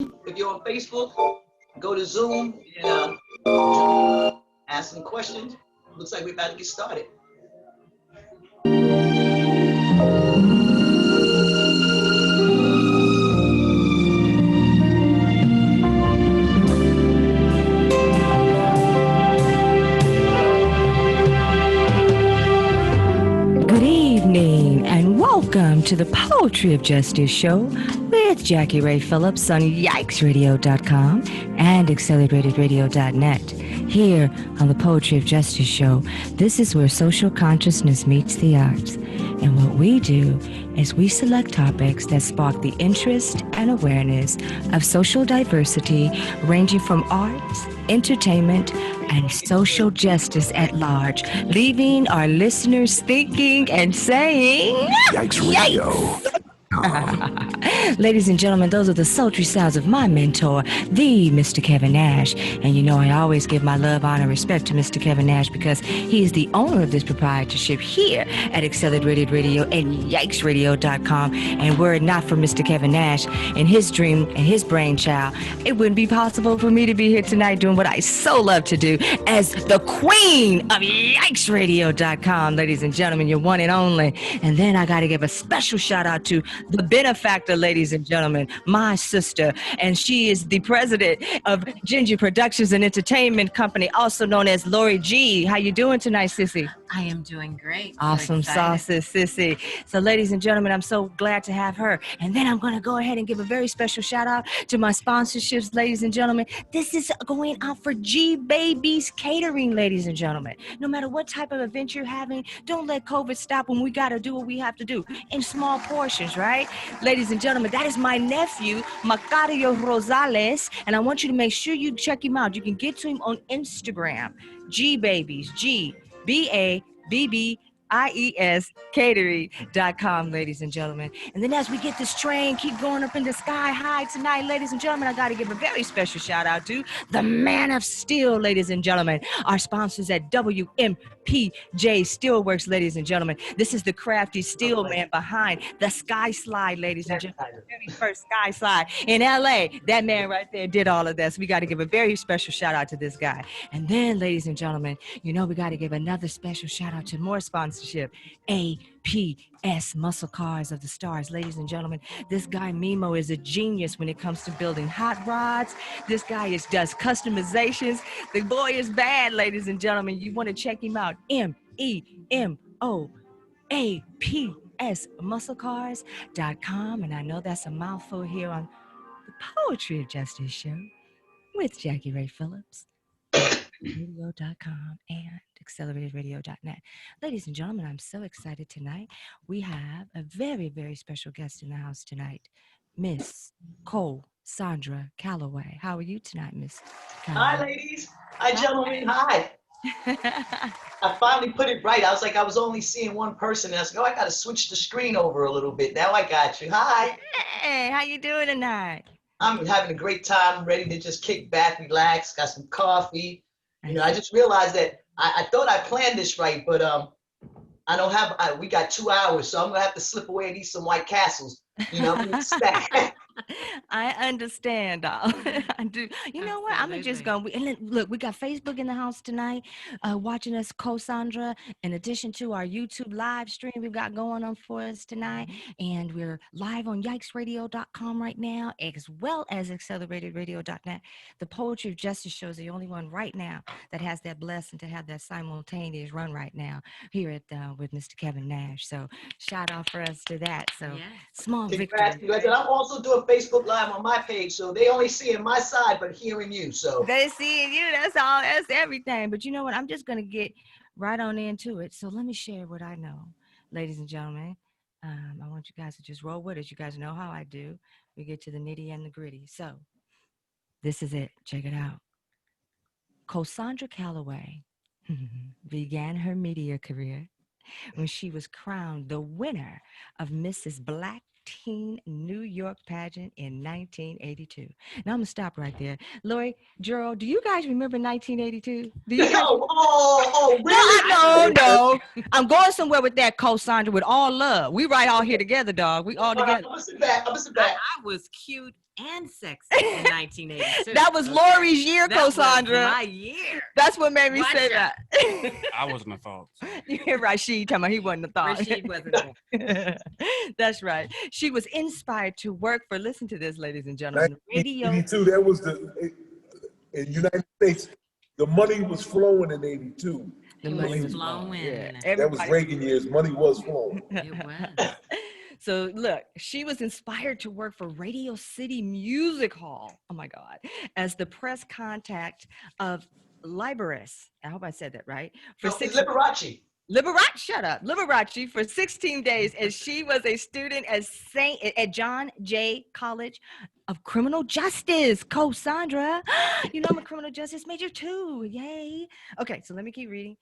If you're on Facebook, go to Zoom and ask some questions. Looks like we're about to get started. Good evening and welcome to the Poetry of Justice show with JackieRay Phillips on YikesRadio.com and AccelerateRadio.net. Here on the Poetry of Justice show, this is where social consciousness meets the arts. And what we do is we select topics that spark the interest and awareness of social diversity ranging from arts, entertainment, and social justice at large, leaving our listeners thinking and saying, Yikes Radio! Ladies and gentlemen, those are the sultry sounds of my mentor, the Mr. Kevin Nash. And you know I always give my love, honor, and respect to Mr. Kevin Nash because he is the owner of this proprietorship here at Accelerated Radio and YikesRadio.com. And were it not for Mr. Kevin Nash and his dream and his brainchild, it wouldn't be possible for me to be here tonight doing what I so love to do as the queen of YikesRadio.com. Ladies and gentlemen, you're one and only. And then I got to give a special shout out to the benefactor, ladies and gentlemen, my sister, and she is the president of Ginger Productions and Entertainment Company, also known as Lori G. How you doing tonight, sissy? I am doing great. Awesome sauces, sissy. So, ladies and gentlemen, I'm so glad to have her. And then I'm going to go ahead and give a very special shout out to my sponsorships, ladies and gentlemen. This is going out for G Babies Catering, ladies and gentlemen. No matter what type of event you're having, don't let COVID stop when we got to do what we have to do in small portions, right? Ladies and gentlemen, that is my nephew, Macario Rosales, and I want you to make sure you check him out. You can get to him on Instagram, G Babies, GBABBIES catering.com, ladies and gentlemen. And then as we get this train, keep going up in the sky high tonight, ladies and gentlemen, I got to give a very special shout out to the Man of Steel, ladies and gentlemen, our sponsors at WMPJ Steelworks, ladies and gentlemen. This is the crafty steel man behind the Sky Slide, ladies and gentlemen. The very first Sky Slide in LA. That man right there did all of this. We got to give a very special shout out to this guy. And then, ladies and gentlemen, you know we got to give another special shout out to more sponsorship. APS Muscle Cars of the Stars, ladies and gentlemen. This guy Mimo is a genius when it comes to building hot rods. This guy does customizations. The boy is bad, ladies and gentlemen. You want to check him out. MEMOAPS musclecars.com. And I know that's a mouthful here on the Poetry of Justice show with Jackie Ray Phillips. Radio.com and AccelerateRadio.net. Ladies and gentlemen, I'm so excited tonight. We have a very, very special guest in the house tonight, Miss Cosandra Calloway. How are you tonight, Miss Calloway? Hi, ladies. Hi, gentlemen. Hi. I finally put it right. I was like, I was only seeing one person. And I was like, oh, I got to switch the screen over a little bit. Now I got you. Hi. Hey, how you doing tonight? I'm having a great time. I'm ready to just kick back, relax, got some coffee. You know, I just realized that I thought I planned this right, but I don't have, we got 2 hours, so I'm gonna have to slip away and eat some White Castles. You know, I understand, doll. I do. You know what? I'm just going to look. We got Facebook in the house tonight, watching us, Cosandra. In addition to our YouTube live stream we've got going on for us tonight, and we're live on YikesRadio.com right now, as well as AccelerateRadio.net. The Poetry of Justice show is the only one right now that has that blessing to have that simultaneous run right now here at with Mr. Kevin Nash. So shout out for us to that. So small victory. And I'm also doing Facebook Live on my page, so they only seeing my side, but hearing you. So they seeing you. That's all. That's everything. But you know what? I'm just gonna get right on into it. So let me share what I know, ladies and gentlemen. I want you guys to just roll with us. You guys know how I do. We get to the nitty and the gritty. So this is it. Check it out. Cosandra Calloway began her media career when she was crowned the winner of Mrs. Black Teen New York pageant in 1982. Now I'm gonna stop right there. Lori, Gerald, do you guys remember 1982? Do you guys? Really? No. I'm going somewhere with that, Cosandra, with all love. We right all here together, dog. We all together. I'm gonna sit back. I was cute and sexy in 1982. That was Lori's year, That Cosandra. was my year. That's what made me Watch say out. that. I wasn't a thought. So. You're Rashid talking about he wasn't a thought. Rashid wasn't there. That's right. She was inspired to work for, listen to this, ladies and gentlemen, radio. 82, that was in United States, the money was flowing in 82. The It money was was flowing. Yeah. That was Reagan years, money was flowing. It was. So look, she was inspired to work for Radio City Music Hall. Oh my God. As the press contact of Liberace. I hope I said that right. No, it's Liberace. Liberace for 16 days as she was a student at John Jay College of Criminal Justice. Cosandra, you know I'm a criminal justice major too. Yay. Okay, so let me keep reading.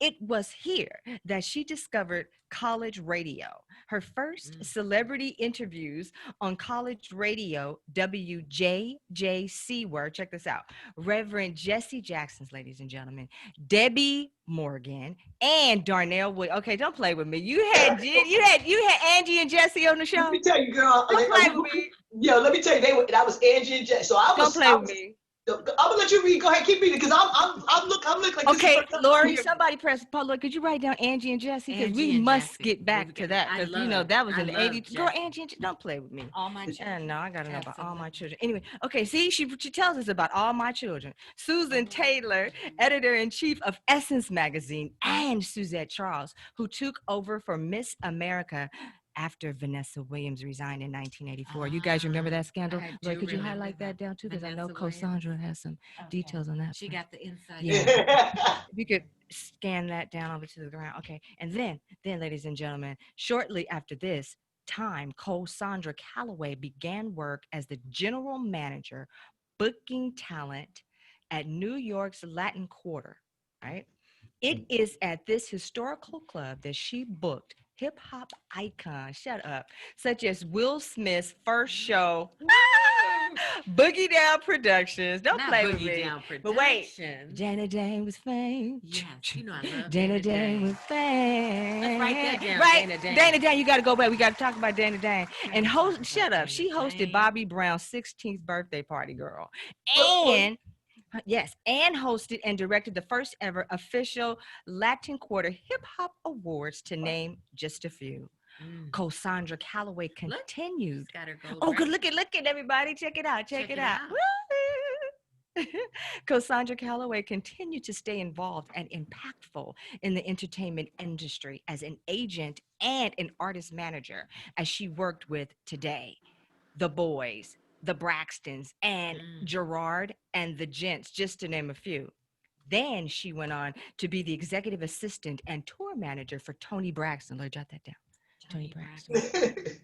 It was here that she discovered college radio. Her first celebrity interviews on college radio, WJJC were, check this out, Reverend Jesse Jackson's, ladies and gentlemen, Debbie Morgan, and Darnell Wood. Okay, don't play with me. You had Angie and Jesse on the show. Let me tell you, girl. Don't play with me. Yo, let me tell you, that was Angie and Jesse. So I was. Don't play with me. I'm gonna let you read. Go ahead, keep reading, because I'm looking like. Okay, this is Lori, somebody press Paula. Could you write down Angie and Jesse? Because Angie we and must Jesse. get back to that. Because you know that was in the 80s. Girl, Jesse. Angie and Jesse, don't play with me. All my children. No, I gotta know about all my Absolutely. children. Anyway, okay, see, she tells us about all my children. Susan Taylor, editor-in-chief of Essence magazine, and Suzette Charles, who took over for Miss America after Vanessa Williams resigned in 1984. You guys remember that scandal? I Lori, do could you remember highlight that down too? Because I know Vanessa Cosandra has some details on that. She got the inside. Yeah. If you could scan that down over to the ground. Okay. And then, ladies and gentlemen, shortly after this time, Cosandra Calloway began work as the general manager, booking talent at New York's Latin Quarter, right? It is at this historical club that she booked hip-hop icons, shut up, such as Will Smith's first show, Boogie Down Productions. Don't Not play with Boogie me. Down But wait, Productions. Janet Dane was fame. Yes, you know I love Dana Dane was fame. Let's write that down, Right, Dana Dane. Dana Dane, you got to go back. We got to talk about Dana Dane. And shut up. Dana She hosted Dane. Bobby Brown's 16th birthday party, girl. And yes, and hosted and directed the first ever official Latin Quarter Hip Hop Awards, to name just a few. Cosandra Calloway continued. Got her gold Oh, good. record. Look at everybody. Check it out. Check it out. Woo! Cosandra Calloway continued to stay involved and impactful in the entertainment industry as an agent and an artist manager, as she worked with today the Boys, the Braxtons, and Gerard and the Gents, just to name a few. Then she went on to be the executive assistant and tour manager for Tony Braxton. Lord, jot that down. Tony Braxton.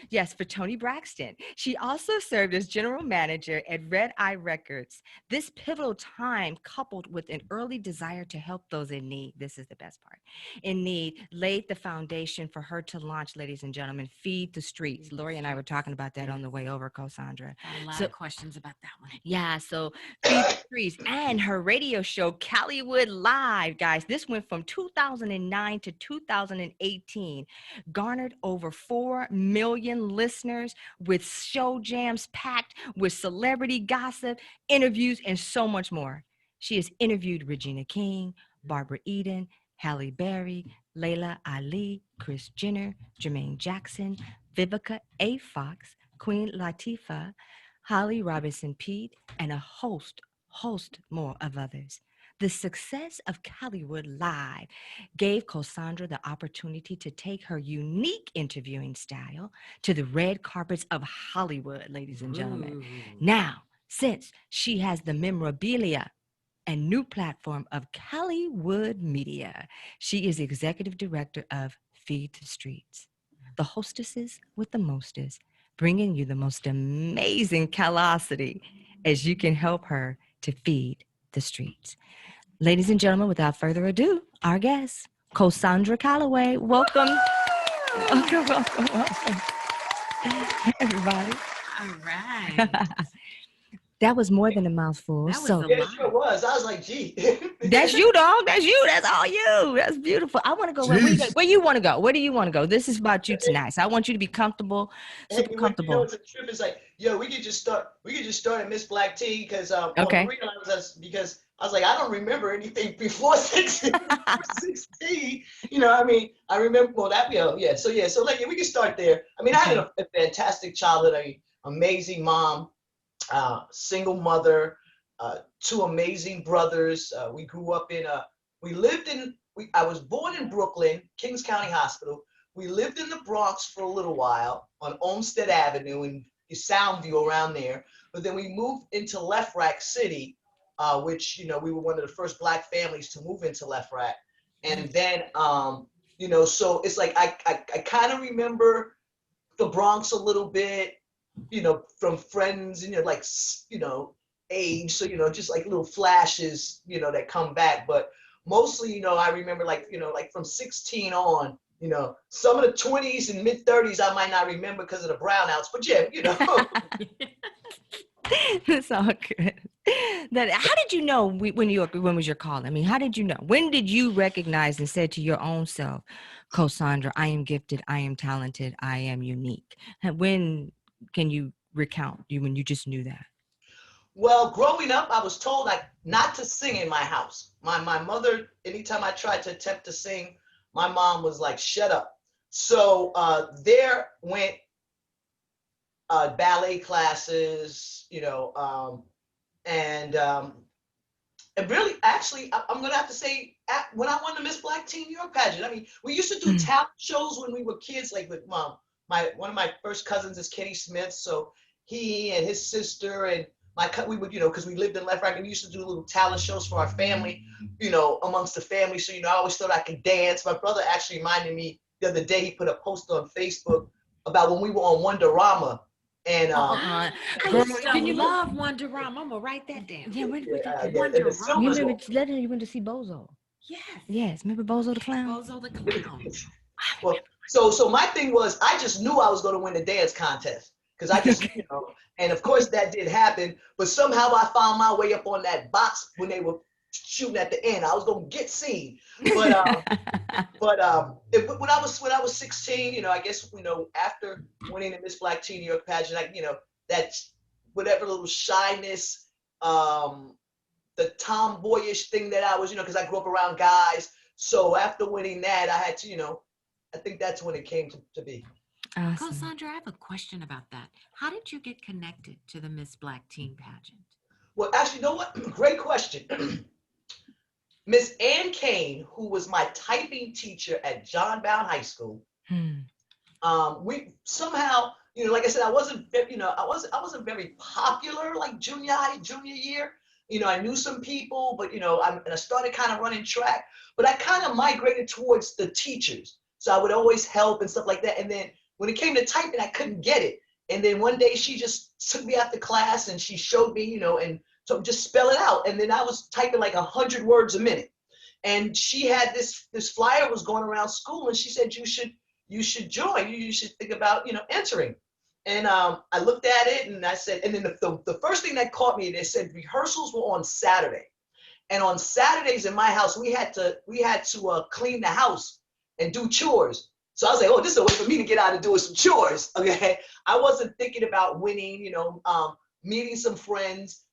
Yes, for Tony Braxton. She also served as general manager at Red Eye Records. This pivotal time, coupled with an early desire to help those in need, this is the best part, in need, laid the foundation for her to launch, ladies and gentlemen, Feed the Streets. Lori and I were talking about that on the way over, Cosandra. Got a lot of questions about that one. Yeah, so Feed the Streets and her radio show, Callywood Live, guys. This went from 2009 to 2018, garnered over 4 million listeners, with show jams packed with celebrity gossip, interviews, and so much more. She has interviewed Regina King, Barbara Eden, Halle Berry, Layla Ali, Kris Jenner, Jermaine Jackson, Vivica A. Fox, Queen Latifah, Holly Robinson Pete, and a host more of others. The success of Callywood Live gave Cosandra the opportunity to take her unique interviewing style to the red carpets of Hollywood, ladies and gentlemen. Now, since she has the memorabilia and new platform of Callywood Media, she is executive director of Feed the Streets, the hostesses with the mostest, bringing you the most amazing callosity as you can help her to feed the streets. Ladies and gentlemen, without further ado, our guest, Cosandra Calloway. Welcome. Welcome. Everybody. All right. That was more than a mouthful. That was So a Yeah, it lot. sure was. I was like, gee. that's you, dog. That's you. That's all you. That's beautiful. I want to go. Jeez. Where you want to go? Where do you want to go? This is about you tonight. So I want you to be comfortable, Hey, super when, comfortable. it's a trip. It's like, yo, we could just start. We could just start at Miss Black Tea because, well, Okay. the reason because I was like, I don't remember anything before 16. Before 16. I mean, I remember. Well, that yeah. So yeah. So like, yeah, we can start there. I mean, I had a fantastic childhood. I mean, amazing mom, single mother, two amazing brothers. We grew up in we lived in. I was born in Brooklyn, Kings County Hospital. We lived in the Bronx for a little while on Olmsted Avenue and Soundview around there. But then we moved into Left Rack City, which, we were one of the first Black families to move into Left Rack. And then, so it's like I kind of remember the Bronx a little bit, from friends, like, age. So, just like little flashes, that come back. But mostly, I remember like from 16 on, some of the 20s and mid 30s, I might not remember because of the brownouts, but yeah, It's all good. How did you know when was your call? I mean, how did you know? When did you recognize and say to your own self, Cosandra, I am gifted, I am talented, I am unique? When can you recount when you just knew that? Well, growing up, I was told not to sing in my house. My mother, anytime I tried to attempt to sing, my mom was like, shut up. So there went ballet classes, and really, actually, I'm going to have to say, when I won the Miss Black Teen New York pageant, I mean, we used to do talent shows when we were kids, like with one of my first cousins is Kenny Smith. So he and his sister and we would, because we lived in Left Rack, and we used to do little talent shows for our family, amongst the family. So, I always thought I could dance. My brother actually reminded me the other day, he put a post on Facebook about when we were on Wonderama. And I Girl, used didn't to you love Wonderama. I'm gonna write that down. Yeah, where did and the Wonderama. Silvers you were. remember you went to see Bozo? Yes. Yes, remember Bozo the Clown? Bozo the Clown. Well, so my thing was, I just knew I was going to win the dance contest because I just, and of course that did happen. But somehow I found my way up on that box when they were shooting at the end. I was going to get seen, but when I was 16, I guess after winning the Miss Black Teen New York pageant, that whatever little shyness, the tomboyish thing that I was, because I grew up around guys. So after winning that, I had to, I think that's when it came to be. Awesome. Cosandra, I have a question about that. How did you get connected to the Miss Black Teen pageant? Well, actually, you know what? Great question. Miss Ann Kane, who was my typing teacher at John Brown High School, we somehow, like I said, I wasn't very popular like junior year. I knew some people, but I started kind of running track, but I kind of migrated towards the teachers. So I would always help and stuff like that. And then when it came to typing, I couldn't get it. And then one day she just took me after class and she showed me, and so just spell it out. And then I was typing like 100 words a minute. And she had this flyer was going around school, and she said, you should join. You should think about, entering. And I looked at it and I said, and then the first thing that caught me, they said rehearsals were on Saturday. And on Saturdays in my house, we had to clean the house and do chores. So I was like, oh, this is a way for me to get out and doing some chores. Okay. I wasn't thinking about winning, meeting some friends,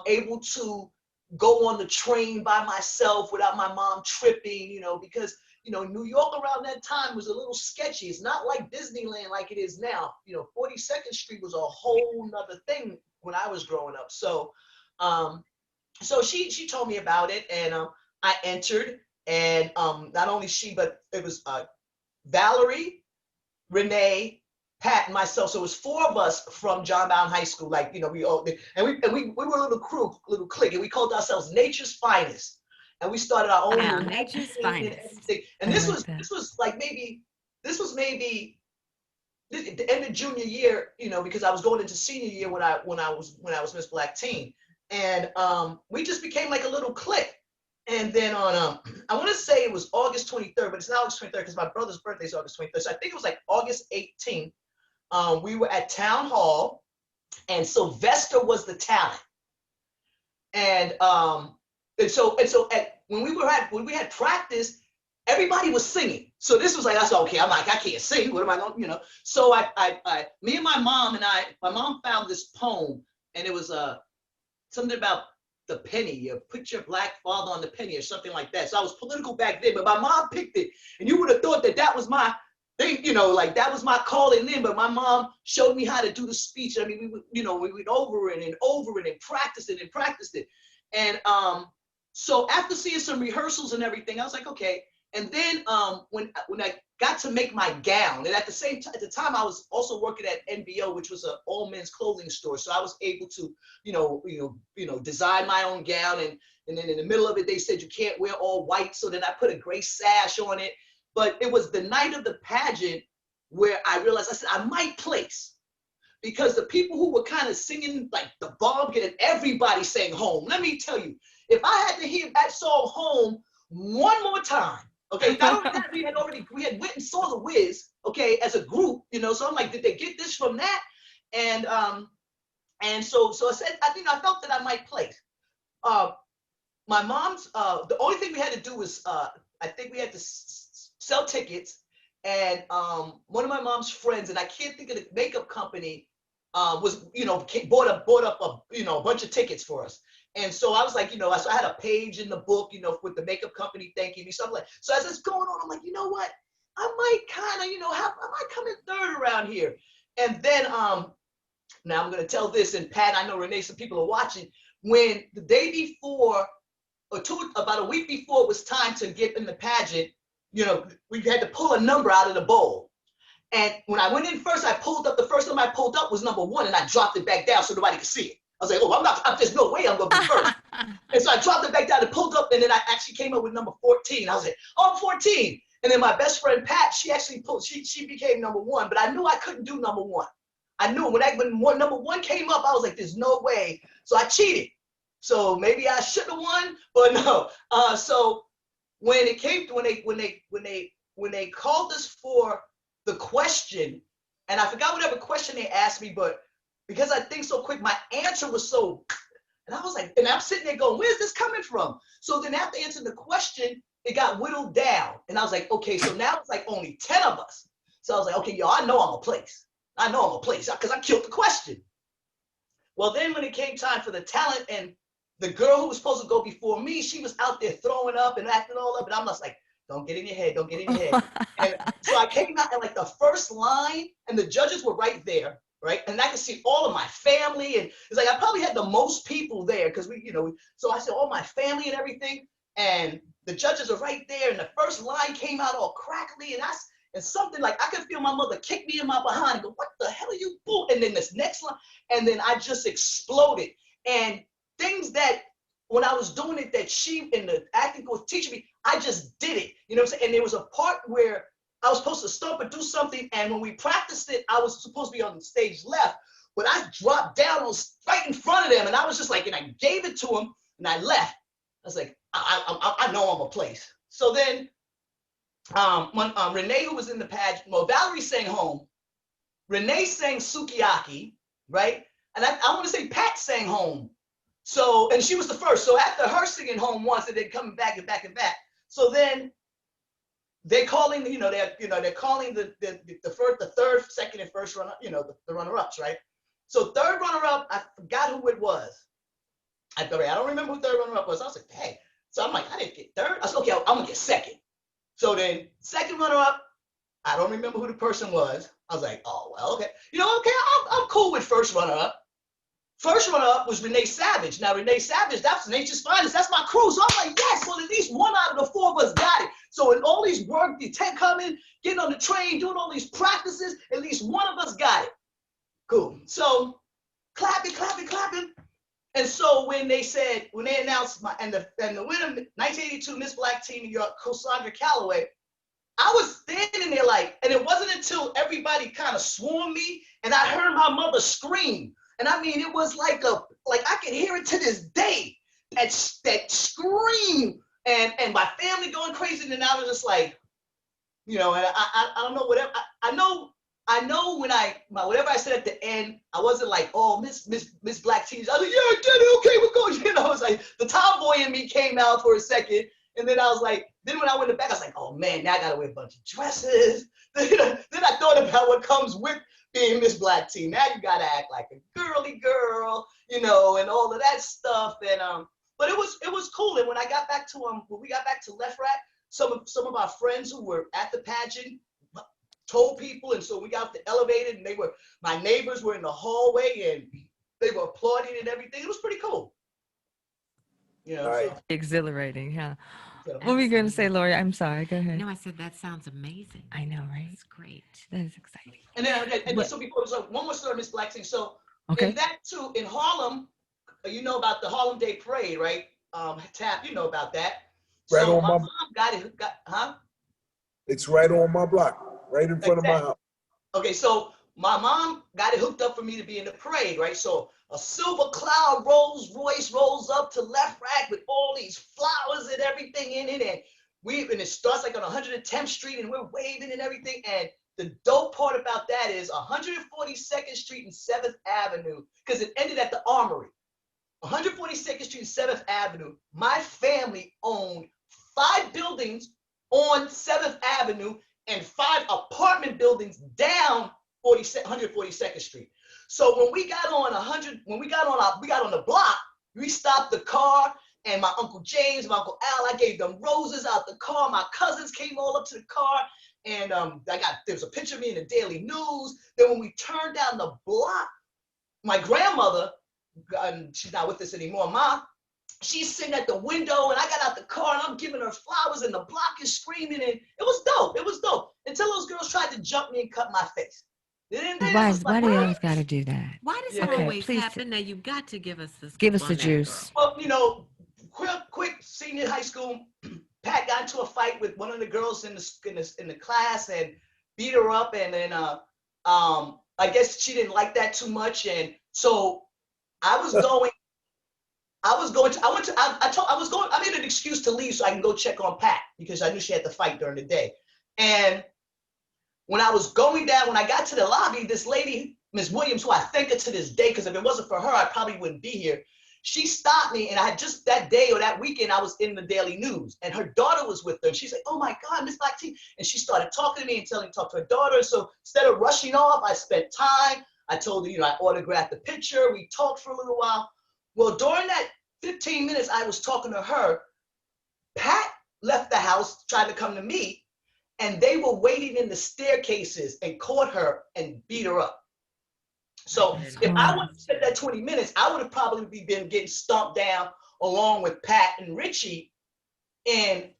able to go on the train by myself without my mom tripping, because New York around that time was a little sketchy. It's not like Disneyland like it is now. 42nd Street was a whole nother thing when I was growing up. So, so she told me about it, and I entered, and not only she, but it was Valerie, Renee, Pat, and myself. So it was 4 of us from John Brown High School. Like, we all, and we were a little clique, and we called ourselves Nature's Finest. And we started our own Nature's Finest. and this was maybe the end of junior year, because I was going into senior year when I was Miss Black Teen, and we just became like a little clique. And then on I want to say it was August 23rd, but it's not August 23rd because my brother's birthday is August 23rd. So I think it was like August 18th. We were at Town Hall, and Sylvester was the talent. When we had practice, everybody was singing. So this was like, I said, okay, I'm like, I can't sing. What am I going, So me and my mom my mom found this poem, and it was something about the penny. You put your black father on the penny or something like that. So I was political back then, but my mom picked it, and you would have thought that was my thing, like that was my calling in. But my mom showed me how to do the speech. I mean, we went over it and over it and practiced it. And so after seeing some rehearsals and everything, I was like, okay. And then when I got to make my gown, and at the time I was also working at NBO, which was an all men's clothing store. So I was able to, design my own gown. And then in the middle of it, they said you can't wear all white. So then I put a gray sash on it. But it was the night of the pageant where I realized, I said, I might place. Because the people who were kind of singing like the bomb and everybody sang Home. Let me tell you, if I had to hear that song Home one more time, okay, not only that, we had went and saw The Wiz, okay, as a group, so I'm like, did they get this from that? And so I said, I felt that I might place. My mom's, the only thing we had to do was, I think we had to sell tickets, and one of my mom's friends, and I can't think of the makeup company, was, bought up a bunch of tickets for us. And so I was like, so I had a page in the book, with the makeup company thanking me. So I'm like, so as it's going on, I'm like, you know what? I might kind of, I might come in third around here. And then, now I'm going to tell this, and Pat, I know Renee, some people are watching. When the day before, about a week before it was time to get in the pageant, we had to pull a number out of the bowl. And when I went in first, the first number I pulled up was number 1, and I dropped it back down so nobody could see it. I was like, oh, there's no way I'm going to be first. And so I dropped it back down and pulled up, and then I actually came up with number 14. I was like, oh, I'm 14. And then my best friend, Pat, she actually she became number 1, but I knew I couldn't do number 1. I knew when number 1 came up, I was like, there's no way. So I cheated. So maybe I should have won, but no. So when it came to, when they called us for the question, and I forgot whatever question they asked me, but because I think so quick, my answer was so, and I was like, and I'm sitting there going, where's this coming from? So then after answering the question, it got whittled down. And I was like, okay, so now it's like only 10 of us. So I was like, okay, yo, I know I'm a place. Because I killed the question. Well, then when it came time for the talent, and the girl who was supposed to go before me, she was out there throwing up and acting all up. And I'm just like, don't get in your head. And so I came out in like the first line, and the judges were right there. Right. And I could see all of my family. And it's like, I probably had the most people there because so I said all my family and everything. And the judges are right there. And the first line came out all crackly. And something like, I could feel my mother kick me in my behind and go, what the hell are you doing? And then this next line, and then I just exploded. And things that when I was doing it, that she and the acting coach teaching me, I just did it. You know what I'm saying? And there was a part where I was supposed to stop and do something, and when we practiced it, I was supposed to be on the stage left, but I dropped down right in front of them, and I was just like, and I gave it to him, and I left. I was like, I know I'm a place. So then, when Renee, who was in the pageant, well, Valerie sang Home, Renee sang Sukiyaki, right? And I want to say Pat sang Home. So, and she was the first. So after her singing Home once, and then coming back and back and back. So then, they're calling, they're calling the first, the third, second, and first runner, the runner-ups, right? So third runner-up, I forgot who it was. I don't remember who third runner-up was. I was like, hey. So I'm like, I didn't get third. I said, okay, I'm gonna get second. So then second runner-up, I don't remember who the person was. I was like, oh, well, okay. Okay, I'm cool with first runner-up. First runner-up was Renee Savage. Now, Renee Savage, that's Nature's Finest. That's my crew. So I'm like, yes, well, at least one out of the 4 of us got it. So in all these work, the 10 coming, getting on the train, doing all these practices, at least one of us got it. Cool. So clapping. And so when they announced and the winner, 1982 Miss Black Teen New York, Cosandra Calloway, I was standing there like, and it wasn't until everybody kind of swarmed me and I heard my mother scream. And I mean, it was like I can hear it to this day, that scream, and my family going crazy. And then I was just like, and I don't know, whatever. I know when whatever I said at the end, I wasn't like, oh, Miss Black Teen. I was like, yeah, I did it. Okay, we're going. I was like the tomboy in me came out for a second. And then I was like, then when I went back, I was like, oh man, now I gotta wear a bunch of dresses. Then I thought about what comes with being Miss Black Teen. Now you gotta act like a girly girl, and all of that stuff. And but it was cool. And when I got back to when we got back to Left Rack, some of our friends who were at the pageant told people, and so we got off the elevator, and my neighbors were in the hallway, and they were applauding and everything. It was pretty cool. Right. So, Exhilarating, huh? so. What were you going to say, Lori? I'm sorry. Go ahead. No, I said that sounds amazing. I know, right? It's great. That is exciting. And then so before, so one more story, Miss Black Teen. So Okay. in that too, in Harlem, you know about the Harlem Day Parade, right? Tap, you know about that. Right So on my my- mom got it, huh? It's right on my block, right in front of my house. Okay, so my mom got it hooked up for me to be in the parade, right? So a silver cloud Rolls Royce rolls up to Left Rack with all these flowers and everything in it, and it starts like on 110th Street, and we're waving and everything. And the dope part about that is 142nd Street and 7th Avenue, because it ended at the Armory. 142nd Street and 7th Avenue. My family owned 5 buildings on 7th Avenue and 5 apartment buildings down 142nd Street. So when we got on we got on the block, we stopped the car, and my Uncle James, my Uncle Al, I gave them roses out the car. My cousins came all up to the car, and there was a picture of me in the Daily News. Then when we turned down the block, my grandmother, she's not with us anymore, Ma, she's sitting at the window, and I got out the car, and I'm giving her flowers, and the block is screaming, and it was dope. It was dope until those girls tried to jump me and cut my face. Why do you always got to do that? Why does Yeah. it Okay, always please happen? Now you've got to give us this. Give us the juice. Well, quick senior high school, Pat got into a fight with one of the girls in the class and beat her up, and then I guess she didn't like that too much, and so I made an excuse to leave so I can go check on Pat because I knew she had to fight during the day. And when I was going down, when I got to the lobby, this lady, Ms. Williams, who I thank her to this day, because if it wasn't for her, I probably wouldn't be here. She stopped me, and I had just that day or that weekend, I was in the Daily News, and her daughter was with her. And she's like, "Oh my God, Miss Black Teen." And she started talking to me and telling me to talk to her daughter. So instead of rushing off, I spent time. I told her, I autographed the picture. We talked for a little while. Well, during that 15 minutes I was talking to her, Pat left the house, tried to come to me, and they were waiting in the staircases and caught her and beat her up. So if I would have spent that 20 minutes, I would have probably been getting stomped down along with Pat and Richie in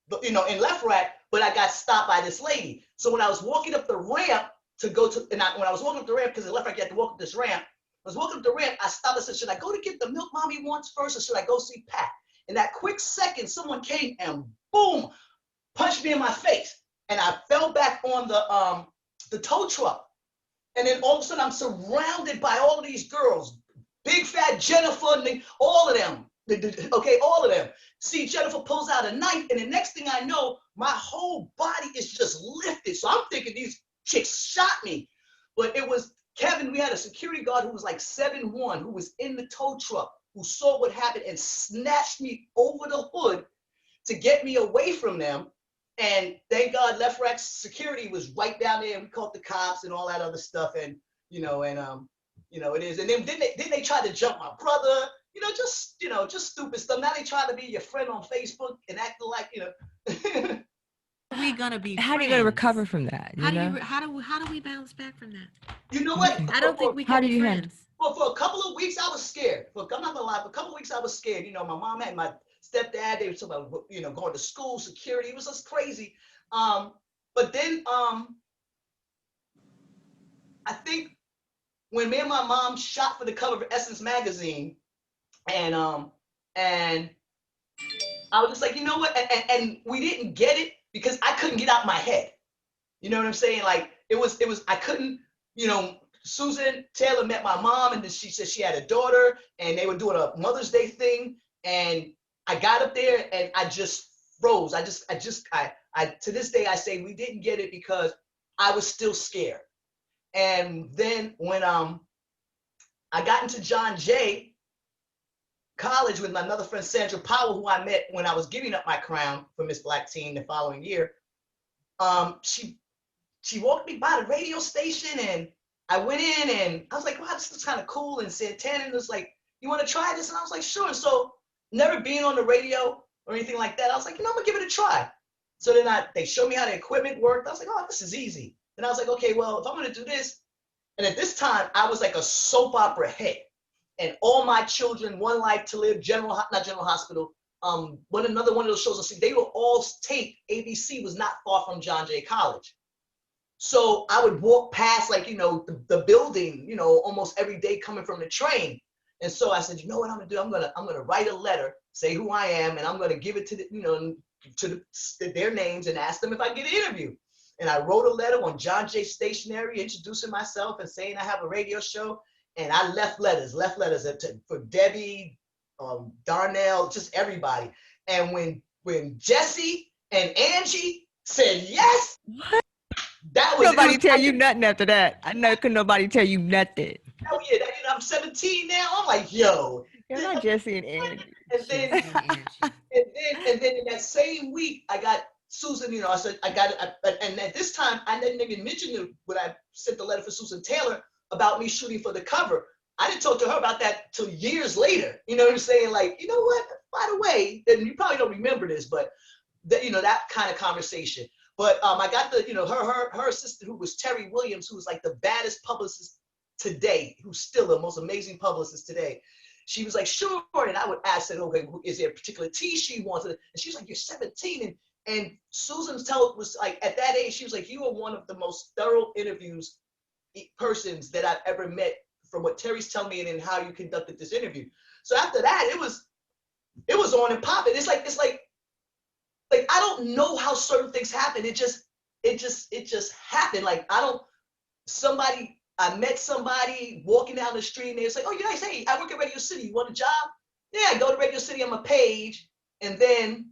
Left Rack, but I got stopped by this lady. So when I was walking up the ramp to go to, when I was walking up the ramp, because in Left Rack you had to walk up this ramp, I was walking up the ramp, I stopped and said, should I go to get the milk mommy wants first, or should I go see Pat? In that quick second, someone came and boom, punched me in my face. And I fell back on the tow truck. And then all of a sudden I'm surrounded by all of these girls, big fat Jennifer, and all of them. Okay, all of them. See, Jennifer pulls out a knife, and the next thing I know, my whole body is just lifted. So I'm thinking these chicks shot me. But it was Kevin, we had a security guard who was like 7'1", who was in the tow truck, who saw what happened and snatched me over the hood to get me away from them. And thank God Left Rack security was right down there, and we called the cops and all that other stuff. And, it is. And then they tried to jump my brother, just stupid stuff. Now they try to be your friend on Facebook and acting like, Are we gonna be How are you going to friends? recover from that? How do we bounce back from that? You know what? Okay. I don't think we How can do be you handle- friends. Well, for a couple of weeks, I was scared. I'm not gonna lie. For a couple of weeks, I was scared. My mom had my stepdad. They were talking about, going to school, security. It was just crazy. But then I think when me and my mom shot for the cover of Essence magazine, and I was just like, you know what? And we didn't get it because I couldn't get out my head. You know what I'm saying? Like it was. I couldn't. Susan Taylor met my mom, and then she said she had a daughter, and they were doing a Mother's Day thing, and I got up there and I just froze. I to this day I say we didn't get it because I was still scared. And then when I got into John Jay, college with my another friend, Sandra Powell, who I met when I was giving up my crown for Miss Black Teen the following year. She walked me by the radio station, and I went in, and I was like, wow, this is kind of cool. And Santana was like, you want to try this? And I was like, sure. So never being on the radio or anything like that, I was like, I'm gonna give it a try. So then they showed me how the equipment worked. I was like, oh, this is easy. And I was like, okay, well, if I'm gonna do this, and at this time I was like a soap opera head, and All My Children, One Life to Live, not General Hospital, another one of those shows. They were all taped. ABC was not far from John Jay College. So I would walk past, like, the building, almost every day coming from the train. And so I said, you know what I'm gonna do? I'm gonna write a letter, say who I am, and I'm gonna give it to their names and ask them if I get an interview. And I wrote a letter on John Jay Stationery, introducing myself and saying I have a radio show. And I left letters for Debbie, Darnell, just everybody. And when Jesse and Angie said yes, that was nobody tell you nothing after that. I know, could nobody tell you nothing. Oh yeah, I'm 17 now. I'm like, yo. You're not Jesse and Angie. And then in that same week, I got Susan. I said and at this time I didn't even mention when I sent the letter for Susan Taylor about me shooting for the cover. I didn't talk to her about that till years later. You know what I'm saying? Like, you know what? By the way, and you probably don't remember this, but that kind of conversation. But I got her assistant, who was Terry Williams, who was like the baddest publicist today, who's still the most amazing publicist today. She was like, sure. And I would ask her, okay, is there a particular tea she wants? And she was like, you're 17. And Susan was like, at that age, she was like, you are one of the most thorough interviews persons that I've ever met, from what Terry's telling me and how you conducted this interview. So after that, it was on and popping. It's like I don't know how certain things happen. It just happened. Like I met somebody walking down the street, and they was like, oh, you guys, hey, I work at Radio City. You want a job? Yeah, I go to Radio City on my page. And then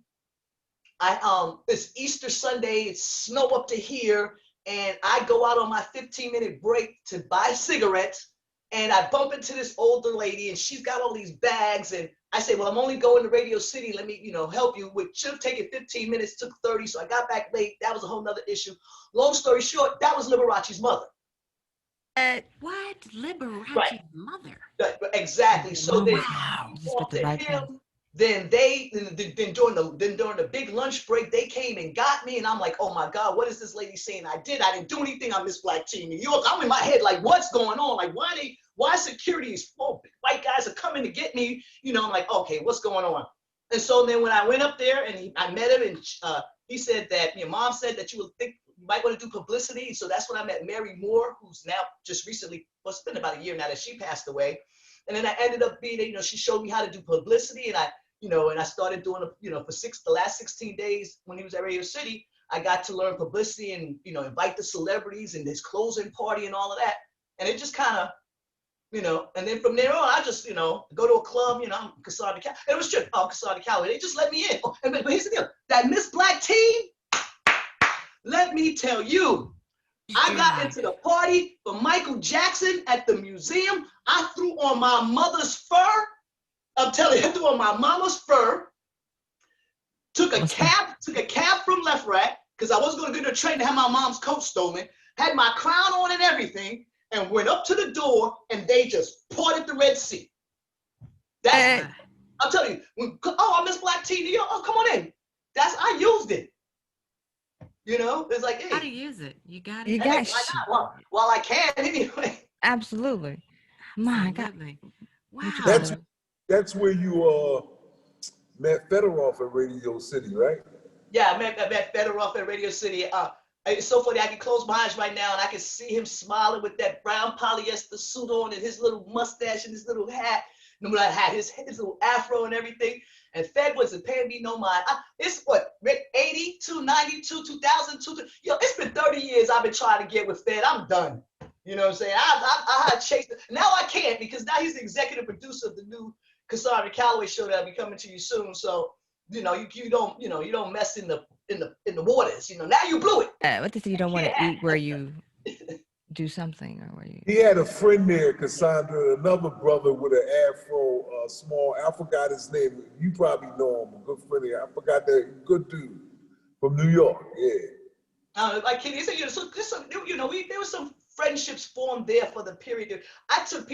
it's Easter Sunday, it's snow up to here, and I go out on my 15-minute break to buy cigarettes, and I bump into this older lady, and she's got all these bags, and I say, well, I'm only going to Radio City. Let me, help you. Which should have taken 15 minutes, took 30, so I got back late. That was a whole nother issue. Long story short, that was Liberace's mother. What? Liberace's Right. mother? Exactly. So then, Wow. then during the big lunch break, they came and got me, and I'm like, oh my God, what is this lady saying? I didn't do anything on Miss Black Teen New York. I'm in my head like, what's going on? Like, why security is full? White guys are coming to get me. I'm like, okay, what's going on? And so then when I went up there and I met him, and he said that your mom said that you might want to do publicity. So that's when I met Mary Moore, who's now just recently, well, it's been about a year now that she passed away. And then I ended up being, she showed me how to do publicity, and I started doing, for the last 16 days when he was at Radio City, I got to learn publicity and, invite the celebrities and his closing party and all of that. And it just kind of, and then from there on, I just, go to a club, I'm Cosandra Calloway. It was true, Cosandra Calloway. They just let me in. Oh, but here's the deal. That Miss Black Teen, let me tell you, I got into the party for Michael Jackson at the museum. I threw on my mother's fur. I'm telling you, I threw on my mama's fur. Took a cab from Left Rack, because I wasn't going to go to the train to have my mom's coat stolen. Had my crown on and everything, and went up to the door, and they just parted the Red Sea. I'm telling you, I Miss Black Teen, oh, come on in. I used it. It's like, hey. How to use it? You got it. You got why not? Well, I can anyway. Absolutely. My God. Wow. That's where you met Fedorov at Radio City, right? Yeah, I met Fedorov at Radio City. It's so funny. I can close my eyes right now, and I can see him smiling with that brown polyester suit on, and his little mustache and his little hat. Remember that hat, his little afro and everything. And Fed wasn't paying me no mind. It's what, 82, 92, 2002. It's been 30 years I've been trying to get with Fed. I'm done. You know what I'm saying? I had chased it. Now I can't, because now he's the executive producer of the new Cosandra Calloway show that'll be coming to you soon. So, you don't mess in the waters. Now you blew it. What they say, you don't want to eat where you do something, or were you? He had a friend there, Cassandra, another brother with an afro, small. I forgot his name. You probably know him. A good friend there. I forgot that. Good dude from New York. Yeah. Like Kenny said, so there's some, there was some friendships formed there for the period. I took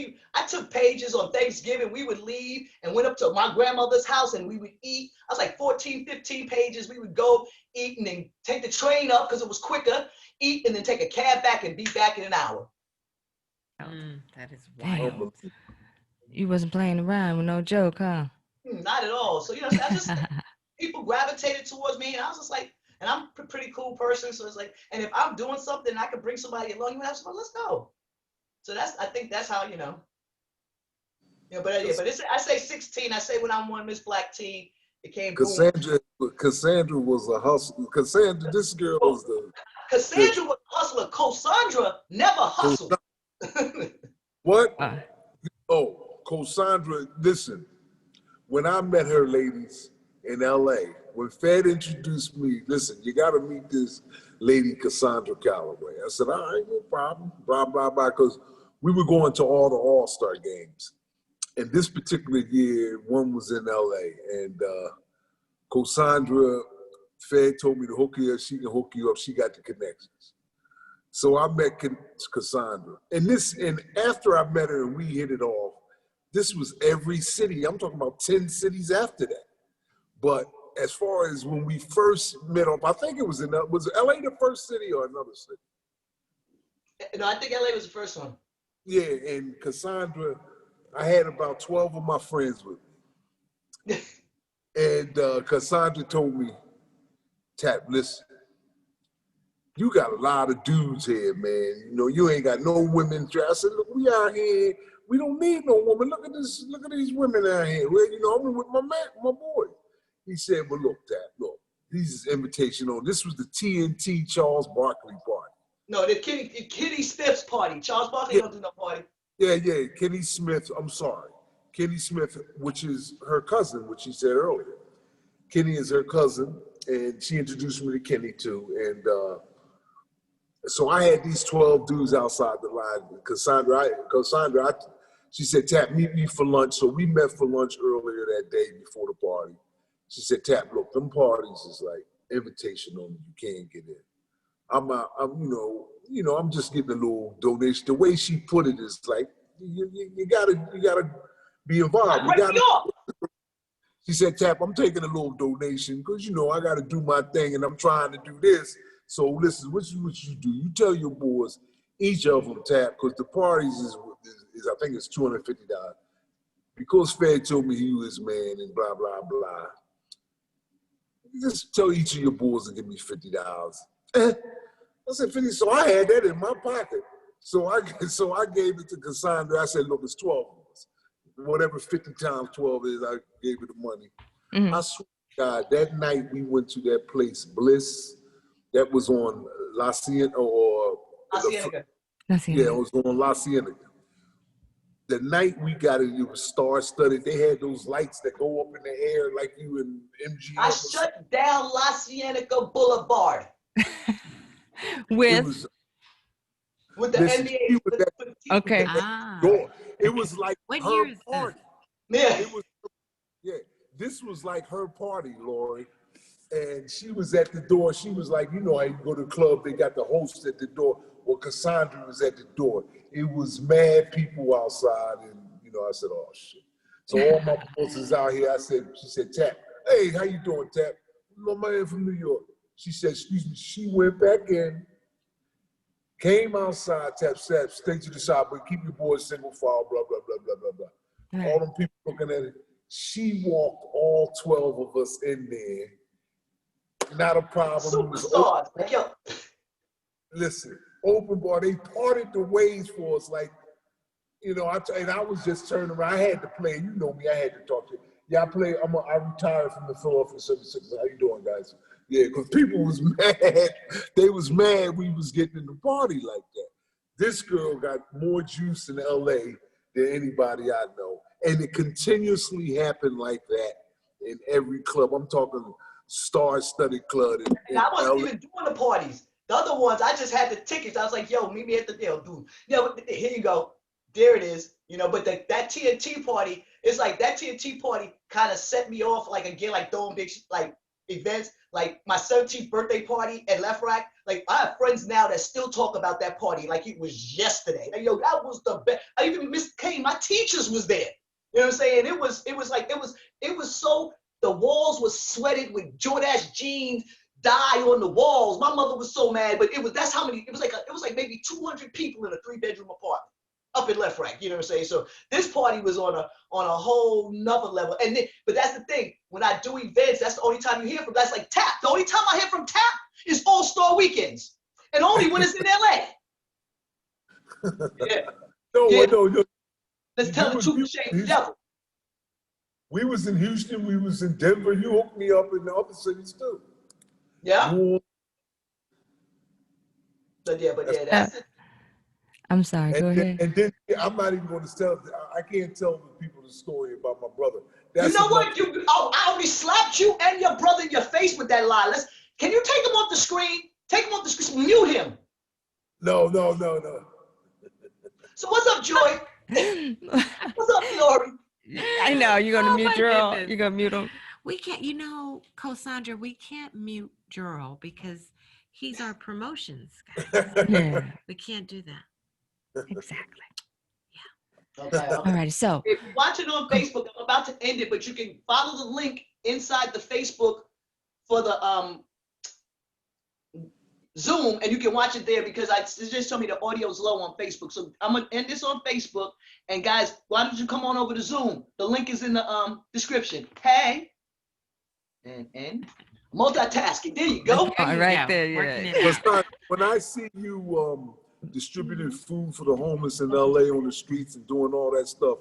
pages on Thanksgiving. We would leave and went up to my grandmother's house and we would eat. I was like 14, 15 pages. We would go eat and then take the train up because it was quicker, eat and then take a cab back and be back in an hour. That is Damn. wild. You wasn't playing around with no joke, huh? Not at all. So, I just, people gravitated towards me and I was just like, and I'm a pretty cool person. So it's like, and if I'm doing something, I can bring somebody along, you have some, let's go. So I think that's how, but it's, I say 16, I say when I'm on Miss Black tea, it came Cassandra was a hustler. Cassandra, this girl was Cassandra was a hustler. Cosandra never hustled. What? Oh, Cosandra, listen, when I met her, ladies, in LA, when Fed introduced me, listen, you got to meet this lady, Cosandra Calloway. I said, all right, no problem, blah, blah, blah, because we were going to all the All-Star games. And this particular year, one was in LA, and Cosandra, Fed told me to hook you up, she can hook you up, she got the connections. So I met Cosandra. And after I met her and we hit it off, this was every city. I'm talking about 10 cities after that. But as far as when we first met up, I think it was was LA the first city or another city? No, I think LA was the first one. Yeah, and Cassandra, I had about 12 of my friends with me. And Cassandra told me, Tap, listen, you got a lot of dudes here, man. You ain't got no women. I said, look, we out here. We don't need no woman. Look at this. Look at these women out here. Well, I'm with my boy. He said, well, look, Dad, look, this is invitation on. This was the TNT Charles Barkley party. No, the Kenny Smith's party. Charles Barkley don't do no party. Yeah, Kenny Smith, I'm sorry. Kenny Smith, which is her cousin, which she said earlier. Kenny is her cousin, and she introduced me to Kenny too. And so I had these 12 dudes outside the line. Cassandra, she said, Tap, meet me for lunch. So we met for lunch earlier that day before the party. She said, Tap, look, them parties is like invitation only. You can't get in. I'm just getting a little donation. The way she put it is like, you gotta be involved. She said, Tap, I'm taking a little donation because, I got to do my thing and I'm trying to do this. So listen, what you do, you tell your boys, each of them, Tap, because the parties is I think it's $250. Because Fed told me he was man and blah, blah, blah. Just tell each of your boys to give me $50. I said, 50, so I had that in my pocket. So I gave it to Cassandra. I said, look, it's 12 of us. Whatever 50 times 12 is, I gave her the money. Mm-hmm. I swear to God, that night we went to that place, Bliss, that was on La Cienega. Yeah, it was on La Cienega. The night we got it was star-studded. They had those lights that go up in the air like you in MGM. I shut down La Cienega Boulevard. With the NBA. Okay. It was like her party. Yeah. This was like her party, Lori. And she was at the door. She was like, how you go to the club, they got the host at the door. Well, Cassandra was at the door. It was mad people outside. And, I said, oh, shit. So all my bosses out here, she said, Tap, hey, how you doing, Tap? My man from New York. She said, excuse me. She went back in, came outside, Tap, stay to the side, but keep your boys single file, blah, blah, blah, blah, blah, blah. Right. All them people looking at it. She walked all 12 of us in there. Not a problem. Superstars. Listen, open bar. They parted the ways for us. Like, and I was just turning around. I had to play. You know me. I had to talk to you. Yeah, I retired from the Philadelphia 76ers. How you doing, guys? Yeah, because people was mad. They was mad we was getting in the party like that. This girl got more juice in LA than anybody I know. And it continuously happened like that in every club. I'm talking star-studded club. And I wasn't even doing the parties. The other ones, I just had the tickets. I was like, yo, meet me at the dude. Here you go. There it is. But that TNT party, it's like that TNT party kind of set me off like again, like throwing big like events, like my 17th birthday party at Left Rack. Like I have friends now that still talk about that party like it was yesterday. Like, yo, that was the best. I even missed Kane. My teachers was there. You know what I'm saying? It was so, the walls was sweated with Jordache jeans, dye on the walls. My mother was so mad, but that's how many, it was like maybe 200 people in a 3-bedroom apartment up in Left Rack, you know what I'm saying? So this party was on a whole nother level. And then, but that's the thing, when I do events, that's the only time you hear from, that's like Tap. The only time I hear from Tap is All-Star Weekends. And only when it's in LA. Yeah. No. Let's tell the truth and shame the devil. We was in Houston, we was in Denver. You hooked me up in the other cities too. Yeah. But yeah, that's it. I'm sorry, go ahead. And then I'm not even going to tell, I can't tell the people the story about my brother. You know what? I already slapped you and your brother in your face with that lie. Can you take him off the screen? Take him off the screen, mute him. No. So what's up, Joy? What's up, Lori? I know, you're going to mute Gerald. goodness. You're going to mute him. We can't, Cosandra, we can't mute Gerald because he's our promotions guy. Yeah, We can't do that. exactly. Okay. All right, so. If you're watching on Facebook, I'm about to end it, but you can follow the link inside the Facebook for the Zoom, and you can watch it there because it just told me the audio's low on Facebook. So I'm gonna end this on Facebook, and guys, why don't you come on over to Zoom? The link is in the description. Hey, and multitasking. There you go. Right there, yeah. When I see you distributing food for the homeless in LA on the streets and doing all that stuff,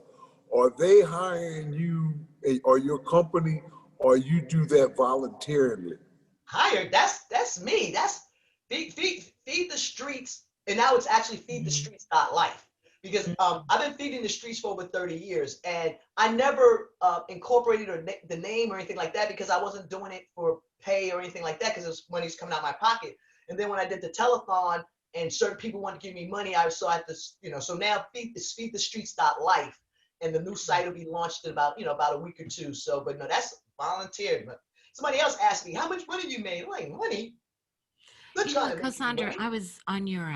are they hiring you or your company, or you do that voluntarily? Hired? That's me. That's feed the streets, and now it's actually feedthestreets.life. Because I've been feeding the streets for over 30 years, and I never incorporated the name or anything like that because I wasn't doing it for pay or anything like that because it was money's coming out of my pocket. And then when I did the telethon and certain people wanted to give me money, I saw so now feedthestreets.life, and the new site will be launched in about a week or two. So, but no, that's volunteer. But somebody else asked me, how much money you made? Like, money? Cosandra, I was on your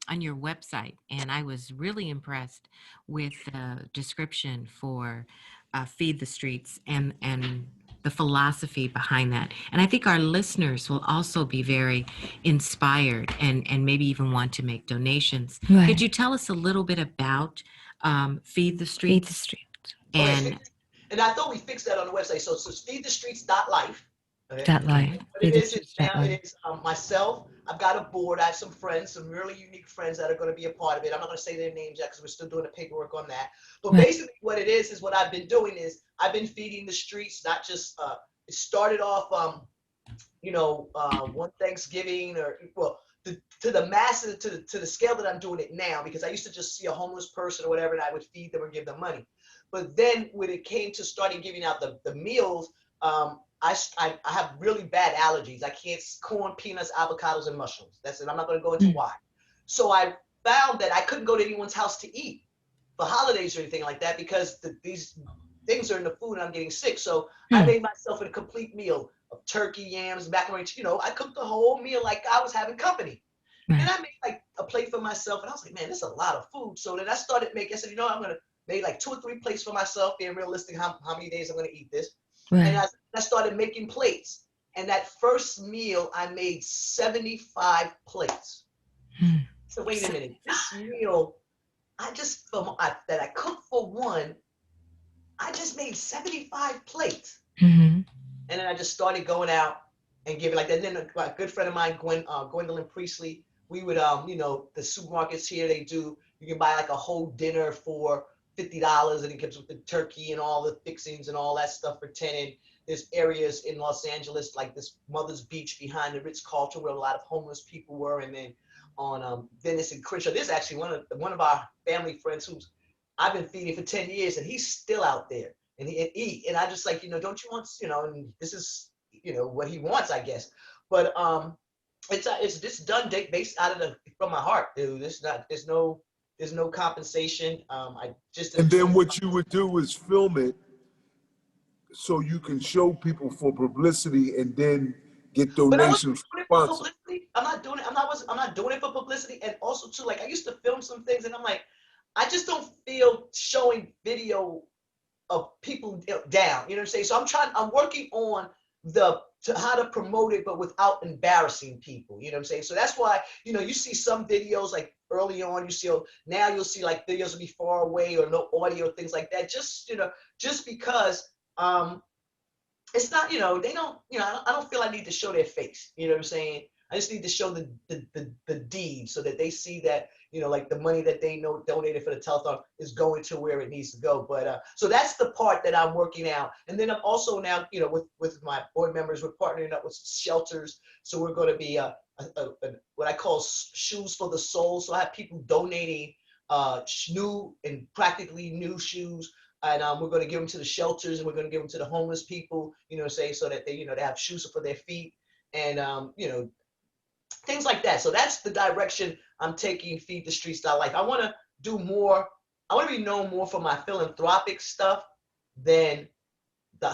website, and I was really impressed with the description for Feed the Streets and the philosophy behind that. And I think our listeners will also be very inspired and maybe even want to make donations. Right. Could you tell us a little bit about Feed the Streets? Feed the Streets. And I thought we fixed that on the website. So it's feedthestreets.life. .life. It is myself. I've got a board. I have some friends, some really unique friends that are going to be a part of it. I'm not going to say their names yet because we're still doing the paperwork on that. But basically what it is what I've been doing is I've been feeding the streets, not just, it started off, one Thanksgiving to the masses, to the scale that I'm doing it now, because I used to just see a homeless person or whatever, and I would feed them or give them money. But then when it came to starting giving out the meals, I have really bad allergies. I can't corn, peanuts, avocados, and mushrooms. That's it. I'm not going to go into why. So I found that I couldn't go to anyone's house to eat for holidays or anything like that because these things are in the food and I'm getting sick. So I made myself a complete meal of turkey, yams, macaroni. I cooked the whole meal like I was having company. And I made like a plate for myself. And I was like, man, this is a lot of food. So then I started making, I said, I'm going to make like 2 or 3 plates for myself, being realistic how many days I'm going to eat this. And I started making plates. And that first meal, I made 75 plates. So wait a minute. This meal, that I cooked for one, I just made 75 plates. And then I just started going out and giving like that. And then a good friend of mine, Gwendolyn Priestley, we would, the supermarkets here, you can buy like a whole dinner for $50 and it comes with the turkey and all the fixings and all that stuff for 10. And there's areas in Los Angeles like this Mother's Beach behind the Ritz-Carlton where a lot of homeless people were. And then on Venice and Crenshaw, there's actually one of our family friends who's I've been feeding for 10 years and he's still out there and I just like, don't you want, and this is, what he wants, I guess. But it's just done based out of from my heart, dude. There's no compensation. I just And enjoy. then what you would do is film it so you can show people for publicity and then get But I wasn't donations doing it from for sponsors. publicity. I'm not doing it. I'm not doing it for publicity. And also too, like I used to film some things, and I'm like, I just don't feel showing video of people down. You know what I'm saying? So I'm working on how to promote it, but without embarrassing people. You know what I'm saying? So that's why, you see some videos like early on, now you'll see like videos will be far away or no audio, things like that. Just because it's not, they don't, I don't feel I need to show their face. You know what I'm saying? I just need to show the deed so that they see that, like the money that they know donated for the telethon is going to where it needs to go. But so that's the part that I'm working out. And then I'm also now, with my board members, we're partnering up with shelters. So we're going to be what I call shoes for the soul. So I have people donating new and practically new shoes. And we're going to give them to the shelters, and we're going to give them to the homeless people, so that they have shoes for their feet, and things like that. So that's the direction I'm taking Feed the Street Style Life. I want to do more. I want to be known more for my philanthropic stuff than like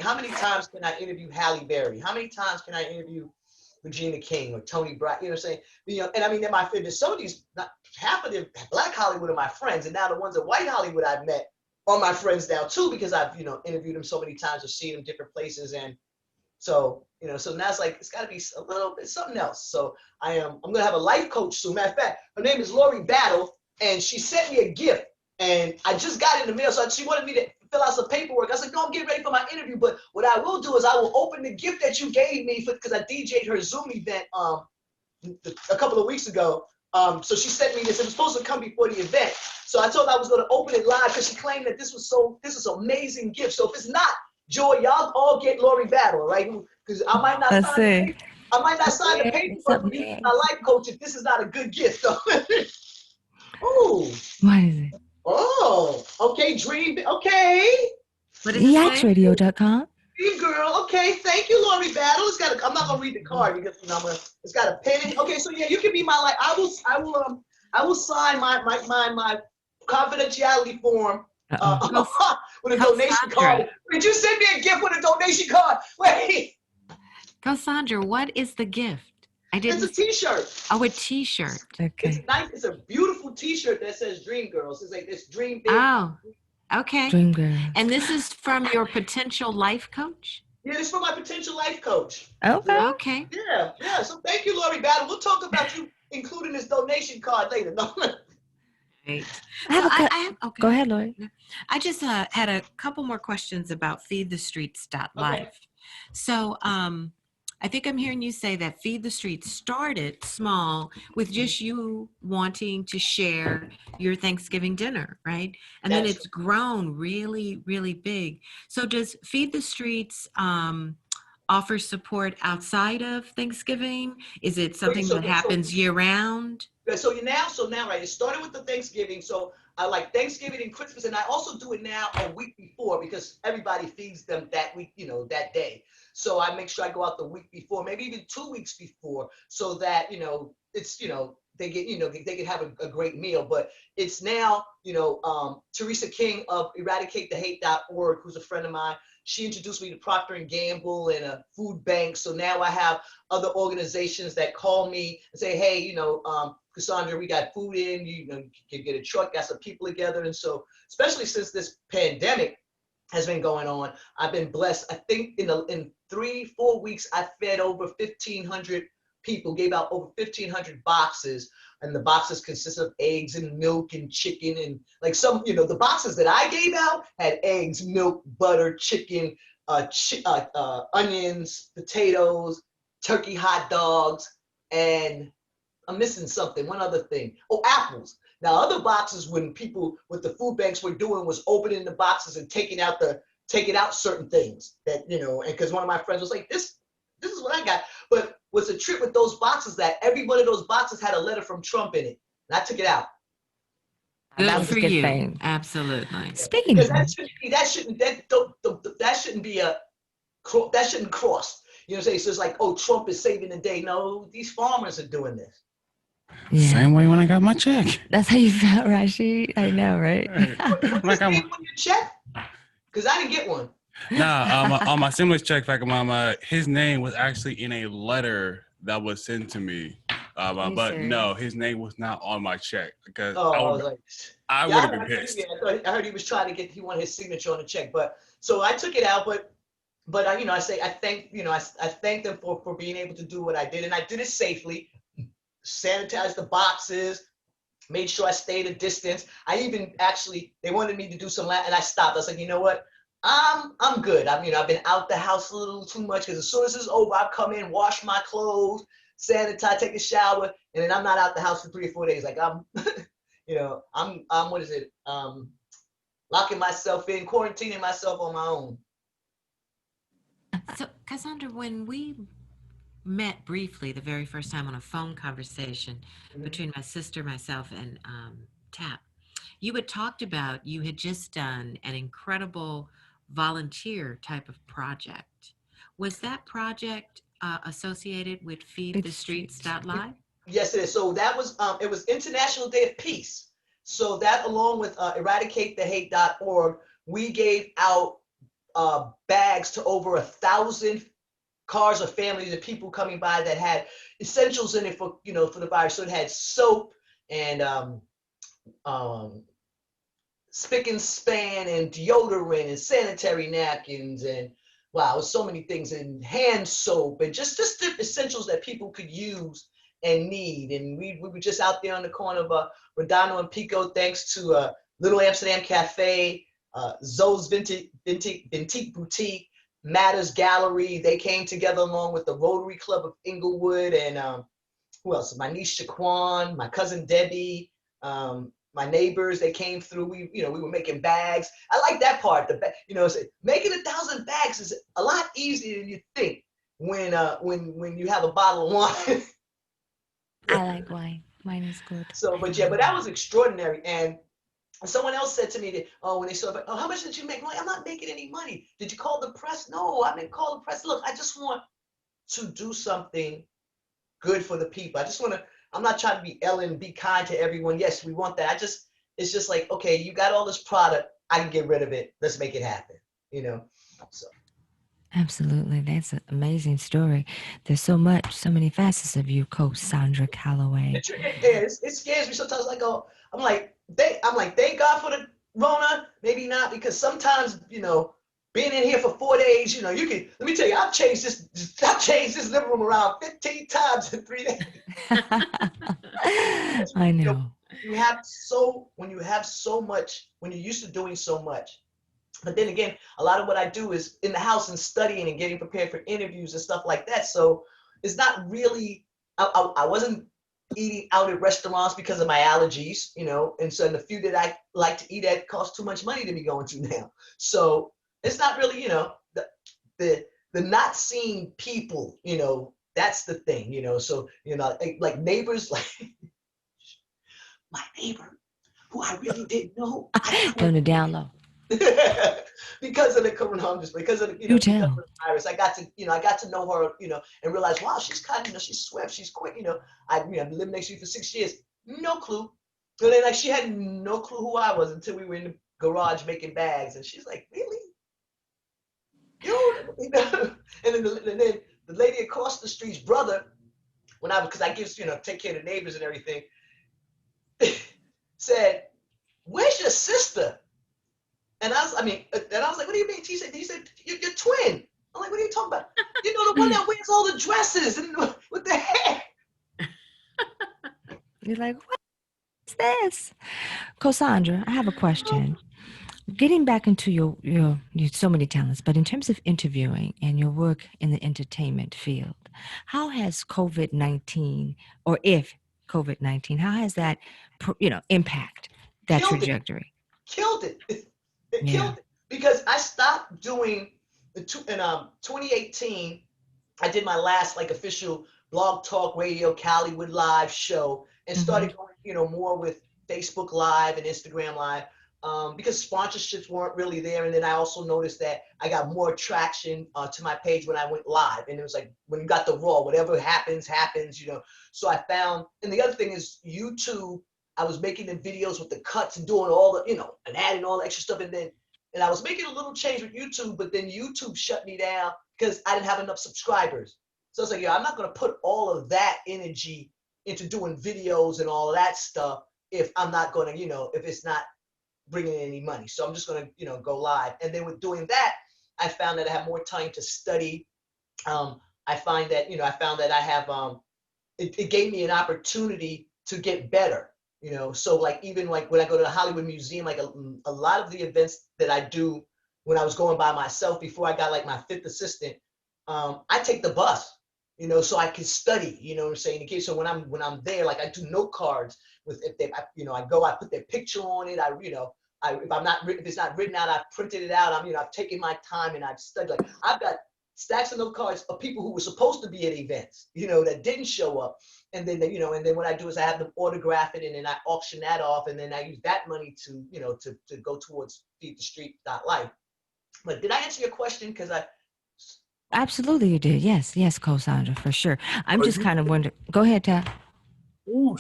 how many times can I interview Halle Berry? How many times can I interview Regina King or Tony Bratt? You know what I'm saying? And I mean, in my fitness, some of these, half of them, Black Hollywood are my friends, and now the ones in White Hollywood I've met are my friends now too, because I've interviewed them so many times or seen them different places. And so so now it's like it's got to be a little bit something else. So I'm gonna have a life coach soon. Matter of fact, her name is Lori Battle, and she sent me a gift, and I just got it in the mail. So she wanted me to fill out some paperwork. I said, no, I'm getting ready for my interview, but what I will do is I will open the gift that you gave me because I DJ'd her Zoom event a couple of weeks ago. So she sent me this. It was supposed to come before the event. So I told her I was going to open it live because she claimed that this is an amazing gift. So if it's not, Joy, y'all all get Lori Battle, right? Because I might not sign the paper. I might not sign the paperwork for you, my life coach, if this is not a good gift. Oh. What is it? Oh, okay, Dream. Okay. JackieRadio.com. Dream girl. Okay, thank you, Lori Battle. I'm not gonna read the card because it's got a pen. Okay, so yeah, you can be my like. I will sign my confidentiality form with a donation card. Did you send me a gift with a donation card? Wait. Cosandra, what is the gift? It's a T-shirt. Oh, a T-shirt. Okay. It's nice. It's a beautiful T-shirt that says "Dream Girls." It's like this dream big. Oh, okay. Dream Girl. And this is from your potential life coach? Yeah, it's from my potential life coach. Okay. Okay. Yeah. So thank you, Lori Battle. We'll talk about you including this donation card later. No. Great. Go ahead, Lori. I just had a couple more questions about feedthestreets.life. Okay. So I think I'm hearing you say that Feed the Streets started small with just you wanting to share your Thanksgiving dinner, right? And then it's grown really, really big. So does Feed the Streets offer support outside of Thanksgiving? Is it something that happens year round? So now, right, it started with the Thanksgiving. So I like Thanksgiving and Christmas, and I also do it now a week before because everybody feeds them that week, that day. So I make sure I go out the week before, maybe even 2 weeks before, so that, it's, they get, they can have a great meal. But it's now, Teresa King of EradicateTheHate.org, who's a friend of mine. She introduced me to Procter & Gamble and a food bank. So now I have other organizations that call me and say, hey, Cosandra, we got food in, you can get a truck, got some people together. And so, especially since this pandemic has been going on, I've been blessed. I think in 3-4 weeks, I fed over 1,500 people, gave out over 1,500 boxes. And the boxes consist of eggs and milk and chicken and like some, the boxes that I gave out had eggs, milk, butter, chicken, onions, potatoes, turkey hot dogs, and I'm missing something, one other thing. Oh, apples. Now, other boxes when people with the food banks were doing was opening the boxes and taking out certain things that, and because one of my friends was like, this is what I got. But what's a trip with those boxes that every one of those boxes had a letter from Trump in it. And I took it out. Good for you. Thing. Absolutely. Speaking of that shouldn't cross. You know what I'm saying? So it's like, oh, Trump is saving the day. No, these farmers are doing this. Yeah. Same way when I got my check. That's how you felt, Rashid? I know, right? Was his name on your check? Because I didn't get one. Nah, on my stimulus check back in my his name was actually in a letter that was sent to me. But no, his name was not on my check because I would have been pissed. I heard he was trying to he wanted his signature on the check, but so I took it out, but I, I thank them for being able to do what I did, and I did it safely, sanitized the boxes, made sure I stayed a distance. I even they wanted me to do some, and I stopped. I was like, you know what? I'm good. I've been out the house a little too much because as soon as it's over, I come in, wash my clothes, sanitize, take a shower, and then I'm not out the house for 3 or 4 days. Like I'm, I'm what is it? Locking myself in, quarantining myself on my own. So, Cosandra, when we met briefly the very first time on a phone conversation between my sister, myself, and Tap, you had talked about you had just done an incredible volunteer type of project. Was that project associated with feedthestreets.live? Yes, it is. So that was, it was International Day of Peace. So that along with EradicateTheHate.org, we gave out bags to over 1,000 cars or families of people coming by that had essentials in it for the virus. So it had soap and spick and span and deodorant and sanitary napkins and wow, so many things, and hand soap and just the essentials that people could use and need. And we were just out there on the corner of Rodano and Pico, thanks to Little Amsterdam Cafe, Zoe's Vintique Boutique, Matters Gallery. They came together along with the Rotary Club of Inglewood and who else? My niece Shaquan, my cousin Debbie, my neighbors. They came through. We were making bags. I like that part. Making 1,000 bags is a lot easier than you think when you have a bottle of wine. I like wine. Wine is good. So, but that was extraordinary. And someone else said to me that, when they saw it, how much did you make? I'm like, I'm not making any money. Did you call the press? No, I didn't call the press. Look, I just want to do something good for the people. I'm not trying to be Ellen, be kind to everyone. Yes, we want that. It's just like, okay, you got all this product. I can get rid of it. Let's make it happen. So. Absolutely. That's an amazing story. There's so many facets of you, Cosandra Calloway. It scares me sometimes. I'm like, thank God for the Rona. Maybe not, because sometimes, being in here for 4 days, let me tell you, I've changed this living room around 15 times in 3 days. I know. When you're used to doing so much, but then again, a lot of what I do is in the house and studying and getting prepared for interviews and stuff like that. So it's not really, I wasn't eating out at restaurants because of my allergies, and so the few that I like to eat at cost too much money to be going to now. So it's not really, the not seeing people, that's the thing, so, like neighbors, like my neighbor who I really didn't know. Turn it down low. Because of the coronavirus, because of the virus, I got to know her, and realize, wow, she's kind of, she's swift, she's quick, I've been living next to you for 6 years, no clue. So then, she had no clue who I was until we were in the garage making bags, and she's like, really? And then the lady across the street's brother, because I give, take care of the neighbors and everything, said, "Where's your sister?" And I was like, "What do you mean?" He said, "Your twin." I'm like, "What are you talking about?" The one that wears all the dresses and with the hair. You're like, what's this? Cosandra, I have a question. Getting back into your so many talents, but in terms of interviewing and your work in the entertainment field, how has COVID-19, or if COVID-19, how has that, impact that trajectory? Killed it. It killed it, because I stopped doing in 2018. I did my last official Blog Talk Radio Callywood Live show and started going, more with Facebook Live and Instagram Live. because sponsorships weren't really there. And then I also noticed that I got more traction to my page when I went live. And it was like, when you got the raw, whatever happens, happens, you know. So I found, and the other thing is YouTube, I was making the videos with the cuts and doing all the, you know, and adding all the extra stuff. And I was making a little change with YouTube, but then YouTube shut me down because I didn't have enough subscribers. So I was like, yeah, I'm not going to put all of that energy into doing videos and all of that stuff if I'm not going to, you know, if it's not bringing in any money. So I'm just going to, you know, go live. And then with doing that, I found that I have more time to study. I find that, you know, I found that I have, it gave me an opportunity to get better. You know, so like even like when I go to the Hollywood Museum, like a lot of the events that I do when I was going by myself before I got like my 5th assistant, I take the bus, you know, so I can study, you know what I'm saying? So when I'm there, like I do note cards with, if they, you know, I put their picture on it. If it's not written out, I've printed it out. I've taken my time and I've studied. Like I've got stacks of note cards of people who were supposed to be at events, you know, that didn't show up. And then, you know, and then what I do is I have them autograph it and then I auction that off. And then I use that money to, you know, to go towards feedthestreet.life. But did I answer your question? Because Absolutely you did. Yes, Cosandra, for sure. I'm just kind of wondering. Go ahead, Tad. Oh,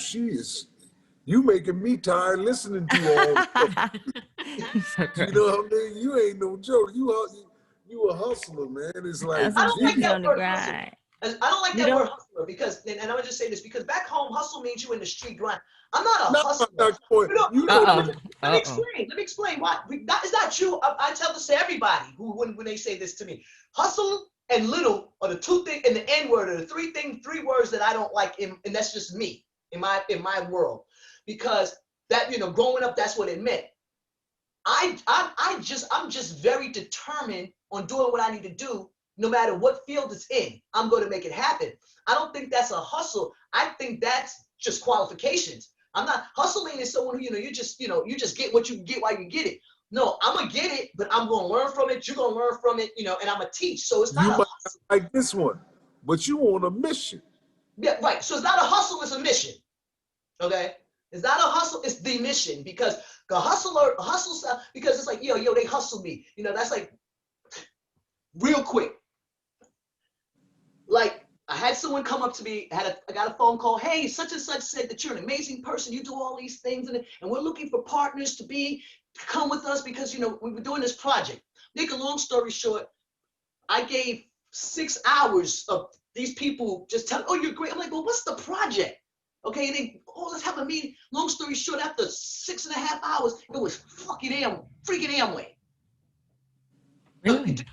you making me tired listening to all stuff. You know what I mean? You ain't no joke. You a hustler, man. It's like, I don't like that word hustler. I don't like that word hustler because, and I'm gonna just say this, because back home, hustle means you in the street grind. I'm not a hustler. Let me explain why. It's not true. I tell this to everybody when they say this to me. Hustle and little are the 2 things, and the N word are the 3 words that I don't like, and that's just me in my world, because that, you know, growing up, that's what it meant. I'm just very determined on doing what I need to do, no matter what field it's in. I'm going to make it happen. I don't think that's a hustle. I think that's just qualifications. I'm not hustling is someone who, you just get what you get while you get it. No, I'm gonna get it, but I'm gonna learn from it. You're gonna learn from it, you know, and I'm gonna teach. So it's not a hustle. Like this one, but you on a mission. Yeah, right. So it's not a hustle, it's a mission. Okay. It's not a hustle, it's the mission, because the hustler hustles because it's like, yo, they hustle me. You know, that's like real quick. Like I had someone come up to me, I got a phone call. Hey, such and such said that you're an amazing person. You do all these things, and we're looking for partners to come with us because, you know, we were doing this project. Make a long story short, I gave 6 hours of these people just telling, oh, you're great. I'm like, well, what's the project? Okay, and let's have a meeting. Long story short, after 6.5 hours, it was freaking Amway. Really? Did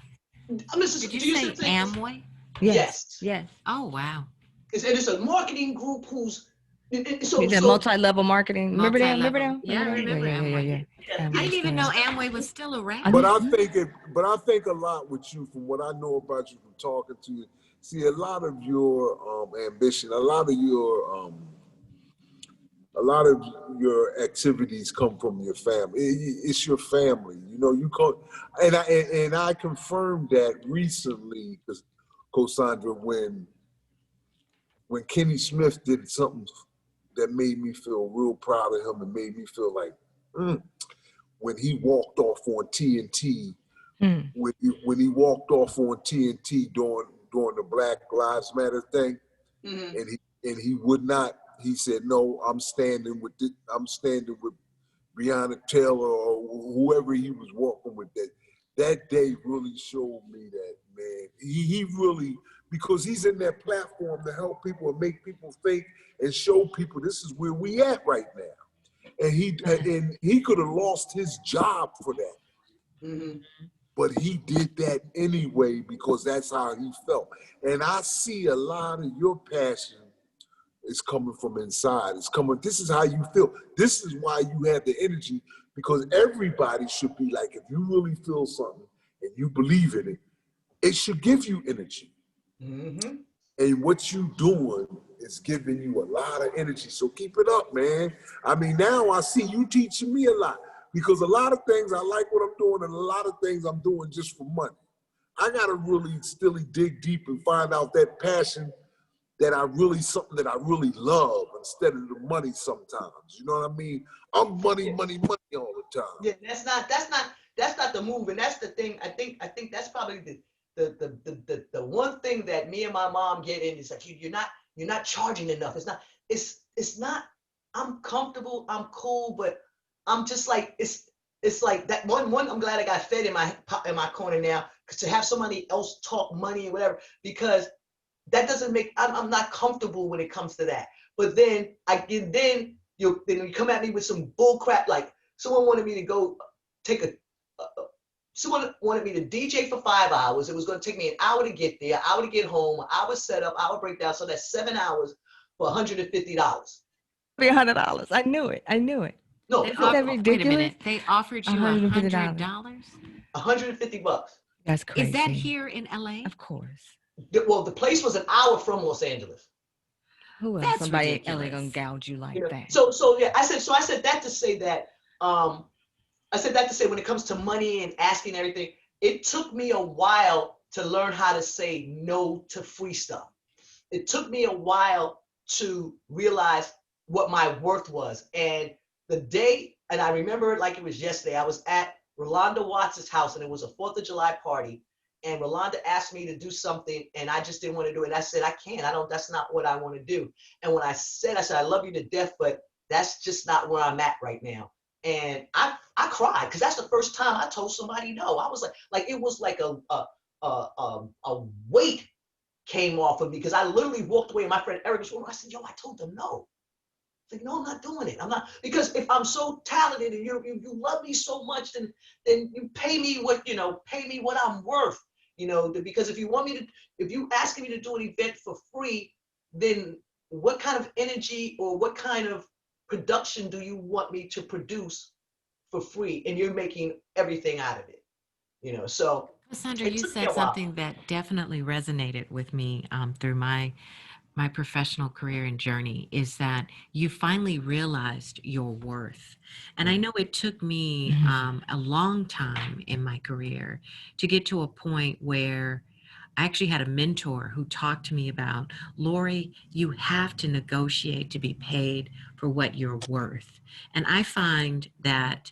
you say Amway? Yes. Oh, wow. It's a marketing group who's multi-level marketing. Remember them? Yeah, I remember Amway. I didn't even know Amway was still around. But I think a lot with you, from what I know about you, from talking to you. See, a lot of your ambition, a lot of your activities come from your family. It's your family, you know. And I confirmed that recently, because Cosandra, when Kenny Smith did something that made me feel real proud of him and made me feel like when he walked off on TNT, when he walked off on TNT during the Black Lives Matter thing, and he would not. He said, "No, I'm standing with Breonna Taylor or whoever he was walking with." That day really showed me that, man. He really, because he's in that platform to help people and make people think and show people this is where we at right now. And he could have lost his job for that. But he did that anyway because that's how he felt. And I see a lot of your passion is coming from inside. This is how you feel. This is why you have the energy, because everybody should be like, if you really feel something and you believe in it, it should give you energy. And what you doing is giving you a lot of energy. So keep it up, man. I mean, now I see you teaching me a lot, because a lot of things I like what I'm doing, and a lot of things I'm doing just for money. I gotta really still dig deep and find out that passion something that I really love, instead of the money sometimes. You know what I mean? I'm money. all the time. Yeah, that's not the move. And that's the thing. I think that's probably the one thing that me and my mom get in is like you're not charging enough. It's not, I'm comfortable, I'm cool, but I'm just like, it's like that one, I'm glad I got fed in my corner now, because to have somebody else talk money and whatever, because that doesn't make, I'm not comfortable when it comes to that. But then then you come at me with some bull crap, like someone wanted me to go someone wanted me to DJ for 5 hours. It was going to take me an hour to get there, an hour to get home, an hour set up, hour breakdown. So that's 7 hours for $150. $300. I knew it. No, Isn't that ridiculous? Wait a minute. They offered you $100? $150. That's crazy. Is that here in LA? Of course. Well, the place was an hour from Los Angeles. Who else? That's Somebody ridiculous. in LA gonna gouge you like that. So yeah, I said that to say that when it comes to money and asking everything, it took me a while to learn how to say no to free stuff. It took me a while to realize what my worth was. And the day, and I remember it like it was yesterday, I was at Rolanda Watts' house, and it was a 4th of July party. And Rolanda asked me to do something, and I just didn't want to do it. And I said, I can't, that's not what I want to do. And when I said, I love you to death, but that's just not where I'm at right now. And I cried, because that's the first time I told somebody no. I was like it was like a weight came off of me, because I literally walked away. My friend Eric was, I said, yo, I told them no. Like, no, I'm not doing it. I'm not, because if I'm so talented and you love me so much, then you pay me what I'm worth, because if you asking me to do an event for free, then what kind of energy or what kind of production do you want me to produce for free? And you're making everything out of it, so. Cosandra, you said something that definitely resonated with me through my professional career and journey, is that you finally realized your worth. And I know it took me a long time in my career to get to a point where I actually had a mentor who talked to me about, Lori, you have to negotiate to be paid for what you're worth. And I find that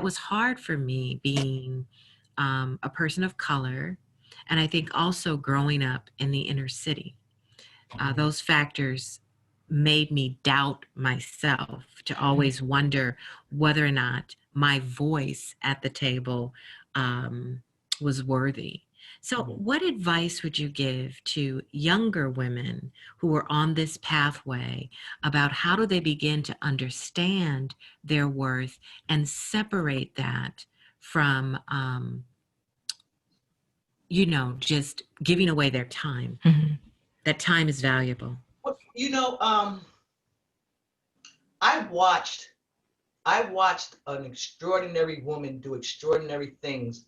was hard for me, being a person of color, and I think also growing up in the inner city. Those factors made me doubt myself, to always wonder whether or not my voice at the table was worthy. So what advice would you give to younger women who are on this pathway about how do they begin to understand their worth and separate that from, just giving away their time? That time is valuable. Well, I watched an extraordinary woman do extraordinary things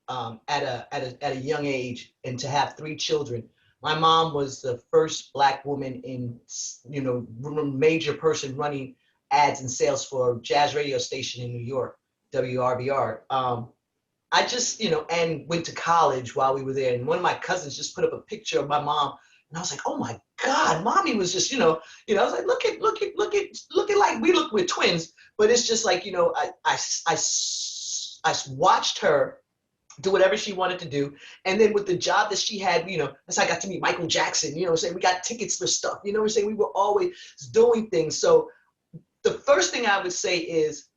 at a young age, and to have 3 children. My mom was the first Black woman in, major person running ads and sales for a jazz radio station in New York, WRBR. I just, and went to college while we were there. And one of my cousins just put up a picture of my mom, and I was like, oh my God, mommy was just, I was like, look at like we're twins, but it's just like, I watched her do whatever she wanted to do. And then with the job that she had, that's how I got to meet Michael Jackson, we got tickets for stuff, we were always doing things. So the first thing I would say is,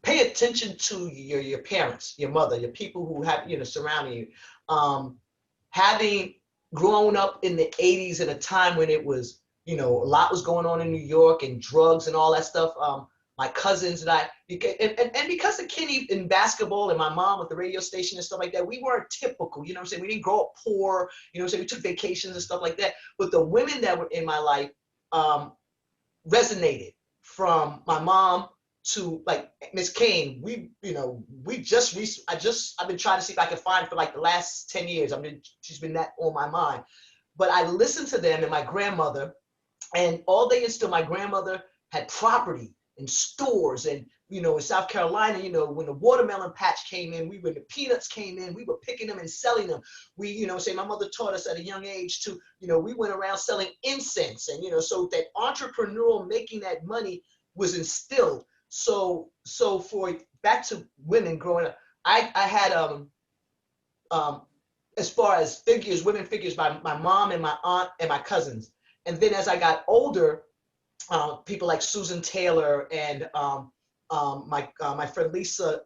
pay attention to your parents, your mother, your people who have, surrounding you. Having grown up in the 80s at a time when it was, a lot was going on in New York, and drugs and all that stuff. My cousins and I, and because of Kenny in basketball and my mom with the radio station and stuff like that, we weren't typical, we didn't grow up poor, we took vacations and stuff like that. But the women that were in my life resonated, from my mom to like Miss Kane. I've been trying to see if I can find for like the last 10 years. She's been that on my mind. But I listened to them and my grandmother, and all they instilled. My grandmother had property and stores, and in South Carolina, when the watermelon patch came in, when the peanuts came in, we were picking them and selling them. We, my mother taught us at a young age to, we went around selling incense, and so that entrepreneurial, making that money was instilled. So for back to women growing up, I had as far as figures, women figures, my mom and my aunt and my cousins. And then as I got older, people like Susan Taylor and my friend Lisa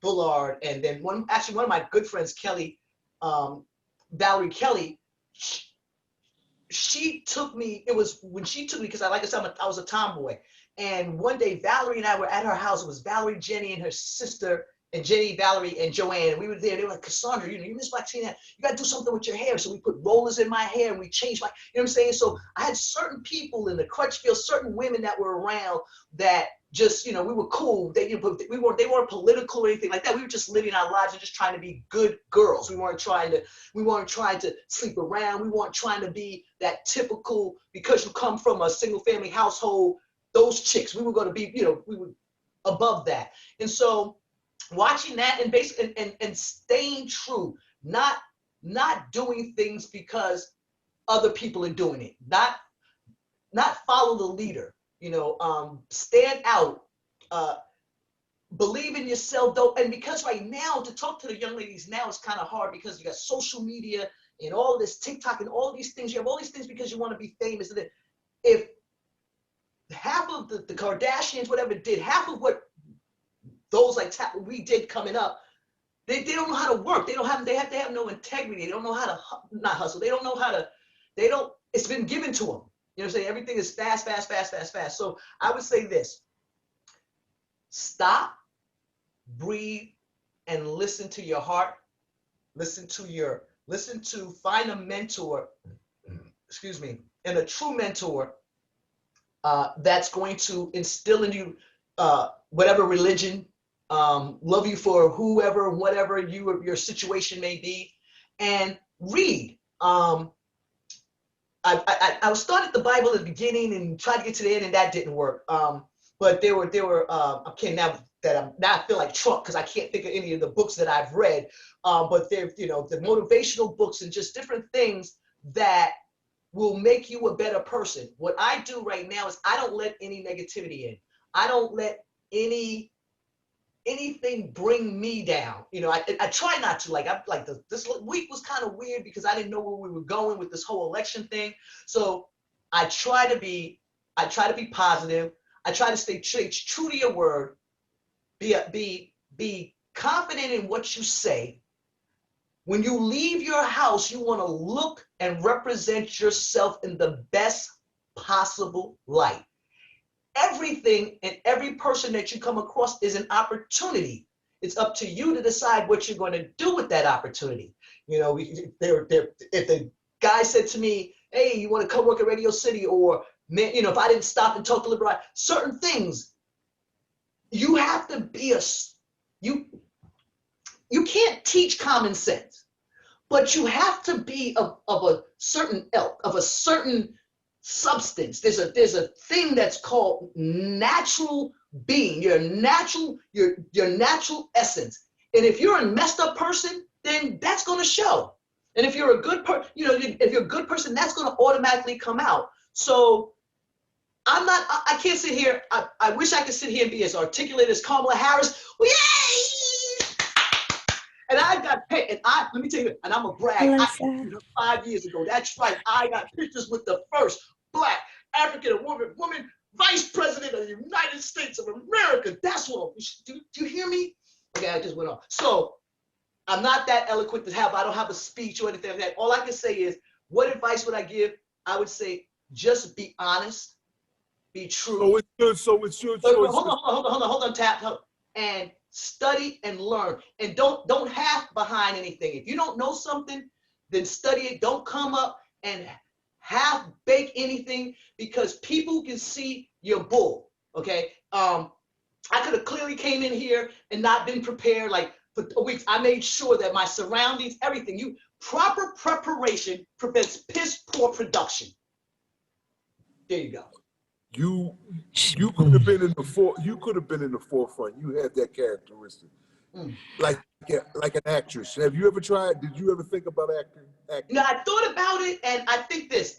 Bullard, and then one of my good friends, Kelly, Valerie Kelly, she took me. It was when she took me because like I said, I was a tomboy. And one day Valerie and I were at her house. It was Valerie, Jenny, and her sister, and Jenny, Valerie, and Joanne. And we were there. They were like, Cassandra, you miss Black Tina. You got to do something with your hair. So we put rollers in my hair and we changed my, you know what I'm saying? So I had certain people in the Crutchfield, certain women that were around that just, we were cool. They weren't political or anything like that. We were just living our lives and just trying to be good girls. We weren't trying to sleep around. We weren't trying to be that typical, because you come from a single family household, those chicks. We were going to be, we were above that. And so watching that and basically and staying true, not doing things because other people are doing it, not follow the leader, stand out, believe in yourself though. And because right now, to talk to the young ladies now is kind of hard because you got social media and all this TikTok and all these things. You have all these things because you want to be famous. And if half of the Kardashians, whatever, did half of what those we did coming up, they don't know how to work. They have to have no integrity. They don't know how to not hustle. They don't know how to, it's been given to them. You know what I'm saying? Everything is fast. So I would say this: stop, breathe, and listen to your heart. Find a mentor, and a true mentor that's going to instill in you whatever religion, love you for whoever, whatever your situation may be, and read. I started the Bible at the beginning and tried to get to the end, and that didn't work. But there were okay, now I feel like Trump because I can't think of any of the books that I've read. But they're the motivational books and just different things that will make you a better person. What I do right now is I don't let any negativity in. I don't let anything bring me down. I try not to. This week was kind of weird because I didn't know where we were going with this whole election thing. So I try to be positive. I try to stay true to your word. Be confident in what you say. When you leave your house, you want to look and represent yourself in the best possible light. Everything and every person that you come across is an opportunity. It's up to you to decide what you're going to do with that opportunity. If the guy said to me, hey, you want to come work at Radio City, or, man, if I didn't stop and talk to liberal, certain things, you have to be you can't teach common sense, but you have to be of a certain ilk, of a certain substance. There's a thing that's called natural being, your natural essence. And if you're a messed up person, then that's going to show. And if you're a good person, if you're a good person, that's going to automatically come out. So I can't sit here. I wish I could sit here and be as articulate as Kamala Harris. Well, yay! And I got paid, and let me tell you, and I'm a brag. I interviewed her 5 years ago. That's right. I got pictures with the first Black African woman vice president of the United States of America. That's what. Do you hear me? Okay, I just went on. So I'm not that eloquent to have. I don't have a speech or anything like that. All I can say is, what advice would I give? I would say, just be honest, be true. So it's your choice. Hold on, Tap. And study and learn, and don't half behind anything. If you don't know something, then study it. Don't come up and half bake anything, because people can see your bull. Okay, I could have clearly came in here and not been prepared. Like for weeks, I made sure that my surroundings, everything, proper preparation prevents piss poor production. There you go. You could have been in the forefront. You had that characteristic, like an actress. Have you ever tried? Did you ever think about acting? I thought about it, and I think this.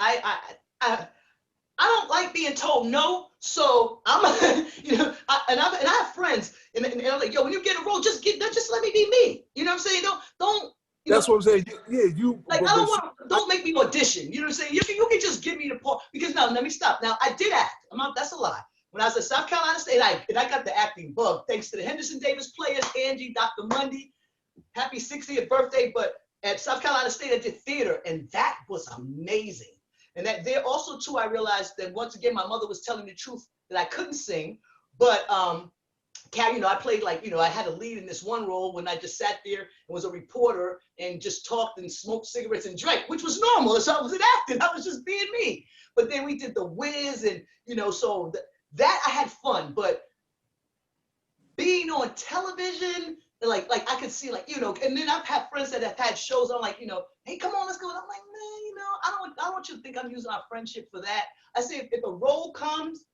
I don't like being told no, so I'm, and I have friends, and I'm like, yo, when you get a role, just let me be me. You know what I'm saying? Don't. That's what I'm saying. Yeah, Like, don't make me audition. You know what I'm saying? You can just give me the part, because now, let me stop. Now, I did act. That's a lie. When I was at South Carolina State, I got the acting bug, thanks to the Henderson Davis players, Angie, Dr. Mundy. Happy 60th birthday. But at South Carolina State, I did theater, and that was amazing. And that there also, too, I realized that once again, my mother was telling the truth that I couldn't sing, but I played I had a lead in this one role when I just sat there and was a reporter and just talked and smoked cigarettes and drank, which was normal. So I wasn't acting. I was just being me. But then we did The Wiz, and so that I had fun. But being on television, like I could see, and then I've had friends that have had shows. I'm like, hey, come on, let's go. And I'm like, man, I don't want you to think I'm using our friendship for that. I say if a role comes,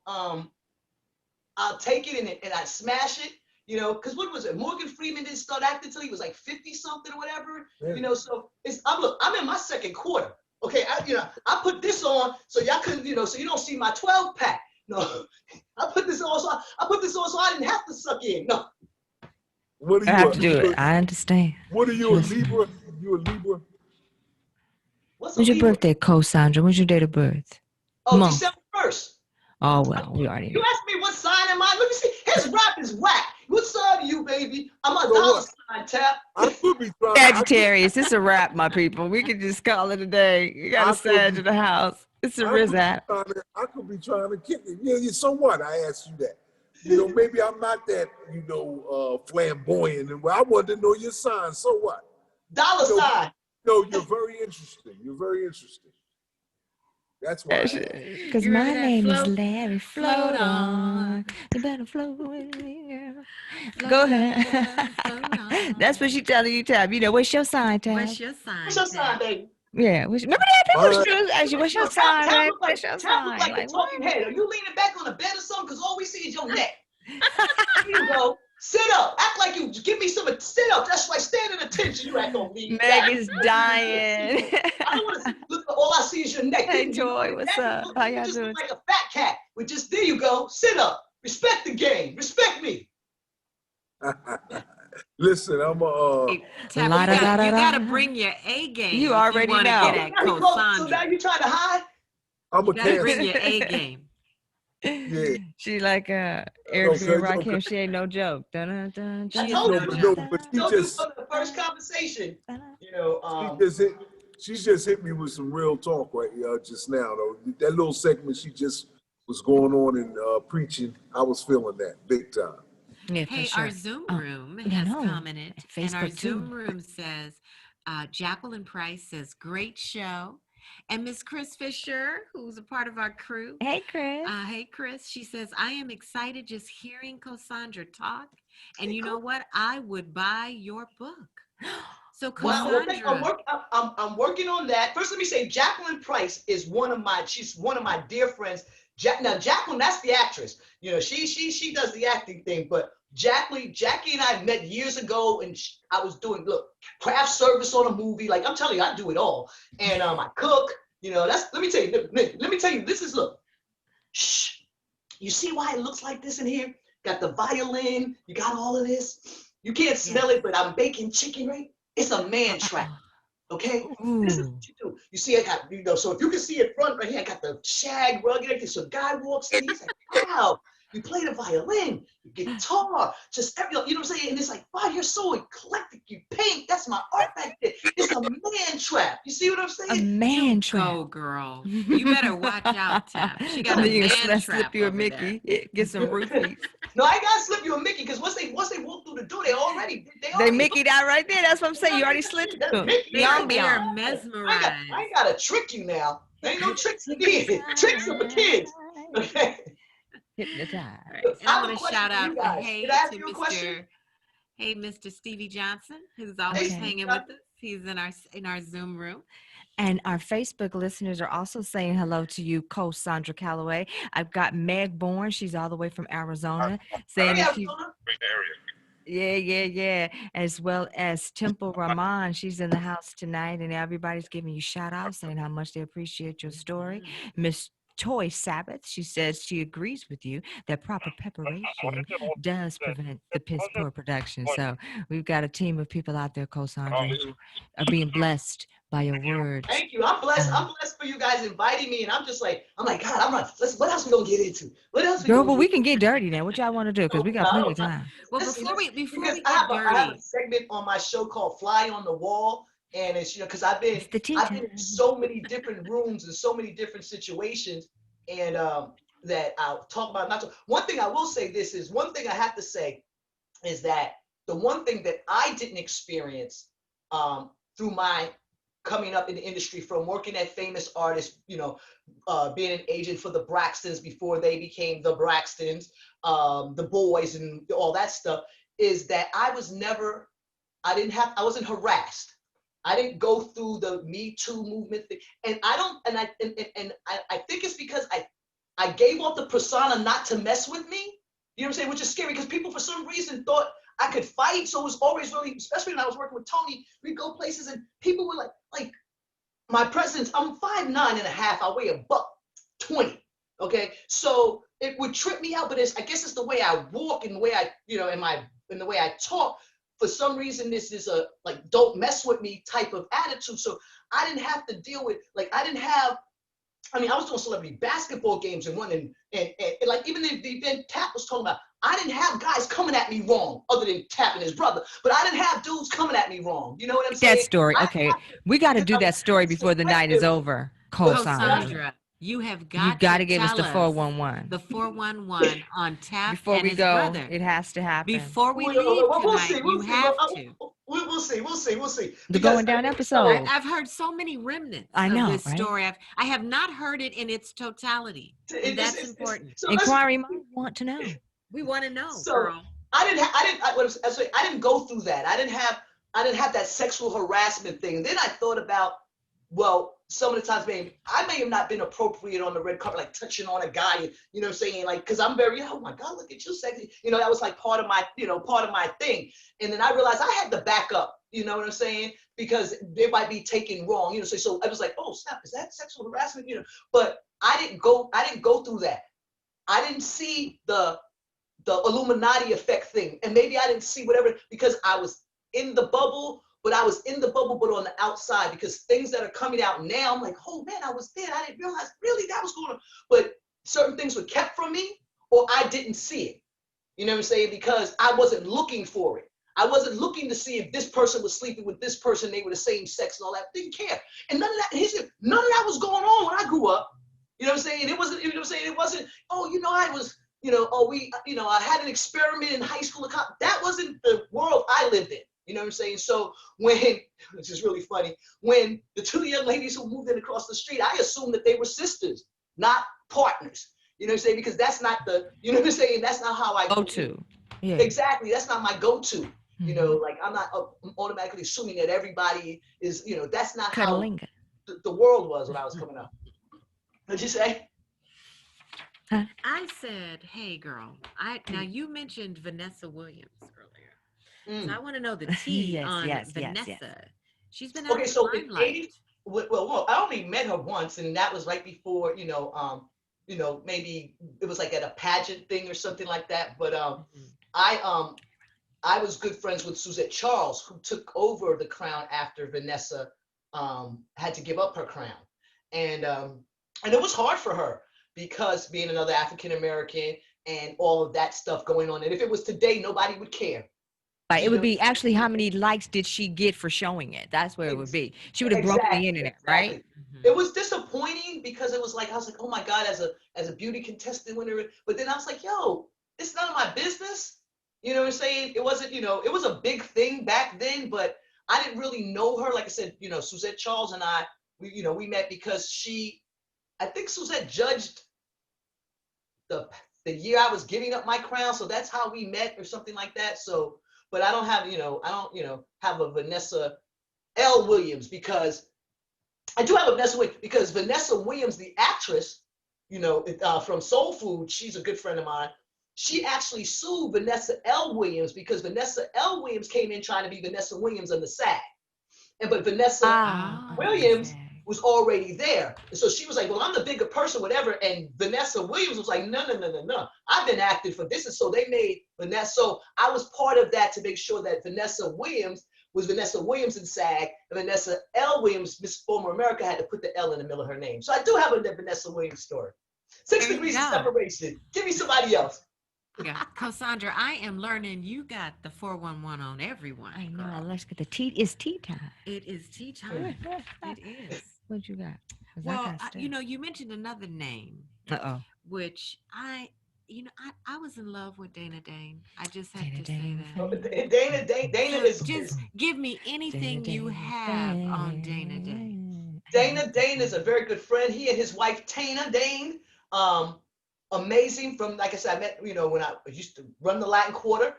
I'll take it and I smash it, because what was it? Morgan Freeman didn't start acting until he was like 50 something or whatever, so I'm in my second quarter. Okay, I put this on so y'all couldn't, so you don't see my 12 pack. No, I put this on so I didn't have to suck in. No. What are you? I have to do it. I understand. What are you, a Libra? You a Libra? What's your birthday, Cosandra? When's your date of birth? Oh, December 1st. Oh, well, we already You asked me what sign am I? Let me see. His rap is whack. What sign are you, baby? I'm a dollar sign, Tap. I could be trying. Sagittarius. It's a wrap, my people. We can just call it a day. You got a Sag in the house. It's a Rizat. I could be trying to kick it. Yeah, so what? I asked you that. Maybe I'm not that, flamboyant. And I wanted to know your sign. So what? Dollar sign. No, you're very interesting. You're very interesting. That's why. Because my name is Larry. Float on. You better float with me, girl. Go ahead. That's what she's telling you, Tab. What's your sign, Tab? What's your sign? What's your sign, baby? Yeah. Remember that? That was true. Actually, what's your sign, baby? What's your sign? Like a talking head. Are you leaning back on the bed or something? Because all we see is your neck. Here you go. Sit up. Act like you give me some. Sit up. That's right. Stand at attention. You act on me. Meg is dying. I don't want to look. All I see is your neck. Hey, Joy, what's up? How y'all doing? Look like a fat cat. There you go. Sit up. Respect the game. Respect me. Listen, I'm you gotta bring your A game. You already know. Get at So now you trying to hide? I'm a cancer. Bring your A game. Yeah. She like Eric Rakim. She ain't no joke. Dun, dun, dun, I told you. But she just from the first conversation. She just hit me with some real talk right just now though. That little segment she just was going on and preaching. I was feeling that big time. Yeah, hey, sure. Our Zoom room has commented, Facebook and our Zoom room says, Jacqueline Price says, great show. And Miss Chris Fisher, who's a part of our crew. Hey, Chris. Hey, Chris. She says, I am excited just hearing Cosandra talk. And you know what? I would buy your book. So Cosandra. I'm working on that. First, let me say, Jacqueline Price is she's one of my dear friends. Now, Jacqueline, that's the actress. She does the acting thing, but Jackie and I met years ago, and I was doing craft service on a movie. Like I'm telling you, I do it all, and I cook. Let me tell you. This is Shh. You see why it looks like this in here? Got the violin. You got all of this. You can't smell it, but I'm baking chicken, right? It's a man trap. Okay, this is what you do. You see, I got, so if you can see it front right here, I got the shag rug and everything. So a guy walks in, he's like, wow, you play the violin, you guitar, just every, you know what I'm saying? And it's like, wow, you're so eclectic. You paint. That's my art back there. It's a man trap. You see what I'm saying? A man trap. Oh, girl, you better watch out, Tap. She got a man trap. Slip you a Mickey. Get some roofies. No, I gotta slip you a Mickey because once they walk through the door, they Mickey'd out right there. That's what I'm saying. You already slipped them. They're mesmerized. I ain't gotta trick you now. There ain't no tricks for kids. Tricks are for kids. Okay. Hypnotized. And I want to shout out Mr. Stevie Johnson, who's always hanging with us. He's in our Zoom room. And our Facebook listeners are also saying hello to you, Cosandra Calloway. I've got Meg Bourne. She's all the way from Arizona. Saying that Yeah. As well as Temple Rahman. She's in the house tonight, and everybody's giving you shout outs, saying how much they appreciate your story. Miss Toy Sabbath, she says she agrees with you that proper preparation does prevent the piss poor production. So we've got a team of people out there, Cosandra, who are being blessed by your words. Thank you. I'm blessed. I'm blessed for you guys inviting me, and I'm like, God, I'm like, what else we gonna get into? What else? Girl, but we can get dirty now. What y'all want to do? Because we got plenty of time. Well, before we because get I have dirty, a segment on my show called Fly on the Wall, and it's because I've been in so many different rooms and so many different situations, and that I'll talk about. One thing I will say, one thing I have to say is that the one thing that I didn't experience through my coming up in the industry, from working at famous artists, being an agent for the Braxtons before they became the Braxtons, the Boys and all that stuff, is that I wasn't harassed. I didn't go through the Me Too movement thing. And I think it's because I gave off the persona not to mess with me, you know what I'm saying? Which is scary because people for some reason thought I could fight. So it was always really, especially when I was working with Tony, we'd go places and people were like my presence, I'm 5'9" and a half, I weigh $120. Okay. So it would trip me out, but I guess it's the way I walk and the way I, and the way I talk. For some reason, this is a don't mess with me type of attitude. So I didn't have to deal with, I was doing celebrity basketball games and running, and like even the event Tap was talking about, I didn't have guys coming at me wrong other than Tap and his brother, but I didn't have dudes coming at me wrong. You know what I'm saying? That story. Okay. We got to do that story before the night is over. Cosandra, you have got to give us the tell 411. The 411 on Tap before and we his go, brother. it has to happen. Before we leave tonight, you have to. We'll see. The going down episode. I've heard so many remnants of this story. I have not heard it in its totality. And that's important. Inquiry might want to know. We want to know, so, girl. I didn't go through that. I didn't have that sexual harassment thing. Then I thought about, well, some of the times, I may have not been appropriate on the red carpet, like touching on a guy, you know what I'm saying? Because I'm very, oh my God, look at you, sexy. That was like part of my thing. And then I realized I had to back up, you know what I'm saying? Because they might be taken wrong, so I was like, oh snap, is that sexual harassment? But I didn't go through that. I didn't see the Illuminati effect thing. And maybe I didn't see whatever, because I was in the bubble, but I was in the bubble, but on the outside, because things that are coming out now, I'm like, oh man, I was there. I didn't realize really that was going on. But certain things were kept from me, or I didn't see it. You know what I'm saying? Because I wasn't looking for it. I wasn't looking to see if this person was sleeping with this person, they were the same sex and all that. Didn't care. And none of that was going on when I grew up. You know what I'm saying? It wasn't, it wasn't, I was, I had an experiment in high school. That wasn't the world I lived in. You know what I'm saying? So which is really funny, when the two young ladies who moved in across the street, I assumed that they were sisters, not partners. You know what I'm saying? Because that's not you know what I'm saying? That's not how I go to. Yeah. Exactly. That's not my go-to. Mm-hmm. I'm not automatically assuming that everybody is, that's not how the world was when I was coming up. What'd you say? Huh? I said, hey girl, now you mentioned Vanessa Williams earlier. So I want to know the tea on Vanessa. Yes. She's been out in the limelight. Well, I only met her once, and that was right before, maybe it was like at a pageant thing or something like that. But I was good friends with Suzette Charles, who took over the crown after Vanessa had to give up her crown, and it was hard for her because being another African American and all of that stuff going on. And if it was today, nobody would care. Right. It would be actually how many likes did she get for showing it? That's where it would be. She would have broken the internet, right? Mm-hmm. It was disappointing because it was like, I was like, oh my God, as a beauty contestant winner. But then I was like, yo, it's none of my business. You know what I'm saying? It wasn't, it was a big thing back then, but I didn't really know her. Like I said, Suzette Charles and I, we met because I think Suzette judged the year I was giving up my crown. So that's how we met or something like that. So, but I don't have, have a Vanessa L. Williams, because I do have a Vanessa Williams, because Vanessa Williams, the actress, from Soul Food, she's a good friend of mine. she actually sued Vanessa L. Williams because Vanessa L. Williams came in trying to be Vanessa Williams on the SAG. But Vanessa Williams was already there. And so she was like, well, I'm the bigger person, whatever. And Vanessa Williams was like, no. I've been acting for this. And so they made Vanessa. So I was part of that to make sure that Vanessa Williams was Vanessa Williams in SAG, and Vanessa L. Williams, Miss Former America, had to put the L in the middle of her name. So I do have a Vanessa Williams story. 6 degrees of separation. Give me somebody else. Yeah, Cosandra, I am learning you got the 411 on everyone. I know. Girl. Let's get the tea. It's tea time. It is tea time. It is. What you got? Well, you mentioned another name. Which I was in love with Dana Dane. I just have to say that. Dana is just give me anything you have on Dana Dane. Dana Dane is a very good friend. He and his wife Tana Dane, amazing. From, like I said, I met, when I used to run the Latin Quarter,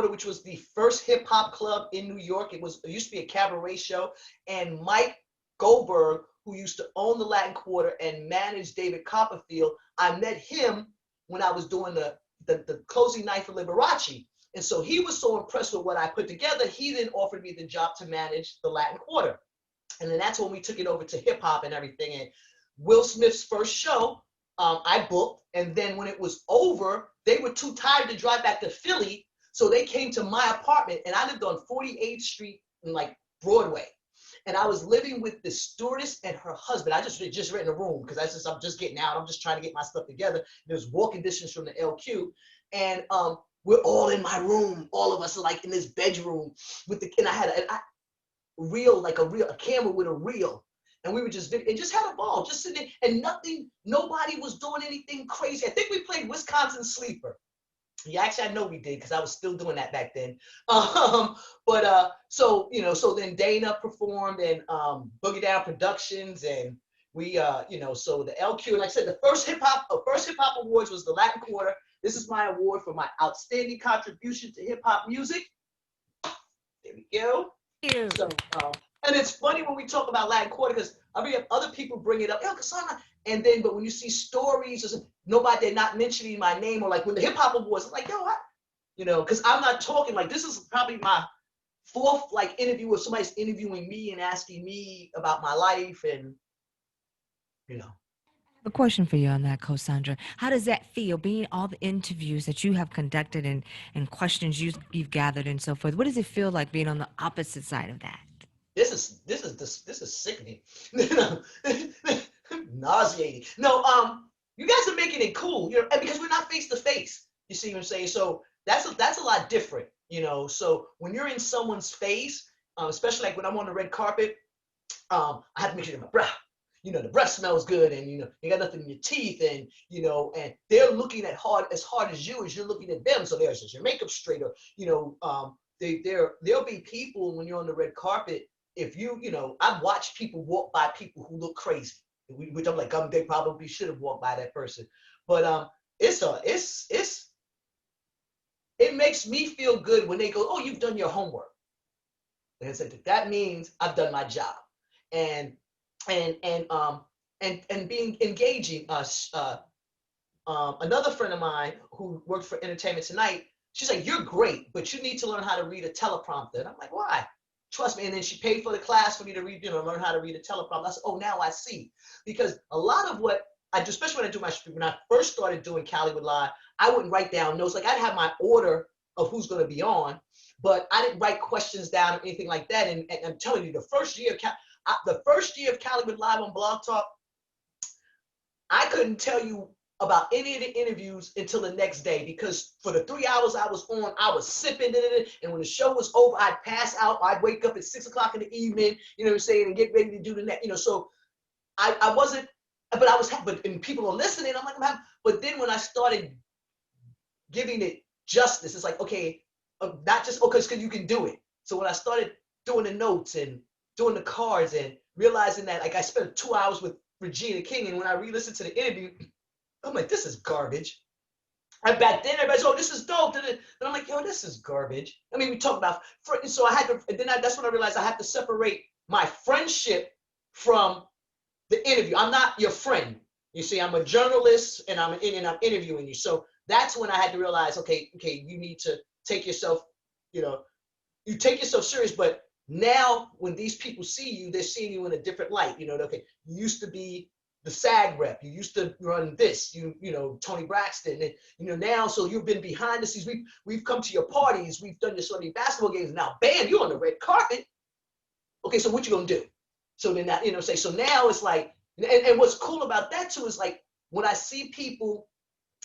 which was the first hip hop club in New York. It used to be a cabaret show, and Mike Goldberg, who used to own the Latin Quarter and manage David Copperfield, I met him when I was doing the closing night for Liberace. And so he was so impressed with what I put together, he then offered me the job to manage the Latin Quarter. And then that's when we took it over to hip hop and everything. And Will Smith's first show, I booked. And then when it was over, they were too tired to drive back to Philly. So they came to my apartment, and I lived on 48th Street in Broadway. And I was living with the stewardess and her husband. I just rent a room because I'm just getting out. I'm just trying to get my stuff together. There's walking distance from the LQ. And we're all in my room. All of us are in this bedroom and I had a camera with a reel. And we were just had a ball, just sitting there, and nobody was doing anything crazy. I think we played Wisconsin Sleeper. Yeah, actually, I know we did because I was still doing that back then. So then Dana performed and Boogie Down Productions, and we, so the LQ. And like I said, the first hip hop awards was the Latin Quarter. This is my award for my outstanding contribution to hip hop music. There we go. So, and it's funny when we talk about Latin Quarter because I mean, other people bring it up, Cassandra. And then, but when you see stories, nobody, they're not mentioning my name, or when the hip hop awards, because I'm not talking this is probably my fourth interview where somebody's interviewing me and asking me about my life, and A question for you on that, Cosandra. How does that feel, being all the interviews that you have conducted and questions you've gathered and so forth? What does it feel like being on the opposite side of that? This is sickening. Nauseating. No, you guys are making it cool, and because we're not face to face. You see what I'm saying? So that's a lot different, So when you're in someone's face, especially when I'm on the red carpet, I have to make sure my breath, the breath smells good, and you got nothing in your teeth, and and they're looking as hard as you're looking at them. So there's your makeup straight, or there'll be people when you're on the red carpet. If I've watched people walk by people who look crazy. Which I'm they probably should have walked by that person, but it makes me feel good when they go, oh, you've done your homework. And I said that means I've done my job, and being engaging. Another friend of mine who worked for Entertainment Tonight, she's like, you're great, but you need to learn how to read a teleprompter. And I'm like, why? Trust me. And then she paid for the class for me to read, learn how to read a teleprompter. I said, oh, now I see. Because a lot of what I do, especially when I do when I first started doing Calloway Live, I wouldn't write down notes. I'd have my order of who's going to be on, but I didn't write questions down or anything like that. And I'm telling you, the first year of Calloway Live on Blog Talk, I couldn't tell you about any of the interviews until the next day, because for the 3 hours I was on, I was sipping it, and when the show was over, I'd pass out. I'd wake up at 6 o'clock in the evening, and get ready to do the next, so I wasn't, but I was, and people are listening. I'm like, but then when I started giving it justice, it's like, okay, not just because you can do it. So when I started doing the notes and doing the cards and realizing that, I spent 2 hours with Regina King, and when I re-listened to the interview, I'm like, this is garbage. And back then, everybody's, oh, this is dope. And I'm like, yo, this is garbage. I mean, we talk about, so I had to, and then that's when I realized I have to separate my friendship from the interview. I'm not your friend. You see, I'm a journalist, and I'm interviewing you. So that's when I had to realize, okay, you need to take yourself, you take yourself serious. But now when these people see you, they're seeing you in a different light. Okay, you used to be the SAG rep, you used to run this, Tony Braxton, and now, so you've been behind the scenes. We've come to your parties, we've done your celebrity basketball games. Now, bam, you're on the red carpet. Okay, so what you gonna do? So then, so now it's like, and what's cool about that too is like when I see people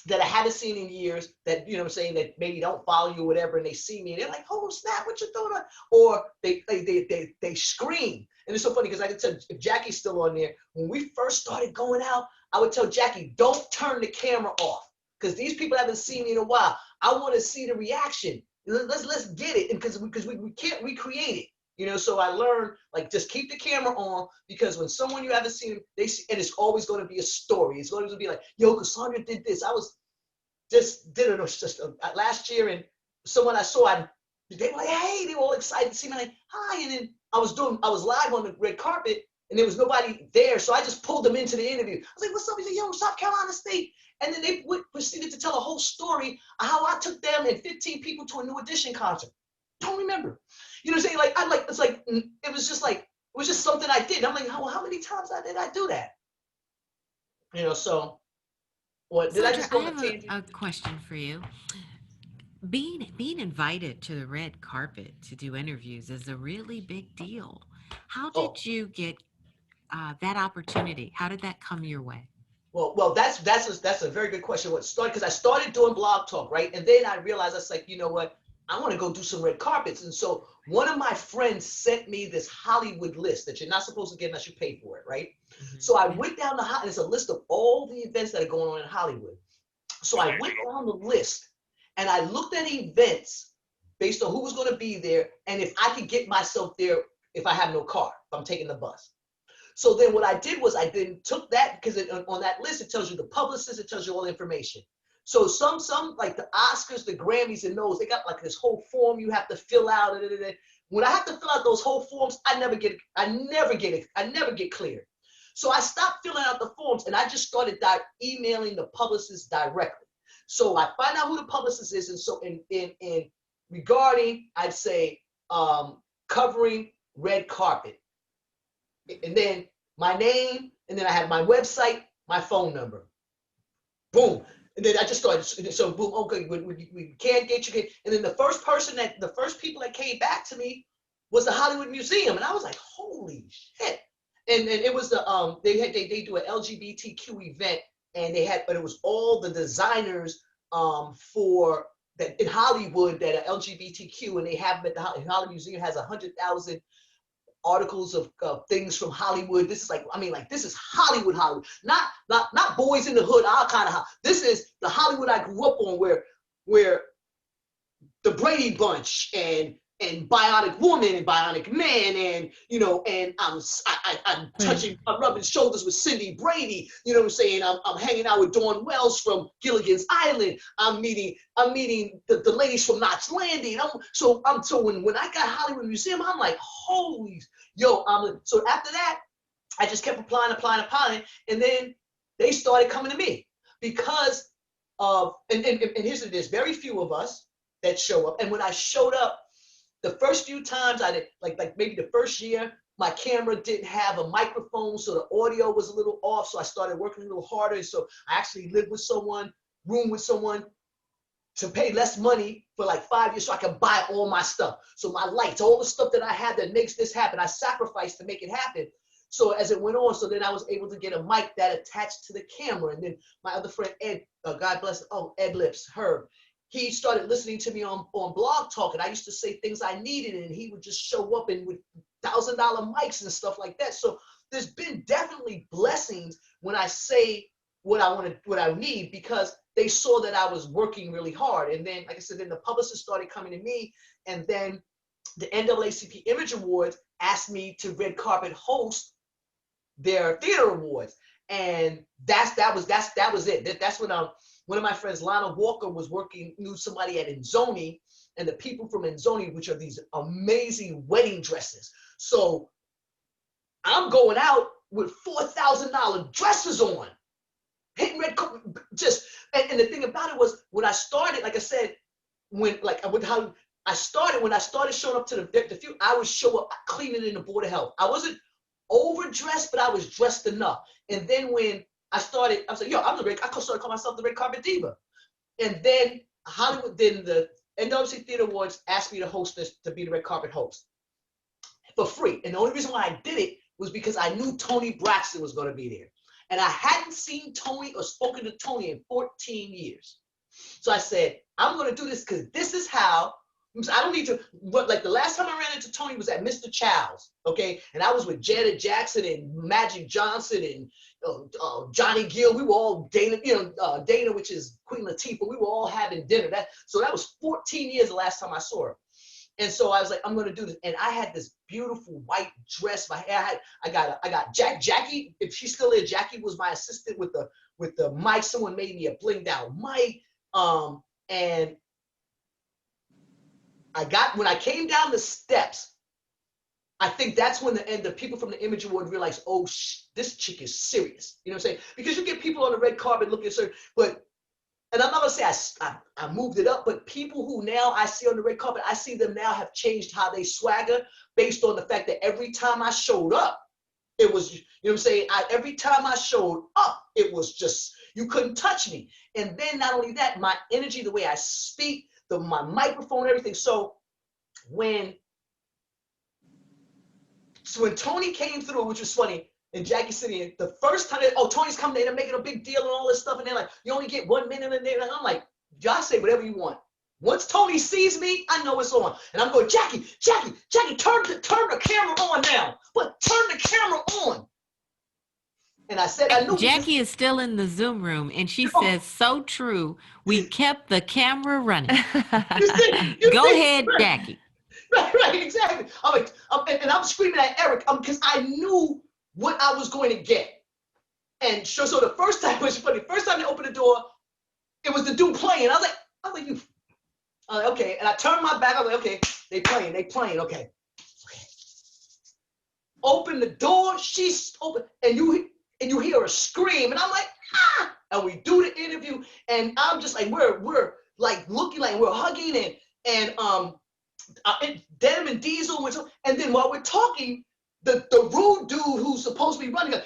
that I haven't seen in years that, that maybe don't follow you or whatever, and they see me and they're like, oh snap, what you doing? Or they scream. And it's so funny because I can tell if Jackie's still on there, when we first started going out, I would tell Jackie, don't turn the camera off because these people haven't seen me in a while. I want to see the reaction. Let's get it, because we can't recreate it. So I learned, like, just keep the camera on, because when someone you haven't seen, they see, and it's always going to be a story. It's going to be like, yo, Cosandra did this. I was just last year, and someone I saw, they were like, hey, they were all excited to see me, like, hi. And then I was live on the red carpet, and there was nobody there, so I just pulled them into the interview. I was like, what's up? He said, yo, South Carolina State. And then they proceeded to tell a whole story of how I took them and 15 people to a New Edition concert. Don't remember. You know what I'm saying? Like, it was just something I did. And I'm like, how many times did I do that? So what did Sandra, I just go I on a tangent? have a question for you. Being invited to the red carpet to do interviews is a really big deal. How did you get that opportunity? How did that come your way? Well, that's a very good question. What started, because I started doing Blog Talk, right? And then I realized, I was like, you know what? I want to go do some red carpets. And so one of my friends sent me this Hollywood list that you're not supposed to get unless you pay for it, right? Mm-hmm. So I went down it's a list of all the events that are going on in Hollywood. So I went down the list and I looked at events based on who was going to be there and if I could get myself there if I have no car, if I'm taking the bus. So then what I did was I then took that, because on that list, it tells you the publicist, it tells you all the information. So some like the Oscars, the Grammys, and those, they got like this whole form you have to fill out. When I have to fill out those whole forms, I never get cleared. So I stopped filling out the forms and I just started emailing the publicist directly. So I find out who the publicist is, and so in regarding, I'd say covering red carpet. And then my name, and then I have my website, my phone number. Boom. And then I just started, so boom, okay, we can't get you. And then the first people that came back to me was the Hollywood Museum. And I was like, holy shit. And it was they do an LGBTQ event, and but it was all the designers for that in Hollywood that are LGBTQ, and they have them at the Hollywood Museum. Has 100,000 articles of things from Hollywood. This is this is Hollywood, not Boys in the Hood, our kind of. This is the Hollywood I grew up on, where the Brady Bunch and Bionic Woman and Bionic Man, and and I'm touching, I'm rubbing shoulders with Cindy Brady. You know what I'm saying? I'm hanging out with Dawn Wells from Gilligan's Island. I'm meeting the ladies from Knots Landing. So when I got Hollywood Museum, I'm like, holy yo. So after that, I just kept applying, and then they started coming to me because of and there's very few of us that show up. And when I showed up, the first few times I did, like maybe the first year, my camera didn't have a microphone, so the audio was a little off. So I started working a little harder. So I actually lived with someone, room with someone, to pay less money for like 5 years so I could buy all my stuff. So my lights, all the stuff that I had that makes this happen, I sacrificed to make it happen. So as it went on, so then I was able to get a mic that attached to the camera. And then my other friend, Ed, God bless, Ed Lips, Herb, he started listening to me on Blog Talk, and I used to say things I needed, and he would just show up and with $1,000 mics and stuff like that. So there's been definitely blessings when I say what I need, because they saw that I was working really hard. And then, like I said, then the publicist started coming to me, and then the NAACP Image Awards asked me to red carpet host their theater awards, and that was it. That's when one of my friends, Lana Walker, knew somebody at Enzoni, and the people from Enzoni, which are these amazing wedding dresses. So I'm going out with $4,000 dresses on. hitting red carpet, just, and the thing about it was when I started, like I said, when I started showing up to the few, I would show up cleaning in the Board of Health. I wasn't overdressed, but I was dressed enough. And then when I started, I was like, yo, I started calling myself the Red Carpet Diva. And then the NWC Theater Awards asked me to host this, to be the red carpet host for free. And the only reason why I did it was because I knew Toni Braxton was going to be there. And I hadn't seen Toni or spoken to Toni in 14 years. So I said, I'm going to do this because this is how, I don't need to, but like the last time I ran into Toni was at Mr. Child's, okay? And I was with Janet Jackson and Magic Johnson and Johnny Gill. We were all Dana, Dana, which is Queen Latifah. We were all having dinner. So that was 14 years the last time I saw her. And so I was like, I'm going to do this. And I had this beautiful white dress. My hair, I got Jackie, if she's still there, Jackie was my assistant with the mic. Someone made me a blinged out mic. And when I came down the steps, I think that's when the people from the Image Award realized, oh, this chick is serious. You know what I'm saying? Because you get people on the red carpet looking at her, and I'm not gonna say I moved it up, but people who now I see on the red carpet, I see them now have changed how they swagger based on the fact that every time I showed up, it was, you know what I'm saying? Every time I showed up, it was just, you couldn't touch me. And then not only that, my energy, the way I speak, my microphone, everything. So when Toni came through, which was funny, and Jackie sitting, the first time, Toni's coming in and making a big deal and all this stuff, and they're like, you only get 1 minute in there. And I'm like, y'all say whatever you want. Once Toni sees me, I know it's on. And I'm going, Jackie, turn the camera on now. But turn the camera on. And I said, I knew Jackie is still in the Zoom room, and she says, so true. We kept the camera running. Go ahead, Jackie. Right, exactly. I'm like, and I'm screaming at Eric because I knew what I was going to get. And so the first time was funny. First time they opened the door, it was the dude playing. I was like, you. Okay. And I turned my back. I was like, okay, they playing. Okay. Open the door. She's open, and you hear a scream, and I'm like, ah! And we do the interview, and I'm just like, we're like looking like we're hugging, and Denim and Diesel, and then while we're talking, the rude dude who's supposed to be running,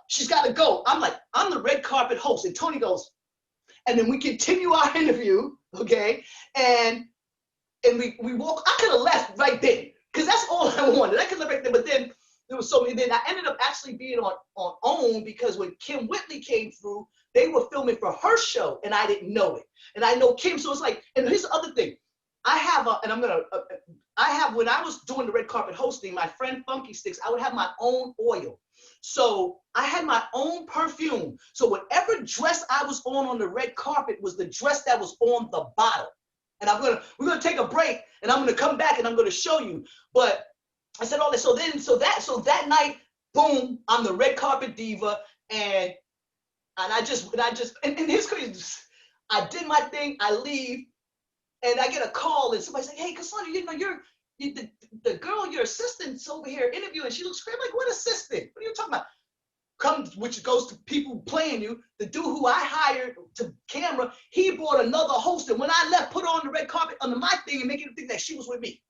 she's got to go. I'm like, I'm the red carpet host, and Toni goes, and then we continue our interview, okay, and we walk. I could have left right then, because that's all I wanted. I could have left right then, but then there was so many. Then I ended up actually being on OWN, because when Kim Whitley came through, they were filming for her show, and I didn't know it. And I know Kim, so it's like, and here's the other thing. When I was doing the red carpet hosting, my friend Funky Sticks, I would have my own oil. So I had my own perfume. So whatever dress I was on the red carpet was the dress that was on the bottle. And we're gonna take a break, and I'm gonna come back and I'm gonna show you. But I said all this. So that night, boom, I'm the red carpet diva, and here's crazy. I did my thing. I leave. And I get a call, and somebody's like, hey, Cosandra, the girl, your assistant's over here interviewing. She looks great. I'm like, what assistant? What are you talking about? Which goes to people playing you. The dude who I hired to camera, he brought another host. And when I left, put her on the red carpet under my thing and making them think that she was with me.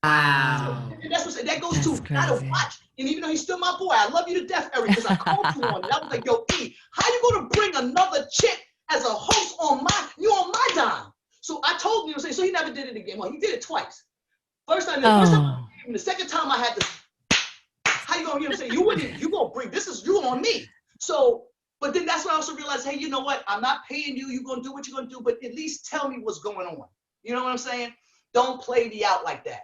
Wow. And that goes to, I don't watch. And even though he's still my boy, I love you to death, Eric, because I called you on it. I was like, yo, E, how you going to bring another chick as a host on my dime? So I told him, so he never did it again. Well, he did it twice. First time, the second time I had to, how you gonna say, you gonna bring, this is you on me. So, but then that's when I also realized, hey, you know what? I'm not paying you. You're gonna do what you're gonna do, but at least tell me what's going on. You know what I'm saying? Don't play me out like that.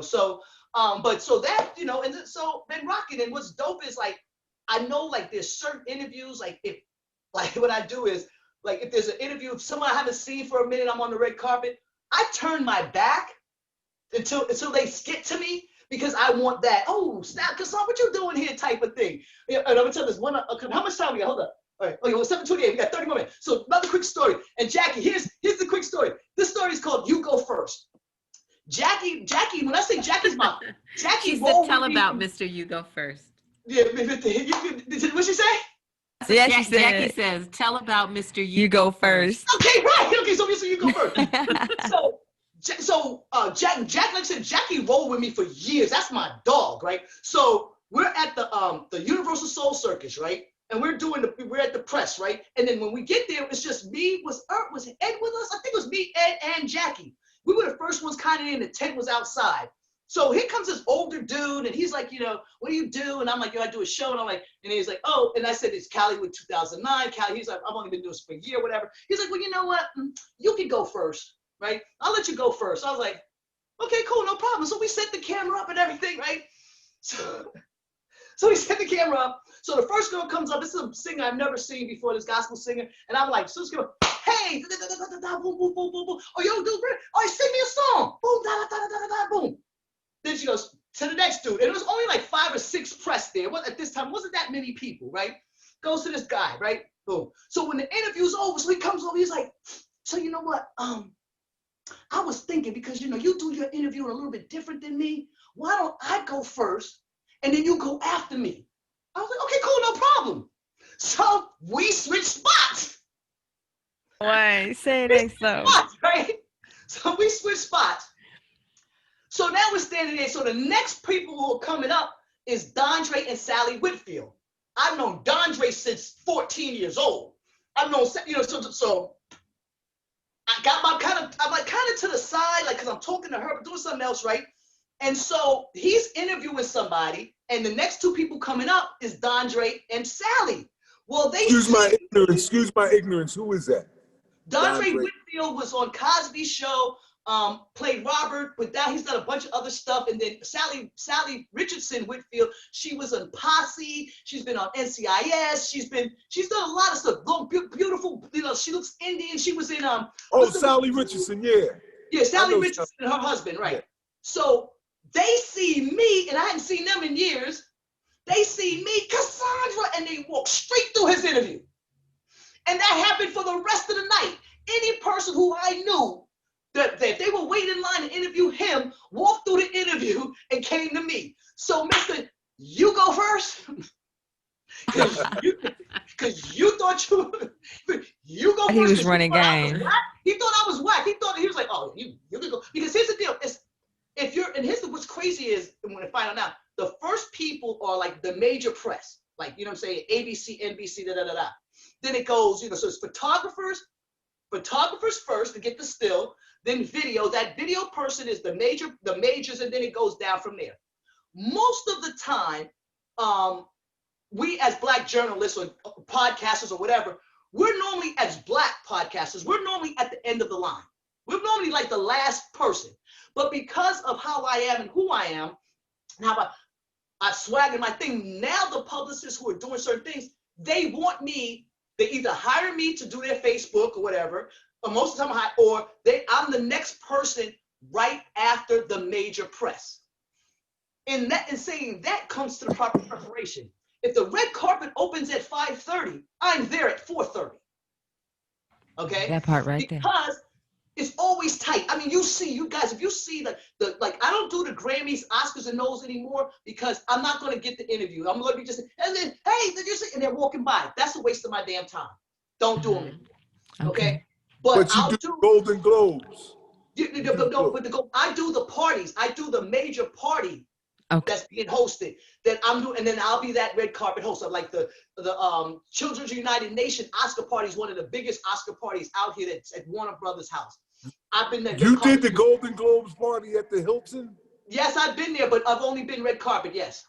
So, but so that, and so been rocking. And what's dope is like, I know like there's certain interviews, like what I do is, like if there's an interview, if someone I haven't seen for a minute, I'm on the red carpet, I turn my back until they get to me, because I want that, oh, snap, Cosandra, what you doing here type of thing. And I'm gonna tell this one, how much time we got? Hold up. All right, okay, well, 7:28, we got 30 more minutes. So another quick story. And Jackie, here's the quick story. This story is called You Go First. Jackie, when I say Jackie's mom, Jackie she said, tell about Mr. You Go First. Yeah, what'd she say? So Jackie says, tell about Mr. You Go First. Okay, right. Okay, so Mr. You Go First. Jack, like I said, Jackie rolled with me for years. That's my dog, right? So we're at the Universal Soul Circus, right? And we're at the press, right? And then when we get there, it's just me. Was Ed with us? I think it was me, Ed, and Jackie. We were the first ones kind of in. The tent was outside. So here comes this older dude, and he's like, what do you do? And I'm like, I do a show. And I'm like, and he's like, oh, and I said, it's Calloway 2009. He's like, I've only been doing this for a year, whatever. He's like, well, you know what? You can go first, right? I'll let you go first. I was like, okay, cool, no problem. So we set the camera up and everything, right? So we set the camera up. So the first girl comes up. This is a singer I've never seen before, this gospel singer. And I'm like, so this girl, hey, boom, boom, boom, boom, boom. Oh, yo, dude, all right, sing me a song. Boom, da, da, da, da, da, boom. Then she goes to the next dude. And it was only like 5 or 6 press there. At this time, wasn't that many people, right? Goes to this guy, right? Boom. So when the interview's over, so he comes over, he's like, so you know what? I was thinking, because, you do your interview a little bit different than me. Why don't I go first and then you go after me? I was like, okay, cool, no problem. So we switched spots. Why? Say it ain't so. Right? So we switched spots. So now we're standing there. So the next people who are coming up is Dondre and Sally Whitfield. I've known Dondre since 14 years old. I've known, so I got I'm like kind of to the side, like, cause I'm talking to her, but doing something else, right? And so he's interviewing somebody, and the next 2 people coming up is Dondre and Sally. Well, excuse my ignorance. Who is that? Dondre Whitfield was on Cosby's show, played Robert, but now he's done a bunch of other stuff. And then Sally Richardson Whitfield, she was on Posse. She's been on NCIS. She's done a lot of stuff. Beautiful, she looks Indian. She was in Sally Richardson, yeah. Yeah, Sally Richardson and her husband, right? Yeah. So they see me, and I hadn't seen them in years. They see me, Cosandra, and they walk straight through his interview. And that happened for the rest of the night. Any person who I knew that they were waiting in line to interview him walked through the interview and came to me. So, Mr. You go first. Because you thought you go first. He was running game. He thought I was whack. He was like, oh, you can go. Because here's the deal. What's crazy is, when I find out now, the first people are like the major press. Like, what I'm saying, ABC, NBC, da-da-da-da. Then it goes, so it's photographers first to get the still, then video. That video person is the majors, and then it goes down from there. Most of the time, we as Black journalists or podcasters or whatever, we're normally, as Black podcasters, we're normally at the end of the line. We're normally like the last person. But because of how I am and who I am, and how I swag in my thing, now the publicists who are doing certain things, they want me. They either hire me to do their Facebook or whatever, or most of the time, I'm the next person right after the major press. And saying that comes to the proper preparation. If the red carpet opens at 5:30, I'm there at 4:30. Okay? That part right there. Because it's always tight. I mean, you guys, if you see I don't do the Grammys, Oscars, and those anymore, because I'm not going to get the interview. I'm going to be just, and then, hey, did you see? And they're walking by. That's a waste of my damn time. Don't do them anymore. Okay? But you do Golden Globes. I do the parties. I do the major party that's being hosted that I'm doing, and then I'll be that red carpet host of like the Children's United Nations Oscar party is one of the biggest Oscar parties out here that's at Warner Brothers house. I've been there. You did the Golden Globes party at the Hilton? Yes, I've been there, but I've only been red carpet, yes.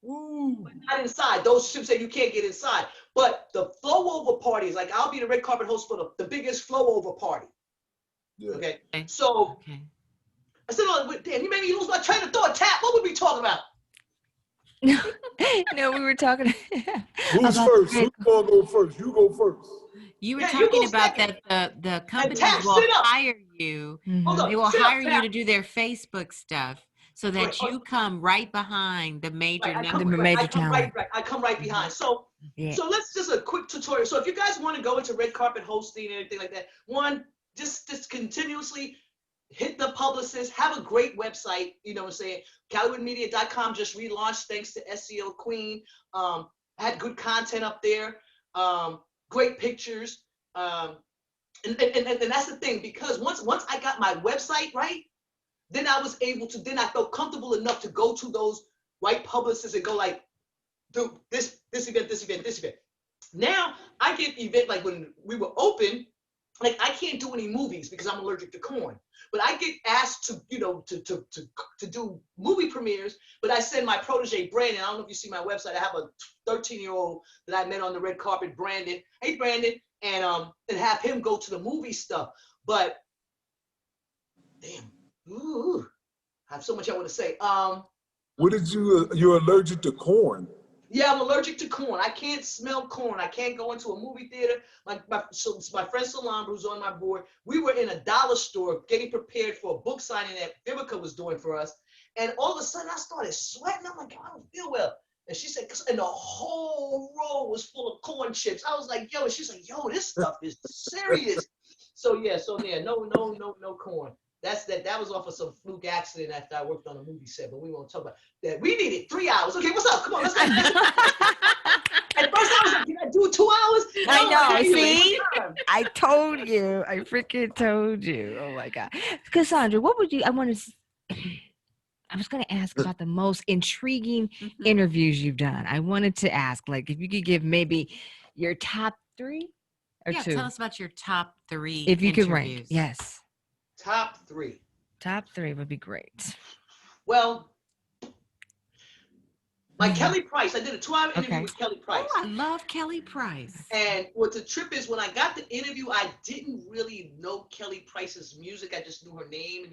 Ooh. But not inside. Those ships say you can't get inside. But the flow over parties, like I'll be the red carpet host for the biggest flow over party. Yeah. Okay. So I said, oh, damn, you made me lose my train of thought. Tap, what were we talking about? No, we were talking. Who's first? Who's gonna go first? You go first. You were talking about that the companies will hire you. Mm-hmm. They will hire you to do their Facebook stuff so that you come right behind the major talent. I come right behind. So let's just a quick tutorial. So if you guys want to go into red carpet hosting and anything like that, one, just continuously hit the publicist, have a great website, you know what I'm saying? CallowayMedia.com just relaunched thanks to SEO Queen. Have I had good content up there, great pictures. And that's the thing, because once I got my website right, then I was able to, then I felt comfortable enough to go to those white publicists and go like, do this event. Now I get event, like when we were open, like I can't do any movies because I'm allergic to corn, but I get asked to, you know, to do movie premieres, but I send my protege Brandon. I don't know if you see my website. I have a 13-year-old that I met on the red carpet, Brandon. Hey Brandon, and have him go to the movie stuff. But damn, ooh, I have so much I want to say. What did you're allergic to corn? Yeah, I'm allergic to corn. I can't smell corn. I can't go into a movie theater. My friend Solange, who's on my board, we were in a dollar store getting prepared for a book signing that Vivica was doing for us. And all of a sudden I started sweating. I'm like, I don't feel well. And she said, and the whole row was full of corn chips. I was like, yo, and she's like, yo, this stuff is serious. So yeah, no corn. That was off of some fluke accident after I worked on a movie set, but we won't talk about that. We needed 3 hours. Okay, what's up? Come on, let's go. At first I was like, can I do 2 hours? I know, see? I told you. I freaking told you. Oh my God. Cosandra, what would you, I was going to ask about the most intriguing interviews you've done. I wanted to ask, like, if you could give maybe your top 3 or 2. Tell us about your top 3 if you interviews. could rank. Yes. Top 3. Top 3 would be great. Well, like Kelly Price, I did a 2-hour interview with Kelly Price. Oh, I love Kelly Price. And what the trip is, when I got the interview, I didn't really know Kelly Price's music. I just knew her name.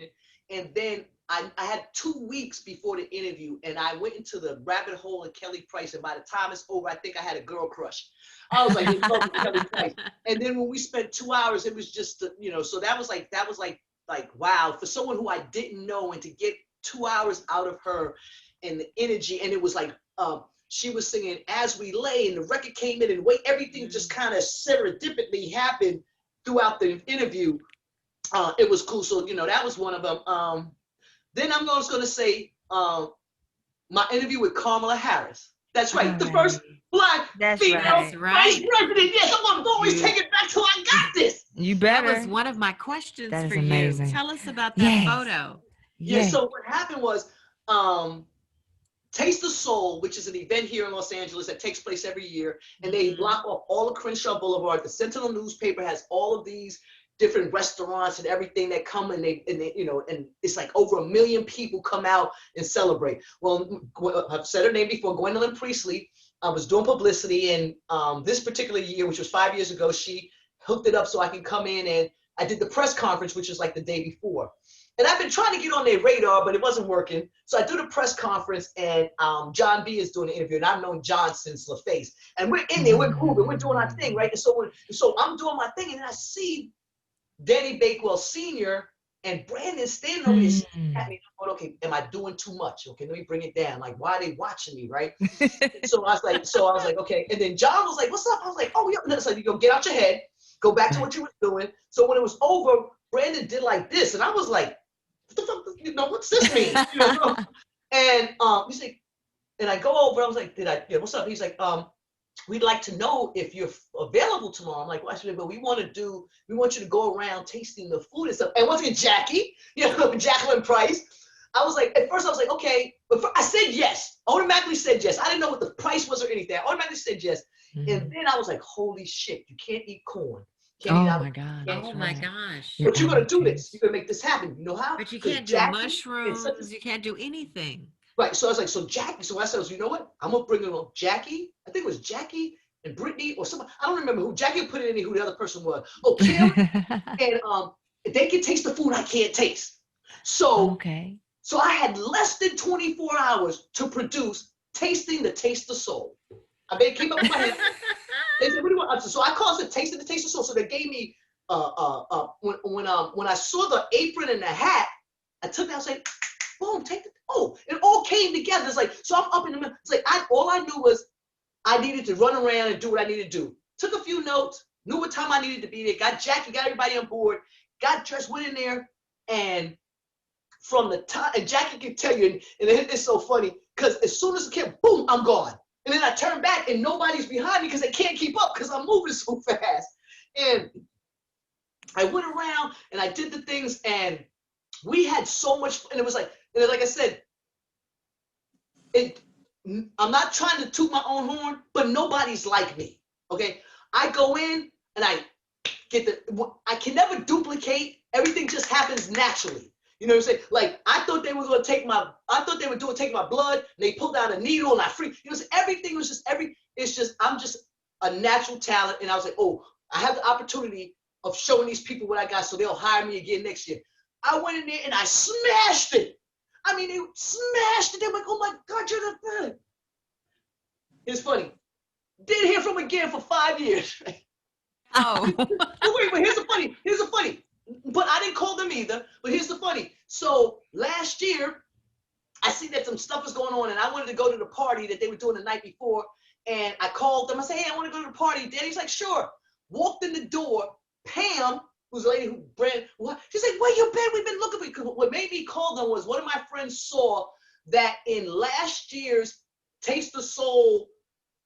And then I had 2 weeks before the interview, and I went into the rabbit hole of Kelly Price. And by the time it's over, I think I had a girl crush. I was like, in love with Kelly Price. And then when we spent 2 hours, it was just, you know, so that was like, wow, for someone who I didn't know, and to get 2 hours out of her and the energy. And it was like, she was singing As We Lay, and the record came in, and everything just kind of serendipitously happened throughout the interview. It was cool. So, you know, that was one of them. Then I'm just going to say my interview with Kamala Harris. That's right. The first Black female vice president. Yes, I'm going to always take it back till I got this. You better. That was one of my questions for amazing. you. Tell us about that photo. Yeah, so what happened was Taste of Soul, which is an event here in Los Angeles that takes place every year, and they block off all of Crenshaw Boulevard. The Sentinel newspaper has all of these different restaurants and everything that come, and they you know, and it's like over 1 million people come out and celebrate. Well, I've said her name before, Gwendolyn Priestley. I was doing publicity, and this particular year, which was 5 years ago, she hooked it up so I can come in, and I did the press conference, which was like the day before. And I've been trying to get on their radar, but it wasn't working. So I do the press conference, and John B is doing the interview, and I've known John since LaFace. And we're in there, we're grooving, we're doing our thing, right? And so I'm doing my thing, and then I see Danny Bakewell Sr. and Brandon standing over there at me. I'm going, okay, am I doing too much? Okay, let me bring it down. Like, why are they watching me, right? So I was like, okay. And then John was like, what's up? I was like, oh, yeah. And it's like, you go get out your head, go back to what you were doing. So when it was over, Brandon did like this, and I was like, what the fuck, you know, what's this mean? You know? And he's like, and I go over, I was like, what's up? He's like, we'd like to know if you're available tomorrow. I'm like, well, actually, but we want you to go around tasting the food and stuff. And once again, Jackie, you know, Jacqueline Price. I was like, at first I was like, okay, but I said yes. Automatically said yes. I didn't know what the price was or anything. I automatically said yes. And then I was like, holy shit, you can't eat corn. Oh my God. Oh my gosh. But you're going to do this. You're going to make this happen. You know how? But you can't do mushrooms. You can't do anything. Right. So I was like, so Jackie, so I said, you know what? I'm going to bring in Jackie. I think it was Jackie and Brittany or somebody. I don't remember who. Jackie put it in who the other person was. Oh, Kim. And they can taste the food I can't taste. So, so I had less than 24 hours to produce Tasting the Taste of Soul. I came up with my head. They said, what do you want? So I called it Tasting the Taste of Soul. So they gave me when I saw the apron and the hat, I took it. I was like, boom, take it. Oh, it all came together. It's like, so I'm up in the middle. It's like all I knew was I needed to run around and do what I needed to do. Took a few notes, knew what time I needed to be there. Got Jackie, got everybody on board. Got dressed, went in there, and from the time, and Jackie can tell you, and it's so funny because as soon as it came, boom, I'm gone. And then I turn back and nobody's behind me because they can't keep up because I'm moving so fast. And I went around and I did the things and we had so much, and it was like I said, I'm not trying to toot my own horn, but nobody's like me, okay? I go in and I can never duplicate. Everything just happens naturally. You know what I'm saying? Like, I thought they were going to take my blood, and they pulled out a needle, and I freaked. You know, everything was just, I'm just a natural talent. And I was like, oh, I have the opportunity of showing these people what I got so they'll hire me again next year. I went in there and I smashed it. I mean, they smashed it. They're like, oh my God, you're the thing. It's funny. Didn't hear from them again for 5 years. Oh. Wait, here's the funny. But I didn't call them either. But here's the funny. So last year, I see that some stuff is going on, and I wanted to go to the party that they were doing the night before. And I called them. I said, hey, I want to go to the party. Daddy's like, sure. Walked in the door. Pam, who's a lady who she's like, where you been? We've been looking for you. What made me call them was one of my friends saw that in last year's Taste the Soul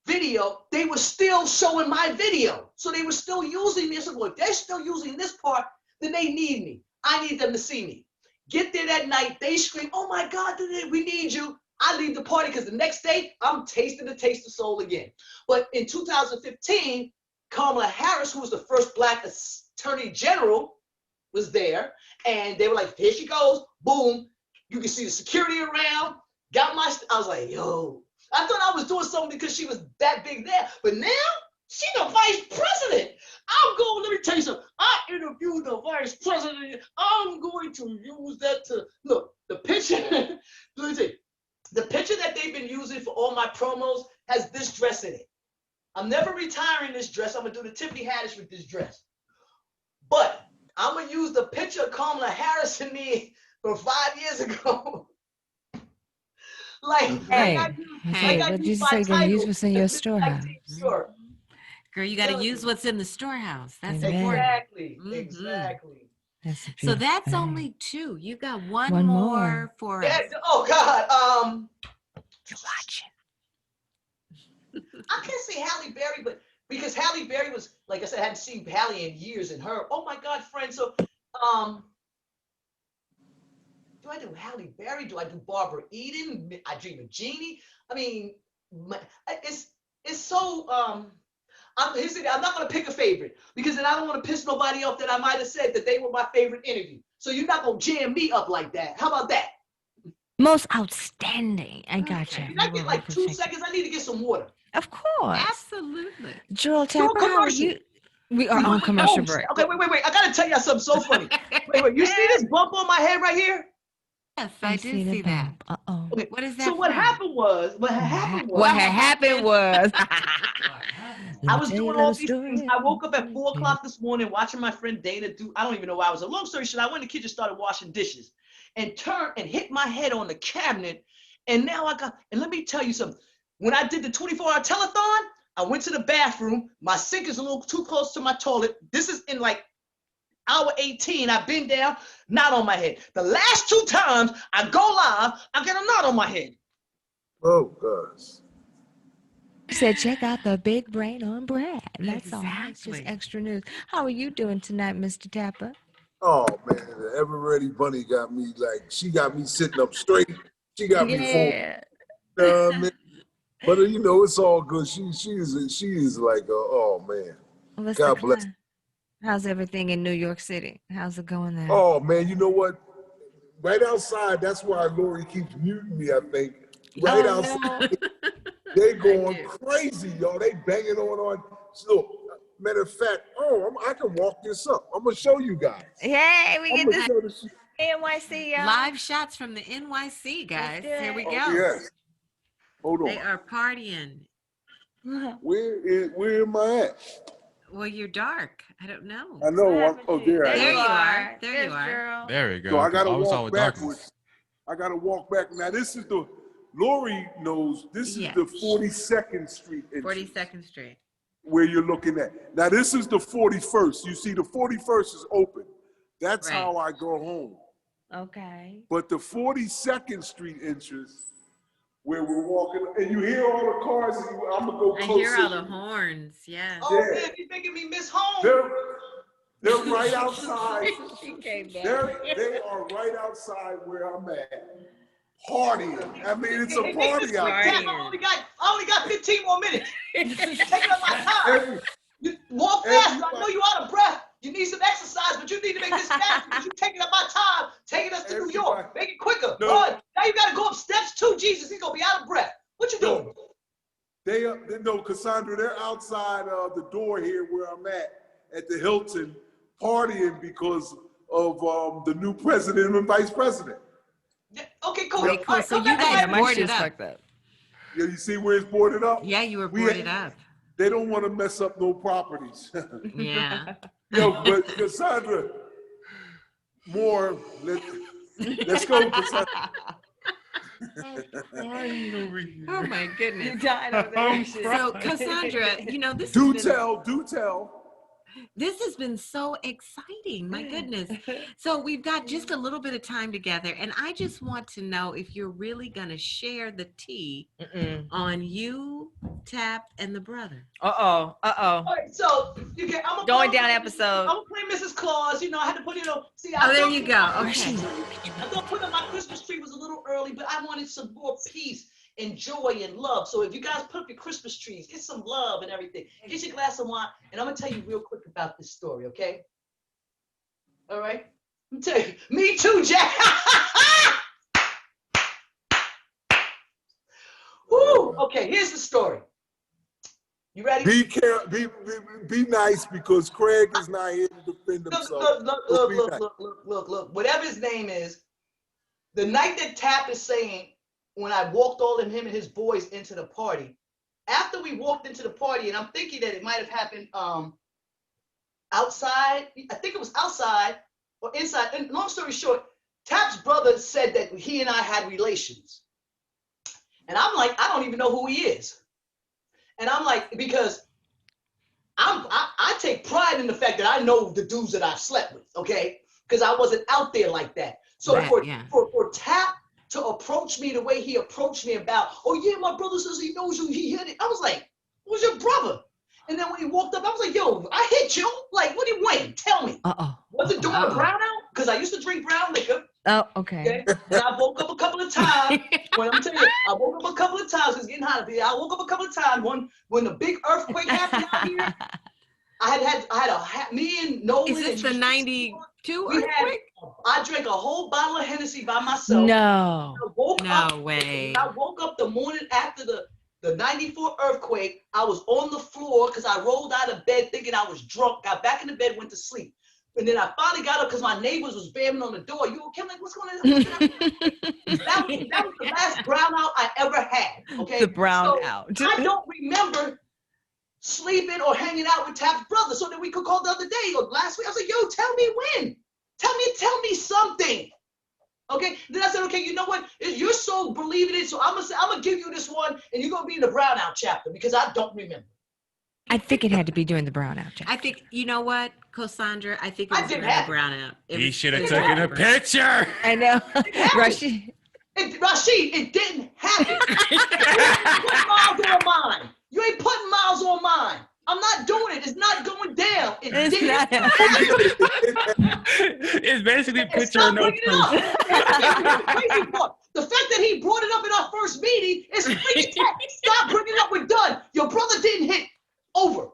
video, they were still showing my video. So they were still using me. I said, well, if they're still using this part, then they need me. I need them to see me. Get there that night. They scream, oh my God, we need you. I leave the party because the next day I'm tasting the Taste of Soul again. But in 2015, Kamala Harris, who was the first Black Attorney General, was there. And they were like, here she goes. Boom. You can see the security around. I was like, yo. I thought I was doing something because she was that big there. But now, she's the vice president. Let me tell you something. I interviewed the vice president. I'm going to use that to, look, the picture, let me tell you, the picture that they've been using for all my promos has this dress in it. I'm never retiring this dress. I'm going to do the Tiffany Haddish with this dress. But I'm going to use the picture of Kamala Harris and me from 5 years ago. Like, what did you say? You're going to use what's in your storehouse. Sure. Girl, you got to use what's in the storehouse. That's exactly. important. Exactly. So that's only two. You got one more for us. Oh God. You're watching. I can't say Halle Berry, but because Halle Berry was, like I said, I hadn't seen Halle in years, and her, oh my God, friend. So, do I do Halle Berry? Do I do Barbara Eden? I Dream of Jeannie. I mean, it's so. I'm not going to pick a favorite because then I don't want to piss nobody off that I might have said that they were my favorite interview. So you're not going to jam me up like that. How about that? Most outstanding. I got you. Can I get like 2 seconds? I need to get some water. Of course. Absolutely. Jewel Tapper, how are you? We are on commercial break. Okay, wait. I got to tell you something so funny. Wait. You see this bump on my head right here? Yes, I did see that. Uh-oh. Okay. What is that? So what happened was. What had happened was. I was doing all these things. I woke up at 4 o'clock this morning watching my friend Dana do, I don't even know why I was. A long story short, I went in the kitchen, started washing dishes and turned and hit my head on the cabinet. And now and let me tell you something. When I did the 24-hour telethon, I went to the bathroom. My sink is a little too close to my toilet. This is in like hour 18. I've been down, knot on my head. The last 2 times I go live, I get a knot on my head. Oh, gosh. Said, check out the big brain on Brad. That's all. It's just extra news. How are you doing tonight, Mr. Tapper? Oh, man, the Ever-Ready Bunny got me, she got me sitting up straight. She got me full. But, it's all good. She is like, oh, man. Well, God bless. How's everything in New York City? How's it going there? Oh, man, you know what? Right outside, that's why Lori keeps muting me, I think. Right outside. No. They going crazy, y'all. They banging on. So, matter of fact, I can walk this up. I'm gonna show you guys. Hey, we get this NYC, y'all. Live shots from the NYC, guys. Here we go. Yes. Hold on. They are partying. Where am I at? Well, you're dark. I don't know. I know. There you are. There you are. There we go. So I gotta walk backwards. I gotta walk back. Now this is Lori knows this is the 42nd Street entrance. 42nd Street. Where you're looking at. Now this is the 41st. You see the 41st is open. That's how I go home. Okay. But the 42nd Street entrance where we're walking, and you hear all the cars. And I'm gonna go closer. I hear all the horns. Yeah. Oh man, you making me miss home. They're right outside. She came back. They are right outside where I'm at, partying. I mean, it's a party out there. I only got 15 more minutes. Taking up my time. You walk fast. I know you're out of breath. You need some exercise, but you need to make this fast because you're taking up my time, taking us to New York. Make it quicker. No. Run. Now you got to go up steps too. Jesus, he's gonna be out of breath. What you doing? They no, Cosandra. They're outside the door here where I'm at the Hilton, partying because of the new president and vice president. Yeah, okay, cool. Wait, cool. So you guys boarded up. Yeah, you see where it's boarded up? Yeah, you were boarded up. They don't want to mess up no properties. Yeah. Yo, but Cosandra, let's go, Cosandra. Oh my goodness. You died over there. So Cosandra, this Do tell. This has been so exciting. My goodness. So we've got just a little bit of time together, and I just want to know if you're really going to share the tea on you, Tap, and the brother. Uh-oh. All right, so I'm going down episode. I'm gonna play Mrs. Claus. I had to put see. There you go. Okay. I thought putting up my Christmas tree was a little early, but I wanted some more peace and joy and love. So if you guys put up your Christmas trees, get some love and everything. Get your glass of wine, and I'm gonna tell you real quick about this story, okay? All right? I'm tell you. Me too, Jack. Woo! Okay, here's the story. You ready? Be nice because Craig is not here to defend himself. Look. Whatever his name is, the night that Tap is saying, when I walked all of him and his boys into the party, after we walked into the party, and I'm thinking that it might have happened outside. I think it was outside or inside. And long story short, Tap's brother said that he and I had relations. And I'm like, I don't even know who he is. And I'm like, because I take pride in the fact that I know the dudes that I've slept with, okay? Because I wasn't out there like that. So for Tap to approach me the way he approached me about, oh yeah, my brother says he knows you, he hit it. I was like, who's your brother? And then when he walked up, I was like, yo, I hit you. Like, what are you weighing? Tell me. Was it doing a brown out? Because I used to drink brown liquor. Oh, okay. And I woke up a couple of times. When I'm telling you, I woke up a couple of times. It's getting hot up here. I woke up a couple of times. When the big earthquake happened out here, I had me and Nolan. Is this the 92 earthquake? I drank a whole bottle of Hennessy by myself. No. No way. I woke up the morning after the 94 earthquake. I was on the floor because I rolled out of bed thinking I was drunk. Got back in the bed, went to sleep. And then I finally got up because my neighbors was banging on the door. You okay? I'm like, what's going on? That was the last brownout I ever had. Okay. The brownout. So I don't remember sleeping or hanging out with Tap's brother. So then we could call the other day or last week. I was like, yo, tell me when. Tell me something. Okay. Then I said, okay, you know what? You're so believing it. So I'm gonna give you this one, and you're gonna be in the brownout chapter because I don't remember. I think it had to be during the brownout chapter. I think, you know what, Cosandra? I think it was during the brownout. He should have taken a picture. I know. Rashid, it didn't happen. You ain't putting miles on mine. You ain't putting miles on mine. I'm not doing it. It's not going down. It's It's basically picture no proof. The fact that he brought it up in our first meeting is freaking stop bringing it up. We're done. Your brother didn't hit. Over.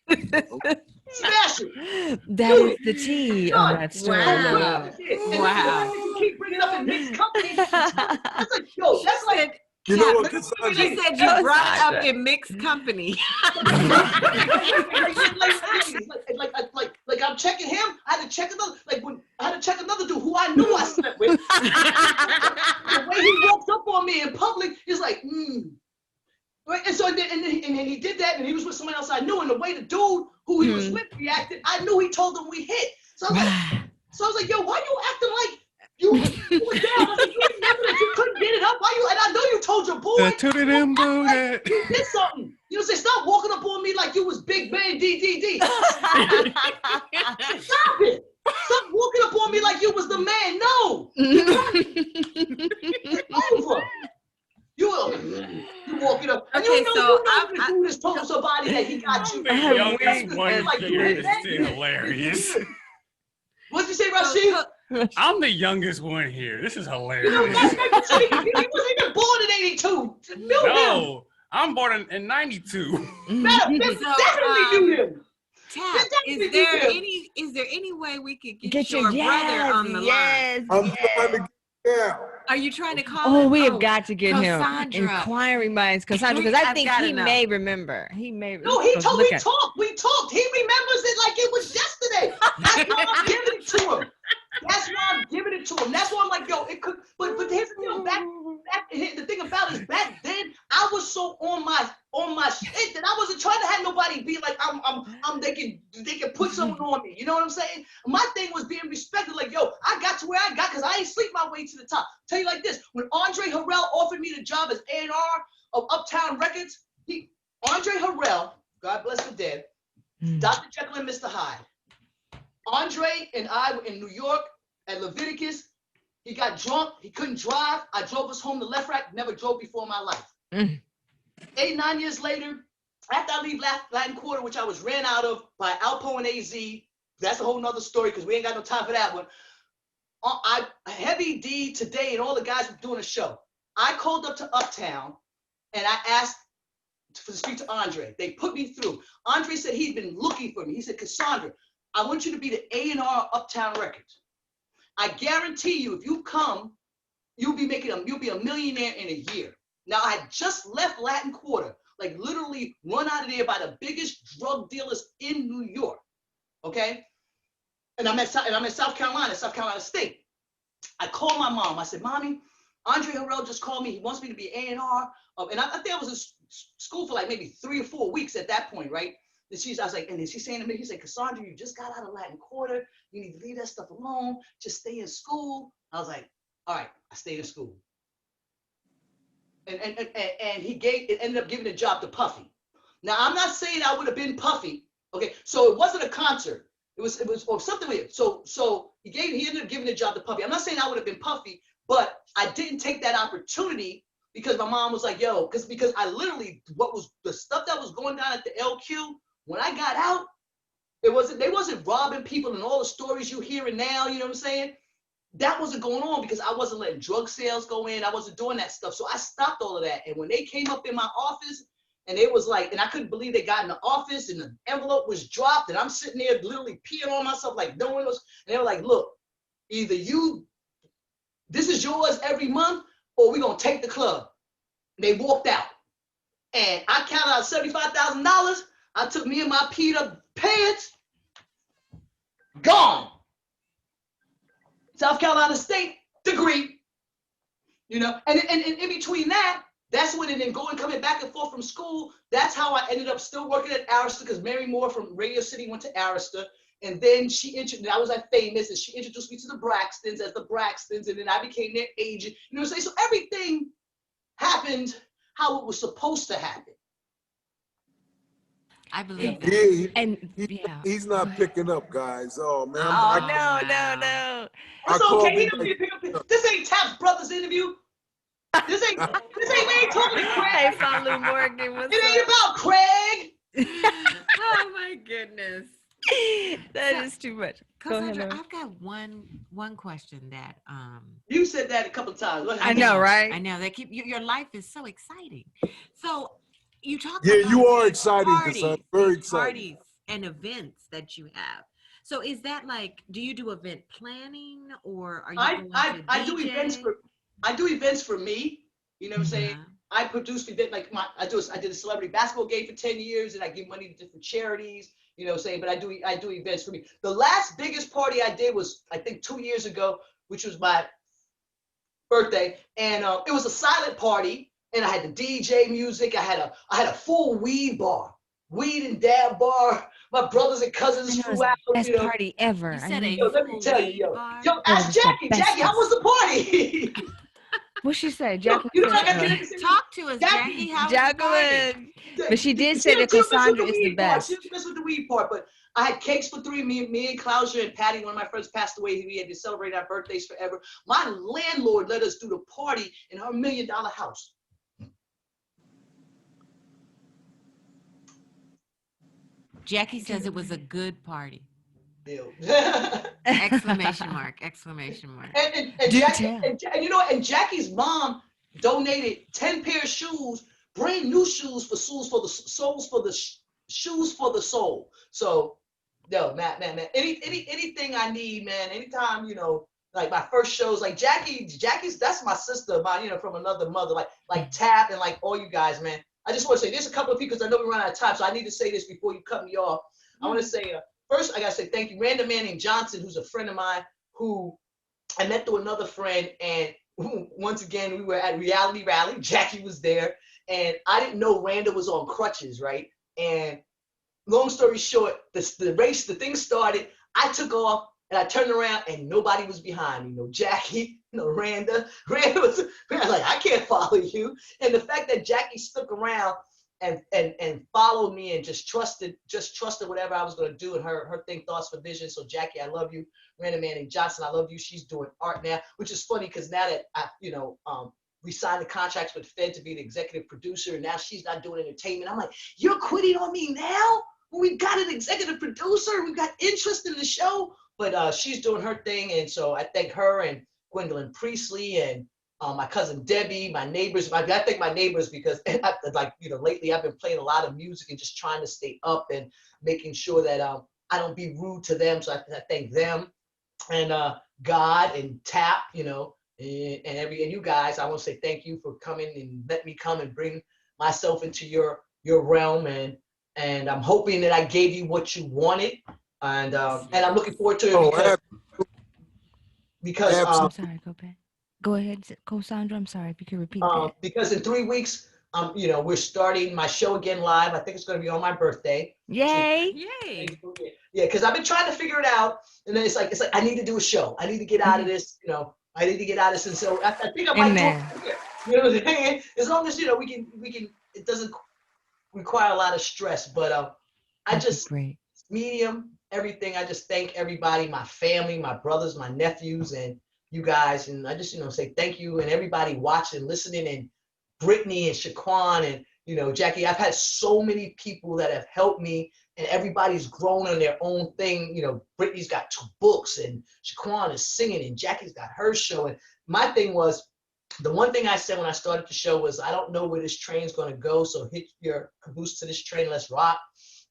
Smash it. That is the tea on that story. Wow. Wow. You keep bringing up in mixed company. That's like, yo, that's like. You know what, She said you brought up in mixed company. like I'm checking him. I had to check another dude who I knew I slept with. The way he walked up on me in public is like, Right? And so and he did that, and he was with someone else I knew, and the way the dude who he was with reacted, I knew he told him we hit. So I was like, yo, why you acting like you were down? I was like, you remember that you couldn't get it up? Why you? And I know you told your boy. You did something. You know, say stop walking up on me like you was Big Man DDD. Stop it. Stop walking up on me like you was the man. No. It's over. walking up. And Okay, you know the dude is told somebody that he got you. The youngest one here. This is hilarious. What'd you say, Rashid? I'm the youngest one here. This is hilarious. You know, he wasn't even born in 82. No, I'm born in 92. Definitely knew him. Tap, is there any way we could get your brother on the line? I'm trying to get down. Are you trying to call Oh, him? we have got to get Cosandra. him. Inquiring minds, Cosandra, because I think he may remember. He may. No, he told me talk. We talked. He remembers it like it was yesterday. That's why I'm giving it to him. That's why I'm giving it to him. That's why I'm like, yo, it could. But here's the thing. The thing about it is back then I was so on my shit that I wasn't trying to have nobody be like they can put someone on me. You know what I'm saying? My thing was being respected. Like, yo, I got to where I got because I ain't sleep my way to the top. Tell you like this: when Andre Harrell offered me the job as A&R of Uptown Records, Andre Harrell, God bless the dead, Dr. Jekyll and Mr. Hyde. Andre and I were in New York at Leviticus. He got drunk. He couldn't drive. I drove us home to Left Rack. Never drove before in my life. 8, 9 years later, after I leave Latin Quarter, which I was ran out of by Alpo and AZ, that's a whole nother story because we ain't got no time for that one. Heavy D today and all the guys were doing a show. I called up to Uptown and I asked to speak to Andre. They put me through. Andre said he'd been looking for me. He said, Cosandra, I want you to be the A&R Uptown Records. I guarantee you, if you come, you'll be a millionaire in a year. Now, I had just left Latin Quarter, like literally run out of there by the biggest drug dealers in New York, okay? And I'm in South Carolina State. I called my mom. I said, Mommy, Andre Harrell just called me. He wants me to be A&R. And I think I was in school for like maybe 3 or 4 weeks at that point, right? I was like, and then she's saying to me, he said, Cosandra, you just got out of Latin Quarter. You need to leave that stuff alone. Just stay in school. I was like, all right, I stayed in school. And it ended up giving the job to Puffy. Now, I'm not saying I would have been Puffy. Okay, so it wasn't a concert. It was or something weird. So he ended up giving the job to Puffy. I'm not saying I would have been Puffy, but I didn't take that opportunity because my mom was like, yo, because I literally, what was the stuff that was going down at the LQ, when I got out, they wasn't robbing people and all the stories you hearing now, you know what I'm saying? That wasn't going on because I wasn't letting drug sales go in. I wasn't doing that stuff. So I stopped all of that. And when they came up in my office and it was like, and I couldn't believe they got in the office and the envelope was dropped and I'm sitting there literally peeing on myself like no one was. And they were like, look, either this is yours every month or we're going to take the club. And they walked out. And I counted out $75,000. I took me and my peed up pants, gone. South Carolina State degree, you know, and in between that, that's when, and then coming back and forth from school, that's how I ended up still working at Arista because Mary Moore from Radio City went to Arista. And then I was like famous and she introduced me to the Braxtons as the Braxtons. And then I became their agent, you know what I'm saying? So everything happened how it was supposed to happen. I believe that. He's not picking up, guys. Oh man. No. It's okay. He don't need to pick up. This ain't Tap's brother's interview. This ain't we ain't talking to Craig. Hey, Falu Morgan, it ain't about Craig. Oh my goodness. That is too much. Cosandra, I've got one question that you said that a couple of times. I know, right? I know. They keep your life is so exciting. So you talk about you are exciting, Cosandra. Very exciting. Parties and events that you have. So is that like, do you do event planning or are you I do events for me. You know what I'm saying? I produce event I did a celebrity basketball game for 10 years and I give money to different charities, you know what I'm saying? But I do events for me. The last biggest party I did was I think 2 years ago, which was my birthday, and it was a silent party. And I had the DJ music. I had a full weed and dab bar. My brothers and cousins flew out. Best party ever. Let me tell you, yo, ask Jackie. Jackie, how was the party? What'd she say, Jackie? Talk to us, Jackie. How was the party? But she did say that Cosandra is the best. She messed with the weed part, but I had cakes for 3. Me and Claudia and Patty, one of my friends, passed away. We had to celebrate our birthdays forever. My landlord let us do the party in her $1 million house. Jackie says it was a good party. Bill. Exclamation mark, exclamation mark. And Jackie, and you know, and Jackie's mom donated 10 pair of shoes, brand new shoes for soles for the shoes for the soul. So, yo, man, anything I need, man, anytime, you know, like my first shows, like Jackie's, that's my sister, you know, from another mother, like Tap and like all you guys, man. I just want to say, there's a couple of people, because I know we run out of time, so I need to say this before you cut me off. I want to say, first, I got to say thank you. Random man named Johnson, who's a friend of mine, who I met through another friend. And once again, we were at Reality Rally. Jackie was there. And I didn't know Randa was on crutches, right? And long story short, the thing started. I took off and I turned around and nobody was behind me. No Jackie, no Randa. Randa was like, I can't follow you. And the fact that Jackie stuck around and followed me and just trusted whatever I was going to do, and her thing, thoughts for vision. So Jackie, I love you. Random man named Johnson, I love you. She's doing art now, which is funny because now that I, you know, we signed the contracts with Fed to be the executive producer, and now she's not doing entertainment. I'm like, you're quitting on me now? Well, we've got an executive producer. We've got interest in the show, but she's doing her thing. And so I thank her and Gwendolyn Priestley and my cousin Debbie, my neighbors. I thank my neighbors because, like, you know, lately I've been playing a lot of music and just trying to stay up and making sure that I don't be rude to them. So I thank them and God and Tap, you know, and you guys. I want to say thank you for coming and let me come and bring myself into your realm, and I'm hoping that I gave you what you wanted, and I'm looking forward to it because I'm sorry, go ahead, Cosandra. I'm sorry, if you could repeat that. Because in 3 weeks, you know, we're starting my show again live. I think it's going to be on my birthday. Yay! Yay! Yeah, because I've been trying to figure it out, and then it's like I need to do a show. I need to get out of this. You know, I need to get out of this, and so I think I might do it. You know what I'm saying? As long as, you know, we can. It doesn't require a lot of stress, but I just medium everything. I just thank everybody, my family, my brothers, my nephews, and you guys, and I just, you know, say thank you, and everybody watching, listening, and Brittany and Shaquan and, you know, Jackie. I've had so many people that have helped me, and everybody's grown on their own thing. You know, Brittany's got 2 books, and Shaquan is singing, and Jackie's got her show. And my thing was, the one thing I said when I started the show was, I don't know where this train's going to go, so hit your caboose to this train, let's rock.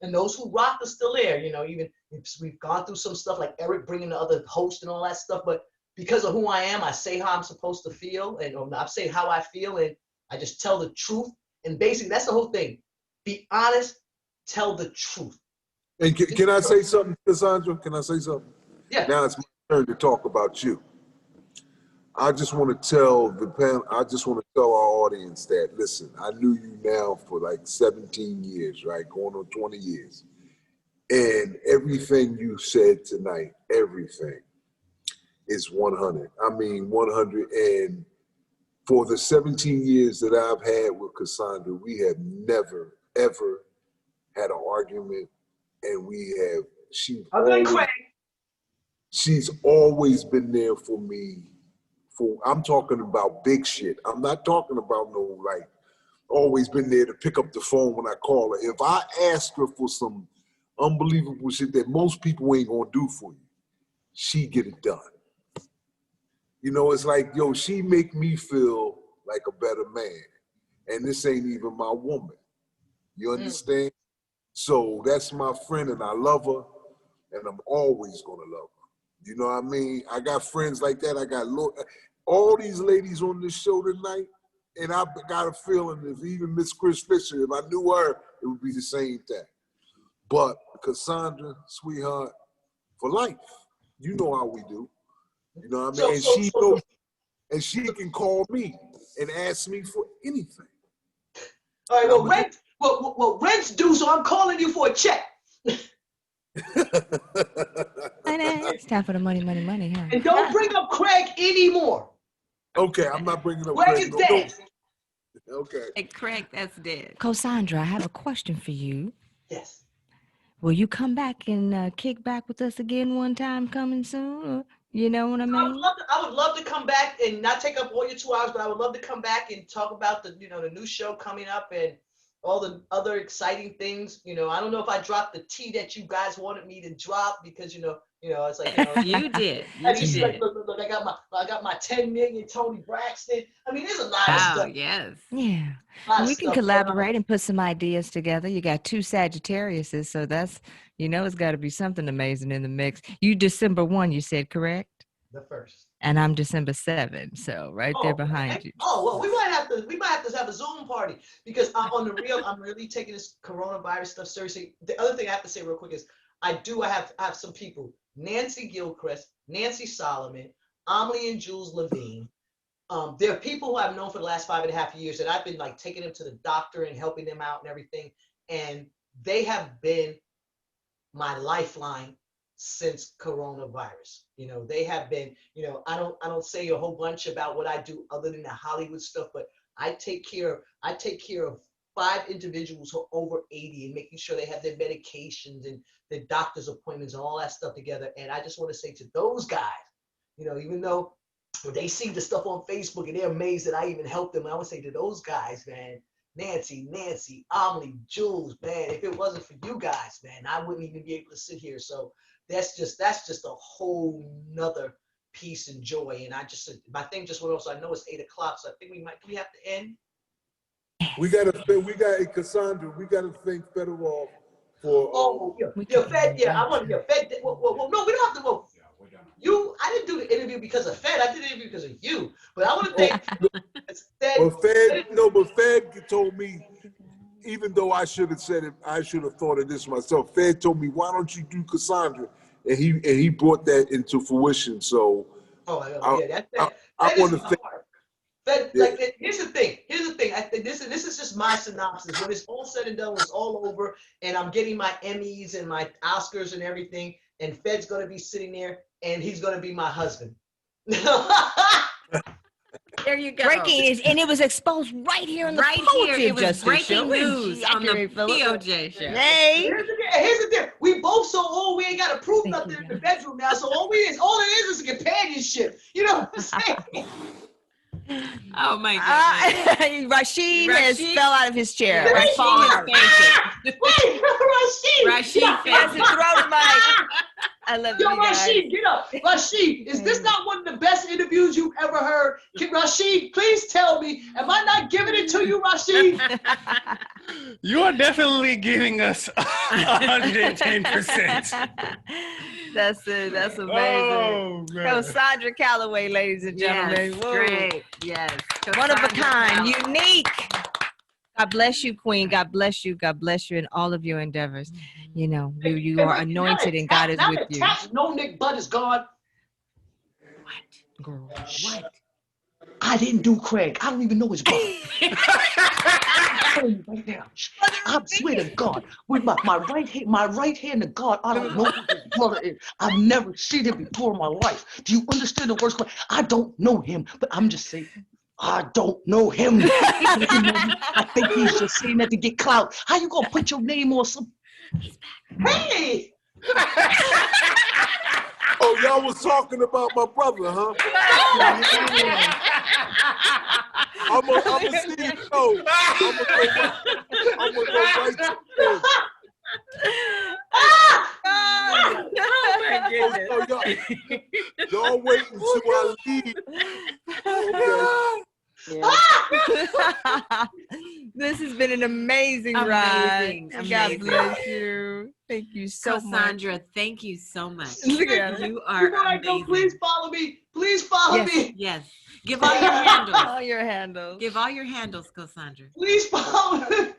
And those who rock are still there. You know, even if we've gone through some stuff like Eric bringing the other host and all that stuff, but because of who I am, I say how I'm supposed to feel, and I say how I feel, and I just tell the truth. And basically, that's the whole thing. Be honest, tell the truth. And can I say something, Cassandra? Can I say something? Yeah. Now it's my turn to talk about you. I just want to tell the panel, I just want to tell our audience that, listen, I knew you now for like 17 years, right? Going on 20 years. And everything you said tonight, everything is 100. I mean, 100. And for the 17 years that I've had with Cassandra, we have never, ever had an argument. And she's always been there for me. I'm talking about big shit. I'm not talking about no, like, always been there to pick up the phone when I call her. If I ask her for some unbelievable shit that most people ain't gonna do for you, she get it done. You know, it's like, yo, she make me feel like a better man. And this ain't even my woman. You understand? So that's my friend, and I love her, and I'm always gonna love her. You know what I mean? I got friends like that. I got all these ladies on this show tonight, and I got a feeling if even Miss Chris Fisher, if I knew her, it would be the same thing. But Cassandra, sweetheart, for life. You know how we do. You know what I mean? And she knows, and she can call me and ask me for anything. All right, well, rent's due, so I'm calling you for a check. It's time for the money, huh? And don't bring up Craig anymore. Okay, I'm not bringing up Craig. Is dead. Okay. Hey, Craig, that's dead. Cassandra, I have a question for you. Yes. Will you come back and kick back with us again one time coming soon? You know what I mean? I would love to come back and not take up all your 2 hours, but I would love to come back and talk about the, you know, the new show coming up, and all the other exciting things. You know, I don't know if I dropped the T that you guys wanted me to drop because it's like you did. You did. Like, look, I got my 10 million Tony Braxton. I mean, there's a lot of stuff. Yes. Yeah. We can collaborate and put some ideas together. You got 2 Sagittariuses, so that's it's got to be something amazing in the mix. You December 1, you said, correct? The 1st. And I'm December 7, so right there behind you. Oh well, we might have to have a Zoom party because on the real, I'm really taking this coronavirus stuff seriously. The other thing I have to say real quick is I have some people: Nancy Gilchrist, Nancy Solomon, Amelie and Jules Levine. There are people who I've known for the last 5.5 years that I've been like taking them to the doctor and helping them out and everything, and they have been my lifeline since coronavirus. They have been, I don't say a whole bunch about what I do other than the Hollywood stuff, but I take care of 5 individuals who are over 80 and making sure they have their medications and their doctor's appointments and all that stuff together. And I just want to say to those guys, even though they see the stuff on Facebook and they're amazed that I even helped them, I would say to those guys, man, Nancy, Amelie, Jules, man, if it wasn't for you guys, man, I wouldn't even be able to sit here. So that's just a whole nother peace and joy. And my thing just went off, so I know it's 8 o'clock, so I think we have to end. We got Cassandra, we got to thank Federal for. Fed, I want to Fed. Well, no, we don't have to. I didn't do the interview because of Fed. I did the interview because of you. But I want to thank Fed. But Fed told me, even though I should have said it, I should have thought of this myself. Fed told me, why don't you do Cassandra? And he brought that into fruition. So I want to thank. Fed, like, here's the thing. I think this is just my synopsis. When it's all said and done, when it's all over, and I'm getting my Emmys and my Oscars and everything, and Fed's gonna be sitting there, and he's gonna be my husband. There you go. And it was exposed right here in the It was breaking news on the POJ show. Hey. Here's the thing. We both so old we ain't got to prove nothing in the bedroom now. So all it is companionship. You know what I'm saying? Oh my God. Rashid has fell out of his chair. Rashid has to throw the mic. I love you guys. Rashid, get up. Rashid, is this not one of the best interviews you've ever heard? Rashid, please tell me, am I not giving it to you, Rashid? You are definitely giving us 110%. That's it. That's amazing. Oh, Cosandra Calloway, ladies and gentlemen. Yes, great. Yes. One of a kind, unique. God bless you, Queen. God bless you. God bless you in all of your endeavors. You are anointed and God is with you. No Nick Butt is gone. What? Girl, what? I didn't do Craig. I don't even know his brother. I'm telling you right now. I swear to God, with my right hand to God, I don't know who his brother is. I've never seen him before in my life. Do you understand the worst part? I don't know him, but I'm just saying, I don't know him. I think he's just saying that to get clout. How you gonna put your name on some? Hey! Oh, y'all was talking about my brother, huh? I'm gonna see the show. I'm gonna go right to the Oh my goodness. Y'all wait until I leave. Okay. Yeah. This has been an amazing ride. God Amazing. bless you. Thank you so much. Cassandra, thank you so much. Look at her. You are Before I go, amazing. please follow me. Please follow me. Yes. Give all your handles. All your handles. Give all your handles, Cassandra. Please follow me.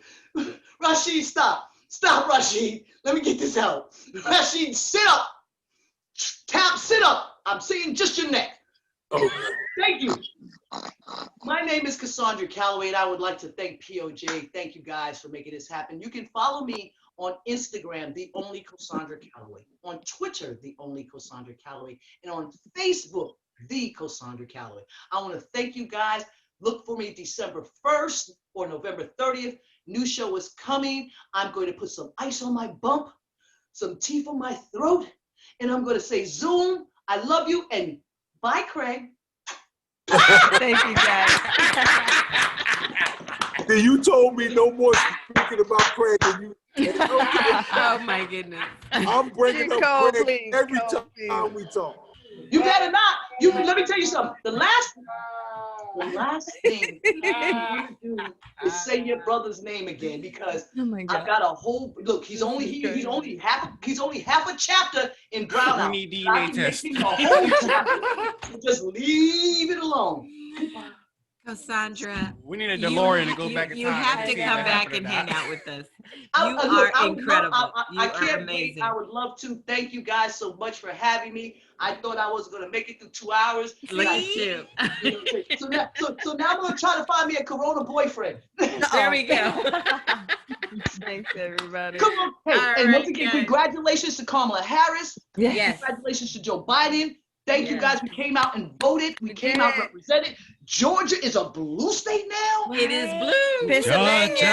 Rashid, stop. Stop, Rashid. Let me get this out. Rashid, sit up. Sit up. I'm seeing just your neck. Okay. Thank you. My name is Cosandra Calloway, and I would like to thank POJ. Thank you guys for making this happen. You can follow me on Instagram, The Only Cosandra Calloway, on Twitter, The Only Cosandra Calloway, and on Facebook, The Cosandra Calloway. I want to thank you guys. Look for me December 1st or November 30th. New show is coming. I'm going to put some ice on my bump, some teeth on my throat, and I'm going to say, Zoom, I love you, and bye, Craig. Thank you, guys. Then you told me no more speaking about Craig. And you, Oh my goodness. I'm bringing up Craig every time we talk. You better not. Let me tell you something. The last thing I want to do is say your brother's name again because I've got a whole look. He's only half a chapter in Brown House. We need DNA test. A whole chapter. So just leave it alone. Cassandra, we need a DeLorean to go back in time. You have to come back and hang out with us. You are incredible. I can't wait. I would love to. Thank you guys so much for having me. I thought I was going to make it through 2 hours. Look at you. So now I'm going to try to find me a Corona boyfriend. There we go. Thanks, everybody. Come on. Hey, and once again, congratulations to Kamala Harris. Yes. Congratulations to Joe Biden. Thank you guys. We came out and voted. We came out represented. Georgia is a blue state now. It is blue. Pennsylvania.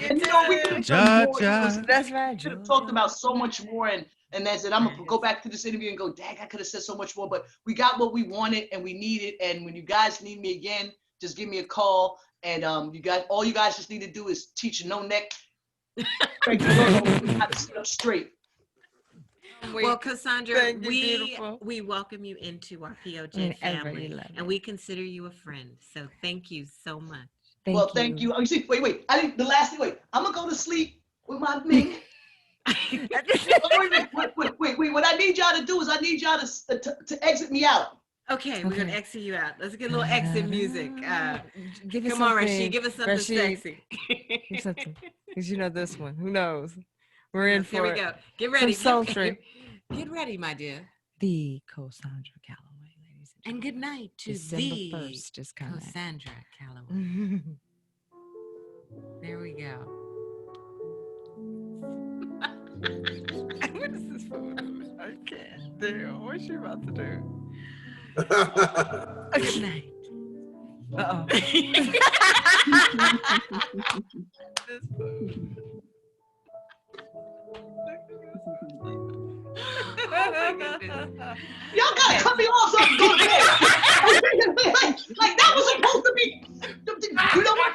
And you know, we could have done more. That's right. We could have talked about so much more. And that's it. I'm going to go back to this interview and go, dang, I could have said so much more. But we got what we wanted and we needed. And when you guys need me again, just give me a call. And all you guys just need to do is teach a no-neck. How to sit up straight. Well, Cassandra, we welcome you into our POJ family, and we consider you a friend. So thank you so much. Thank you. Oh, you see, wait. I think the last thing. Wait, I'm gonna go to sleep with my mink. Wait. What I need y'all to do is I need y'all to exit me out. Okay, we're gonna exit you out. Let's get a little exit music. Come on, Rashid, give us something sexy. Give something, because you know this one. Who knows? We're in for it. Here we go. Get ready. Sultry. Get ready, my dear. The Cosandra Calloway, ladies and gentlemen. And good night to December 1st, just coming. Cosandra Calloway. There we go. What is this for? I can't do. What's she about to do? Good night. Uh-oh. Y'all gotta cut me off so I can go to bed. like that was supposed to be. You know what?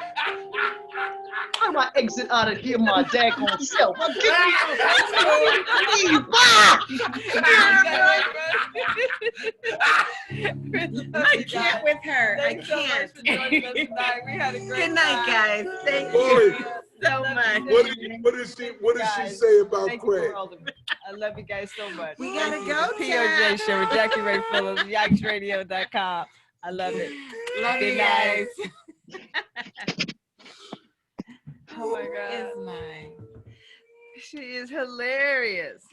I'm gonna exit out of here my daggone self. I can't with her. I can't. We had a great Good night, guys. Thank you so much. What did she say about Craig? I love you guys so much. We gotta go. POJ show with JackieRay Phillips, JackieRadio.com. I love it. Love Good you night. guys. Oh my God. Is mine. She is hilarious.